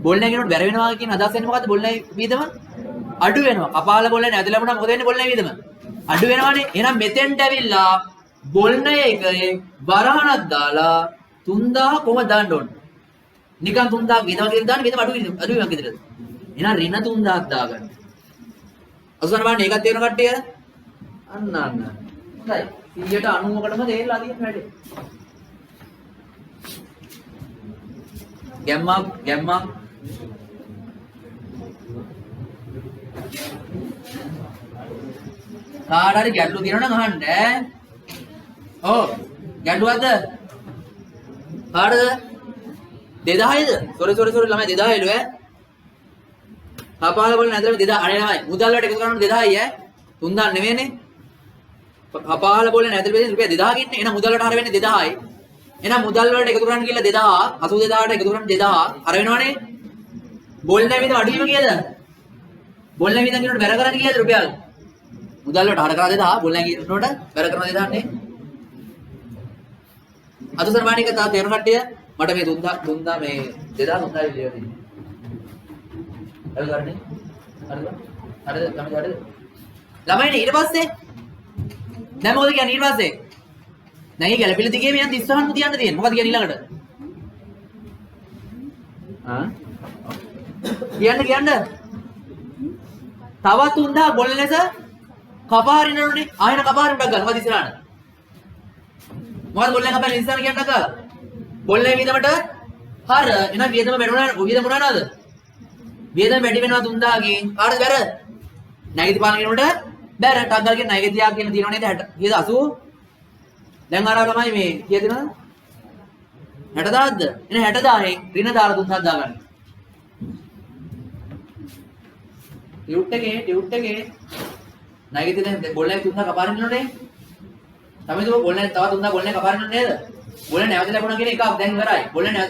බොල්නේ කියනකොට බැර වෙනවා කියන අදහස එන්නේ මොකද්ද? බොල්නේ වීදම අඩු වෙනවා. කපාල බොල්නේ නැත ලැබුණාම මොකද වෙන්නේ? බොල්නේ වීදම අඩු වෙනවනේ. එහෙනම් මෙතෙන්ට ඇවිල්ලා බොල්නේ එකේ වරහණක් දාලා 3000 කොහොමද දාන්න ඕනේ? නිකන් 3000 වීදම කියලා දාන්න වීදම අඩු වෙනවා කිව්වද? එහෙනම් ඍණ 3000ක් දාගන්න. අසුන බලන්න ඒකත් තේරෙන කට්ටිය අන්න හොඳයි 190කටම තේරලා තියෙන වැඩේ. ගැම්මක් කාට හරි ගැටලු තියෙනවා නම් අහන්න ඈ. ඔව් ගැටලුවක්ද? කාටද? 2000යිද? සොරි ළමයි 2000යිලු ඈ. කපාල වල නැදලා 2000 අනේ ළමයි මුදල් වලට එකතු කරනකොට 2000යි ඈ. 3000 නෙවෙයිනේ. කපාල වල නැදලා බෙදෙන රුපියල් 2000 කින්නේ. එහෙනම් මුදල් වලට හර වෙන්නේ 2000යි. එහෙනම් මුදල් වලට එකතු කරන්න කියලා 2000 82000ට එකතු කරන්න 2000 හර වෙනවනේ. බෝල් නැවිද අඩුවීම කීයද? බෝල් නැවිද කියනකොට බැර කරන්න කීයද රුපියල්? මුදල් වලට හර කරා 2000 බෝල් නැවිද කියනකොට බැර කරන 2000 නේ. අතුසර මාණික තා තේරුම් කට්ටිය මට මේ 3000 මේ 2000 විදියට දෙන්න. හරි ගන්නනේ. හරිද? හරිද? ළමයිනේ ඊට පස්සේ දැන් මොකද කියන්නේ ඊට පස්සේ? නැගී ගැලපිලි දිගේ මෙයන් 30න් තියන්න තියෙන්නේ. මොකද කියන්නේ ඊළඟට? කියන්න. තවත් 3000 බොල් ලෙස කපාරිනවනේ. ආයෙන කපාරින්නක් ගන්න. මොකද ඉස්සරහට? මොකද බොල් ලෙස කපාරින්න ඉස්සරහ කියන්නක? බොල් ලෙස වියදමට හර එන වියදම වියදම මොනවාද? වියදම වැඩි වෙනවා 3000කින්. කාටද බැර? නැගිටි පාන කෙනෙකුට බැර ටග්ගල් කියන නැගිටියා කියන දිනව නේද 60 කීයද 80? දැන් අර ළමයි මේ කීයද නේද? 60000ද? එන 60000න් ඍණ දාලා 3000 දාගන්න. ටියුට් එකේ නැගිටින බොල්ලේ 3000 කපාරින්නනේ. තමයි දුව බොල්ලේ තව 3000 බොල්ලේ කපාරින්න නේද? බොල්ලේ නැවත ලැබුණා කියන එකක් දැන් ඉවරයි.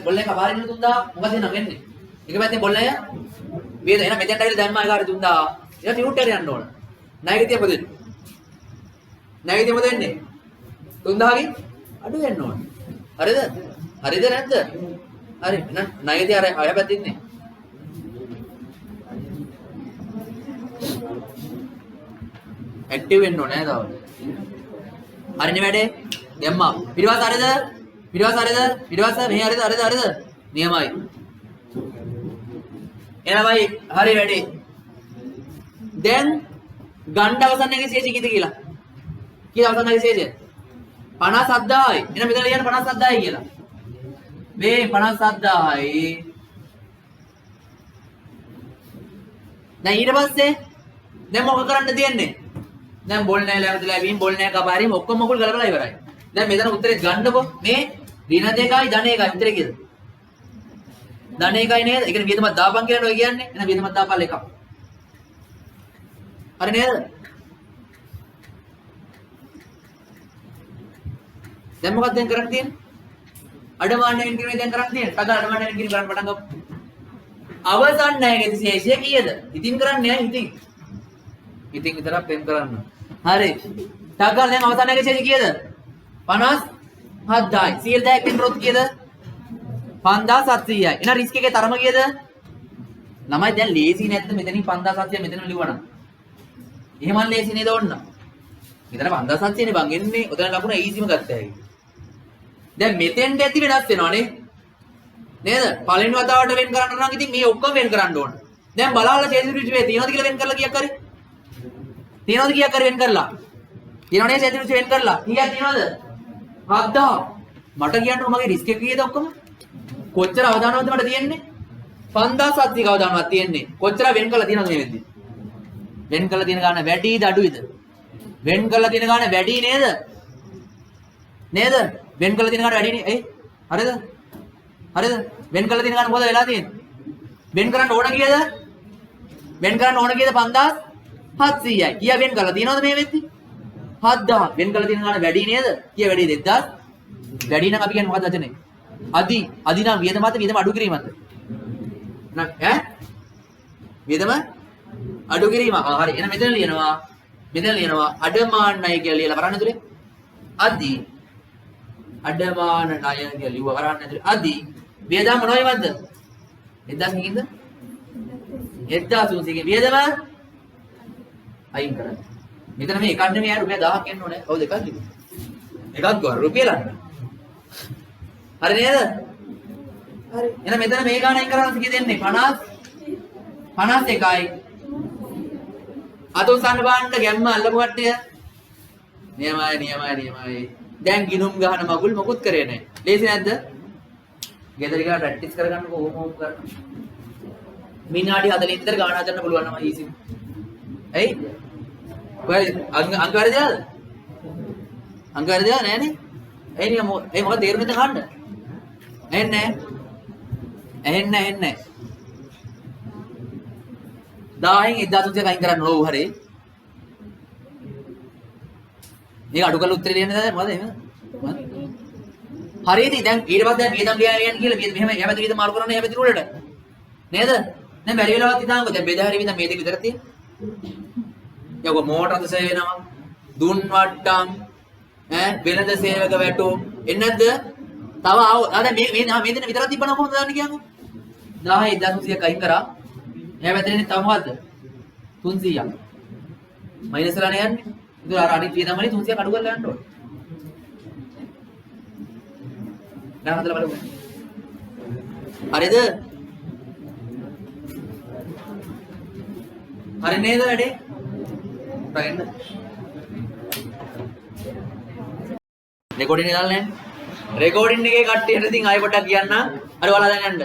බොල්ලේ කපාරින්න 3000 මොකද එනවා වෙන්නේ? එක පැත්තේ බොල්ලේ වේද එන මෙතෙන්ට ඇවිල්ලා දැම්ම ආකාරය 3000. ඒක ටියුට් එකට යන්න ඕන. නැගිටිය මොකද? නැගිටිය මොකද වෙන්නේ? 3000කින් අඩු වෙන්න ඕන. හරිද? හරිද නැද්ද? හරි. එහෙනම් නැගිටිය අර පැත්තේ ඉන්නේ. ඇක්ටිව් වෙන්න ඕනේ නේද? හරිනේ වැඩේ. දැම්මා. පිටවාස හරිද? පිටවාස මෙහෙ හරිද? නියමයි. එනමයි හරි වැඩේ. දැන් ගණ්ඩ අවසන්යේ ශේෂය කීයද කියලා? කීයද අවසන්යේ ශේෂය? 57000යි. එන මෙතන ලියන්න 57000යි කියලා. මේ 57000යි. දැන් ඊට පස්සේ දැන් මොකද කරන්න තියෙන්නේ? දැන් බෝල් නැහැ ලැබීම් බෝල් නැහැ කපාරීම ඔක්කොම මොකුල් ගලවලා ඉවරයි. දැන් මෙතන උත්තරේ ගන්නකො මේ ඍණ 2යි ධන 1යි උත්තරේ කීයද? ධන 1යි නේද? ඒ කියන්නේ වියදමක් දාපන් කියලා ඔය කියන්නේ. එහෙනම් වියදමක් දාපන් එකක්. හරි නේද? දැන් මොකක්ද දැන් කරන්න තියෙන්නේ? අඩමාණයෙන් කියන දැන් කරන්න තියෙන්නේ. තද අඩමාණයෙන් කියන කරන්න පටන් ගමු. අවසන් නැහැ ශේෂය කීයද? ඉතින් කරන්නේ නැහැ ඉතින්. ඉතින් විතරක් පෙන් කරන්න. හරි. තග්ගල් දැන් අවසන් නැහැ ශේෂය කීයද? 57000යි. 100ක් පෙන් කරොත් කීයද? 5700යි. එහෙනම් රිස්ක් එකේ තරම කීයද? ළමයි දැන් ලේසි නැද්ද මෙතනින් 5700 මෙතන ලියවනම්? එහෙම ලේසි නේද ඕන්න. මෙතන 5700 නේ බං එන්නේ. ඔතන ලකුණ ඊසිම ගත්තා හැකි. දැන් මෙතෙන්ට ඇති වෙනස් වෙනවනේ. නේද? පළවෙනි වතාවට වෙන් කරන්න නම් ඉතින් මේ ඔක්කොම වෙන් කරන්න ඕන. දැන් බලහල්ලා ඡේදිත වේ තියනවද කියලා වෙන් කරලා කීයක් හරි? තියනවද කීයක් හරි වෙන් කරලා? තියනවනේ ඡේදිත වෙන් කරලා. කීයක් තියනවද? 7000. මට කියන්න මගේ රිස්ක් එක කීයද ඔක්කොම? කොච්චර අවදානවද මට තියෙන්නේ? 5700 අවදානවක් තියෙන්නේ. කොච්චර වෙන් කරලා තියනවද මේ වෙද්දි? වෙන් කරලා තියෙන ගාන වැඩිද අඩුයිද? වෙන් කරලා තියෙන ගාන වැඩි නේද? නේද? වෙන් කරලා තියෙන ගාන වැඩි නේ. හරිද? හරිද? වෙන් කරලා තියෙන ගාන මොකද වෙලා තියෙන්නේ? වෙන් කරන්න ඕන කීයද? වෙන් කරන්න ඕන කීයද 5700යි. කීය වෙන් කරලා තියෙනවද මේ වෙද්දි? 7000. වෙන් කරලා තියෙන ගාන වැඩි නේද? කීය වැඩි 2000? වැඩි නම් අපි කියන්නේ මොකක්ද වචනේ? අදි නම් වියදමත් වියදම අඩු කිරීමත්. නක් වියදම අඩු කිරීම. හරි. එහෙනම් මෙතන ලියනවා අඩමාන ණය කියලා ලියලා කරන්න ඇතුලේ. අඩමාන ණය කියලා ලියුවා කරන්න ඇතුලේ. වියදම මොනවයිවත්ද? 1000 කින්ද? 1300 කින් වියදම අයින් කරන්න. මෙතන මේ එකක් නෙමෙයි රුපියල් 1000ක් එන්න ඕනේ. කවුද එකක් කිව්වේ? එකක් ගාන රුපියලක්. හරි නේද? හරි. එහෙනම් මෙතන මේ ගාන අයින් කරන්න කී දෙන්නේ 51යි. අතෝසන්න බාන්න ගැම්ම අල්ලපු කට්ටිය නියමයි. දැන් ගිනුම් ගහන මගුල් මොකුත් කරේ නැහැ. ලේසි නැද්ද? ගෙදර ගිහලා ප්‍රැක්ටිස් කරගන්නකො ඕම කරන්න. මිනාඩි 40 විතර ගාන හදන්න පුළුවන් නම් ඊසි. ඇයි? කොහෙද අංක වැරදිලාද? අංක වැරදිලා නෑනේ. ඇයි නිකන් මොකද තේරුම් නැත කන්න? ඇහෙන්නේ නැහැ. 10න් 1300 අයින් කරන්න ඕව හරි. මේක අඩු කරලා උත්තරේ දෙන්න දැන් මොකද එහෙම? හරියද? දැන් ඊට පස්සේ දැන් වියදම් ලියන්න කියලා මෙහෙම එයාපැති වියදම් මාරු කරන්න එයාපැති රෝලට. නේද? දැන් බැරි වෙලාවත් හිතාංගෝ දැන් බෙදා හරි විතර මේ දෙක විතර තියෙන්නේ. යකෝ මෝටරද සේ වෙනවා. දුන් වට්ටම් වෙනද සේවක වැටුම් එන්නේ නැද්ද? තව ආව. දැන් මේ දෙන විතරක් තිබ්බනම් කොහොමද දාන්නේ කියන්නකෝ. 10 1300ක් අයින් කරා. එයාපැති දෙන්නේ තව මොකද්ද? 300ක්. මයිනස් කරලා යන්නේ. ඒක අර අනිත් වියදම් වලින් 300ක් අඩු කරලා යන්න ඕනේ. දැන් හදලා බලමු. හරිද? හරි නේද වැඩේ? රයින්ද? රෙකෝඩින් එක දාලා නැහැ. රෙකෝඩින් එකේ කට්ටියට ඉතින් ආයෙ පොඩ්ඩක් කියන්න. අර ඔයාලා දැන් යන්න.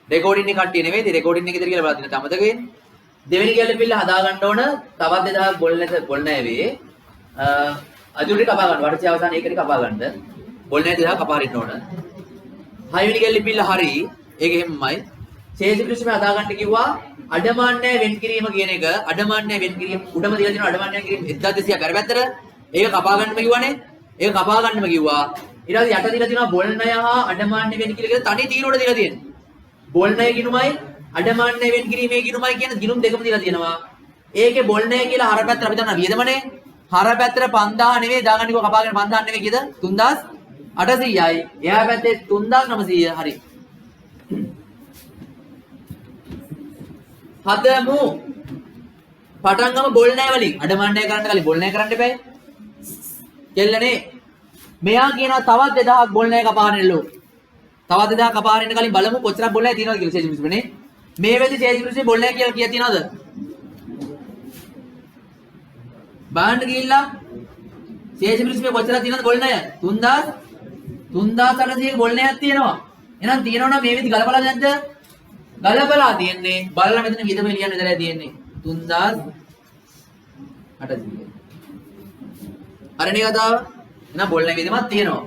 රෙකෝඩින් එක කට්ටිය නෙවෙයි රෙකෝඩින් එක ඉදිරිය කියලා බලන්න අමතක වෙන්නේ. දෙවෙනි ගැලපිල්ල හදා ගන්න ඕන. තවත් 2000 බොල් නැවේ. අජුරි කපා ගන්න. වටචි අවසාන ඒකේ කපා ගන්න. බොල් නැවේ 2000 කපා හරින්න ඕන. හයවෙනි ගැලපිල්ල හරි. ඒක එහෙමමයි. ශේෂ කෘෂිම හදා ගන්න කිව්වා. අඩමාන්නේ වෙන් කිරීම කියන එක අඩමාන්නේ වෙන් කිරීම උඩම දීලා තියෙනවා අඩමාන්නේ කිරීම 1200ක් අර පැත්තට ඒක කපා ගන්නම කිව්වනේ ඒක කපා ගන්නම කිව්වා ඊට පස්සේ යට දීලා තියෙනවා බොල් ණය හා අඩමාන්නේ වෙන් කිරීම කියලා තනි තීරුවට දීලා තියෙනවා බොල් ණය ගිණුමයි අඩමාන්නේ වෙන් කිරීමේ ගිණුමයි කියන ගිණුම් දෙකම දීලා තියෙනවා ඒකේ බොල් ණය කියලා හර පැත්තට අපි දන්නවා වියදමනේ හර පැත්තට 5000 නෙවෙයි දාගන්න කිව්ව කපාගෙන 5000 නෙවෙයි කීයද 3800යි එහා පැත්තේ 3900 හරි හදමු පටන් ගමු බොල් නෑ වලින් අඩමණ්ඩය කරන්න කලින් බොල් නෑ කරන්න එපායි කෙල්ලනේ මෙයා කියනවා තවත් 2000ක් බොල් නෑ කපාගෙනලු තවත් 2000ක් කපාගෙන කලින් බලමු කොච්චරක් බොල් නෑ තියෙනවද කියලා ශේෂ මිනිස්සුනේ මේ වෙලේ ශේෂ මිනිස්සු බොල් නෑ කියලා කියා තියෙනවද බාන්න ගිහිල්ලා ශේෂ මිනිස්සු කොච්චරක් තියෙනවද බොල් නෑ 3800 බොල් නෑක් තියෙනවා එහෙනම් තියෙනවා නම් මේ විදි ගලපලා නැද්ද ගලපලා තියෙන්නේ බලලා මෙතන විදම ලියන්න විතරයි තියෙන්නේ 3800 අරණේ කතාව එහෙනම් බොල් නැහැ විදමක් තියෙනවා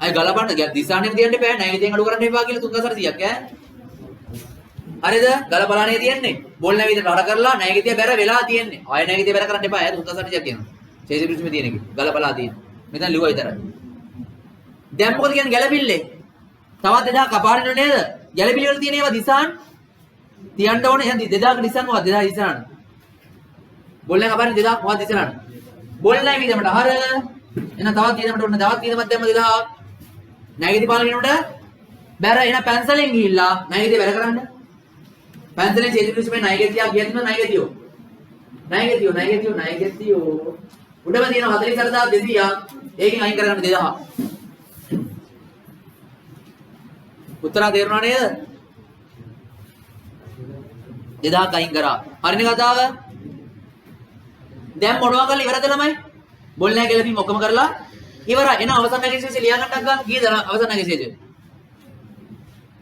අය ගලපන්න දිසානෙම තියන්න එපා නැහැ විදෙන් අඩු කරන්න එපා කියලා 3800ක් ඈ හරිද ගලපලානේ තියෙන්නේ බොල් නැහැ විදට අර කරලා නැහැ විදිය බැර වෙලා තියෙන්නේ ආය නැහැ විදිය බැර කරන්න එපා ඈ 3800ක් කියනවා ශේෂ පිළිසෙම තියෙන එක ගලපලා තියෙන මෙතන ලිව්වා විතරයි දැන් මොකද කියන්නේ ගැලපිල්ලේ තවත් 2000 කපාරිනව නේද ගැලපිලි වල තියෙන ඒවා දිසාන් තියන්න ඕනේ එහෙනම් 2000ක දිසාන් මොකක්ද 2000 දිසාන බොල් නැහැ කපාරින 2000 මොකක්ද දිසාන බොල් නැහැ විදමට හර එහෙනම් තවත් විදමට ඕනේ තවත් විදමක් දැම්ම 2000 නැගිටි පාලනේකට බැර එහෙනම් පැන්සලෙන් ගිහිල්ලා නැගිටි බැර කරන්න පැන්සලෙන් ඡේදිකුසු මේ නැගිටියා කියන්න නැගිටියෝ උඩම තියෙන 44200 ඒකෙන් අයින් කරගන්න 2000 උත්තර තේරුණා නේද 2000ක් අයින් කරා හරිනේ කතාව දැන් මොනවා කරලා ඉවරද ළමයි බොල් නැහැ කියලා අපි ඔක්කොම කරලා ඉවරයි එන අවසන් නැගිටිවිස ලියා ගන්නක් ගන්න කීයද අවසන් නැගිටිවිස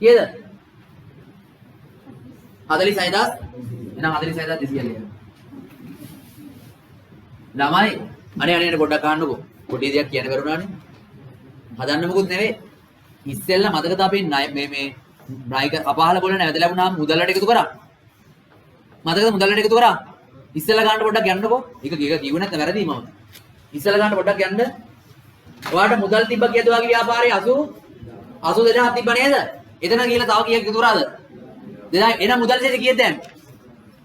කීයද 46000 එහෙනම් 46200 ලියන්න ළමයි අනේ පොඩ්ඩක් අහන්නකෝ පොඩි දෙයක් කියන්න බැරුණානේ හදන්න මොකුත් නෙවෙයි ඉස්සෙල්ලා මතකද අපි මේ නායක කපාහල බොල නැවත ලැබුණාම මුදලට එකතු කරා මතකද මුදලට එකතු කරා ඉස්සෙල්ලා ගන්න පොඩ්ඩක් යන්නකෝ ඒක කිව්ව නැත්නම් වැරදි මම ඉස්සෙල්ලා ගන්න පොඩ්ඩක් යන්න ඔයාලට මුදල් තිබ්බ කියද වගේ ව්‍යාපාරේ 82000ක් තිබ්බ නේද එතන කියලා තව කීයක් එකතු කරාද 2000 එන මුදල් දෙක කීයද දැන්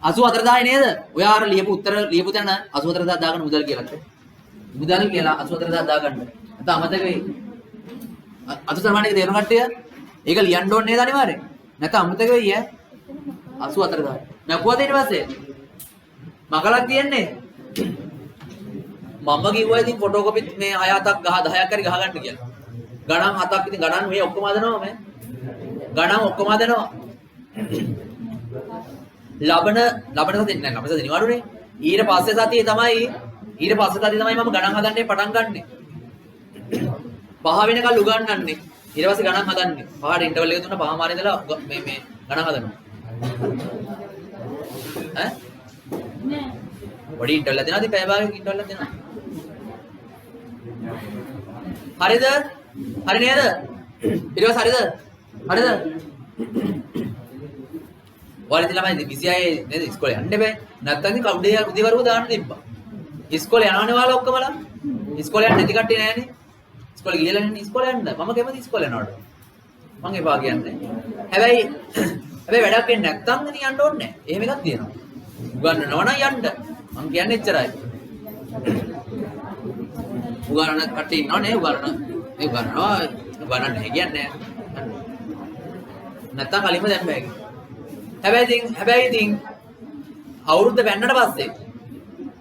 84000 නේද ඔයා අර ලියපු උත්තර ලියපු තැන 84000 දාගන්න මුදල් කියලාත් මුදල් කියලා 84000 දාගන්න නැත්නම් අමතක වෙයි අතු සමානයක තේරුම් කට්ටිය ඒක ලියන්න ඕනේ නේද අනිවාර්යෙන් නැත්නම් අමතක වෙයි ඈ 84000 නැකුවද ඊට පස්සේ මගලක් තියන්නේ මම කිව්වා ඉතින් ෆොටෝකොපිත් මේ 6-7ක් 10ක් හරි ගහ ගන්න කියලා ගණන් 7ක් ඉතින් ගණන් මේ ඔක්කොම හදනවා මේ ගණන් ඔක්කොම හදනවා ලබන සතියේ නෑ ලබන සතියේ නිවාඩුනේ ඊට පස්සේ සතියේ තමයි ඊට පස්සේ තදී තමයි මම ගණන් හදන්නේ පටන් ගන්නෙ. 5 වෙනකල් උගන්වන්නේ. ඊට පස්සේ ගණන් හදන්නේ. 5ට ඉන්ටර්වල් එක දුන්නා 5 මාරේ ඉඳලා මේ ගණන් හදනවා. ඈ? නෑ. පොඩි ඉන්ටර්වල් එක දෙනවා ඉතින් පැය භාගයක ඉන්ටර්වල් එක දෙනවා. හරිද? හරි නේද? ඊට පස්සේ හරිද? හරිද? ඔයාලා ඉතින් ළමයි 26 නේද ඉස්කෝලේ යන්න බෑ. නැත්තම් ඉතින් උදේ වරුව දාන්න තිබ්බා. ඉස්කෝලේ යනවනේ ඔයාලා ඔක්කොමලා. ඉස්කෝලේ යන්න නැති කට්ටිය නෑනේ. ඉස්කෝලේ ගිහලා නේ ඉස්කෝලේ යන්න. මම කැමති ඉස්කෝලේ යනවට. මං එපා කියන්නේ. හැබැයි වැඩක් වෙන්නේ නැත්තම් ඉතින් යන්න ඕනේ නෑ. එහෙම එකක් තියෙනවා. උගන්නනවා නම් යන්න. මං කියන්නේ එච්චරයි. උගන්නන කට්ටිය ඉන්නවනේ උගන්නනවා නැහැ කියන්නේ නෑ. නැත්තම් කලින්ම දැන් බෑ. හැබැයි ඉතින් අවුරුද්ද වෙන්නට පස්සේ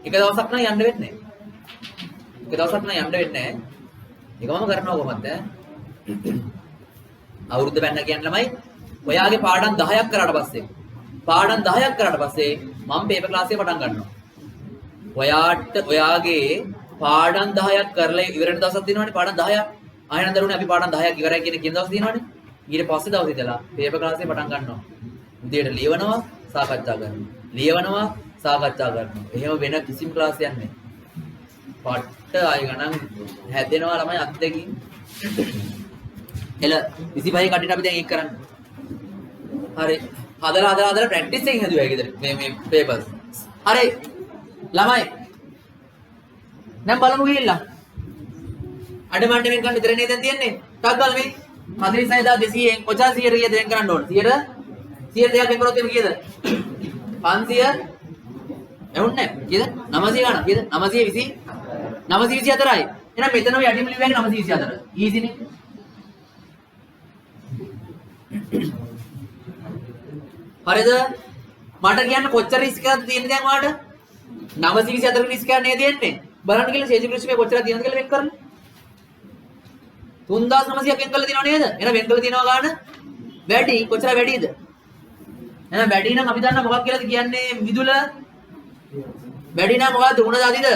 එක දවසක් නම් යන්න වෙන්නේ නැහැ. එක දවසක් නම් යන්න වෙන්නේ නැහැ. ඒක මම කරනවා කොහොමද? අවුරුද්ද වෙන්න කියන ළමයි ඔයාගේ පාඩම් 10ක් කරාට පස්සේ මම පේපර් ක්ලාස් එක පටන් ගන්නවා. ඔයාගේ පාඩම් 10ක් කරලා ඉවරන දවසක් තියෙනවනේ පාඩම් 10ක්. ආයෙ නඳරුනේ අපි පාඩම් 10ක් ඉවරයි කියන දවස් තියෙනවනේ. ඊට පස්සේ දවස් ඉඳලා පේපර් ක්ලාස් එක පටන් ගන්නවා. උදේට ලියවනවා සාකච්ඡා කරනවා. එහෙම වෙන කිසිම ක්ලාස් එකක් නැහැ. පට්ට ආයෙ ගණන් හැදෙනවා ළමයි අත් දෙකින්. එල 25 කඩේට අපි දැන් ඒක කරන්න. හරි. හදලා ප්‍රැක්ටිස් එකෙන් හදුවා ඒකද මේ පේපර්ස්. හරි. ළමයි. දැන් බලමු ගිහිල්ලා. අඩමණ්ඩ වෙන ගන්න විතර නේද දැන් තියෙන්නේ. ටක් ගාලා මේ 46200න් 50 100 කීයද වෙන් කරන්න ඕන? 100 දෙයක් වෙන් කරොත් එමු කීයද? 500 එවුන්නේ කීයද? 900 ගන්න කීයද? 920 924යි. එහෙනම් මෙතන ඔය යටිම ලිව්වගේ 924. ඊසිනේ. හරිද? මට කියන්න කොච්චර රිස්ක් එකක්ද තියෙන්නේ දැන් ඔයාලට? 924 රිස්ක් එකක් නේද තියෙන්නේ? බලන්න කියලා ෂේජ් රිස්ක් එක කොච්චරද තියෙනවද කියලා වෙන් කරන්න. 3900ක් වෙන් කරලා තියෙනව නේද? එහෙනම් වෙන් කරලා තියෙනවා ගන්න වැඩි කොච්චර වැඩිද? එහෙනම් වැඩි නම් අපි දන්නා මොකක් කියලාද කියන්නේ විදුල? වැඩි නම් මොකක්ද උණද අදිද?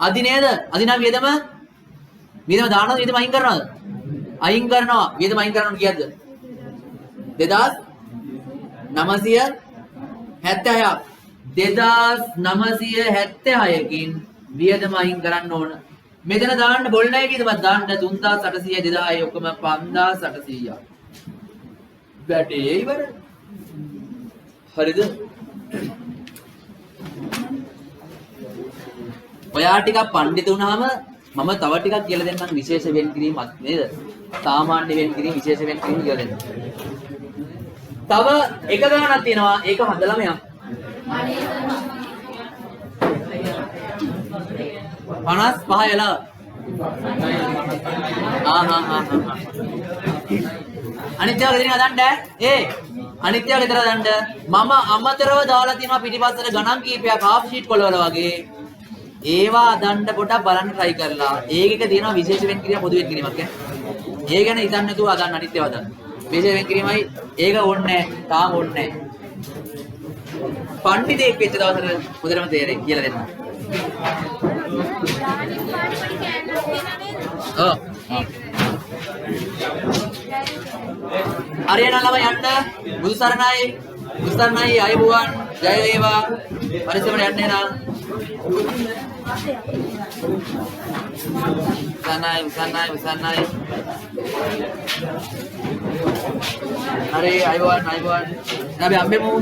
අදි නේද? අදි නම් වියදම දානවද වියදම අයින් කරනවද? අයින් කරනවා. වියදම අයින් කරනවා කීයද? 2976ක් 2976කින් වියදම අයින් කරන්න ඕන. මෙතන දාන්න බොල් නැහැ කීයද? මම දාන්න 3800 2000 ඔක්කොම 5800ක්. වැටේ ඉවර. හරිද? ඔයා ටිකක් පඬිතු වුණාම මම තව ටිකක් කියලා දෙන්නම් විශේෂ වෙන් කිරීමක් නේද? සාමාන්‍ය වෙන් කිරීම විශේෂ වෙන් කිරීම කියලා දෙන්න. තව එක ගණනක් තියෙනවා ඒක හදලාම යන්න. 55 වෙලා. අනිත්‍යව ගෙදරින් හදන්න අනිත්‍යව ගෙදර හදන්න මම අමතරව දාලා තියෙනවා පිටිපස්සට ගණන් කීපයක් half sheet කොළවල වගේ. ඒවා හදන්න පොඩක් බලන්න try කරලා. ඒකක තියෙනවා විශේෂ වෙන් කිරීම පොදු වෙන් කිරීමක් ඈ. ඒ ගැන හිතන්න නැතුව හදන්න අනිත්‍යව හදන්න. විශේෂ වෙන් කිරීමයි ඒක ඕනේ නැහැ. තාම ඕනේ නැහැ. පඬිතෙක් වෙච්ච දවසට මුදලම තේරෙයි කියලා දෙන්න. ඔව්. හරියන ළමයි යන්න. බුදු සරණයි අයබුවන් ජය වේවා. පරිස්සමට යන්න එනවා. උසන්නයි. හරි අයබුවන්. අපි අම්බෙමු.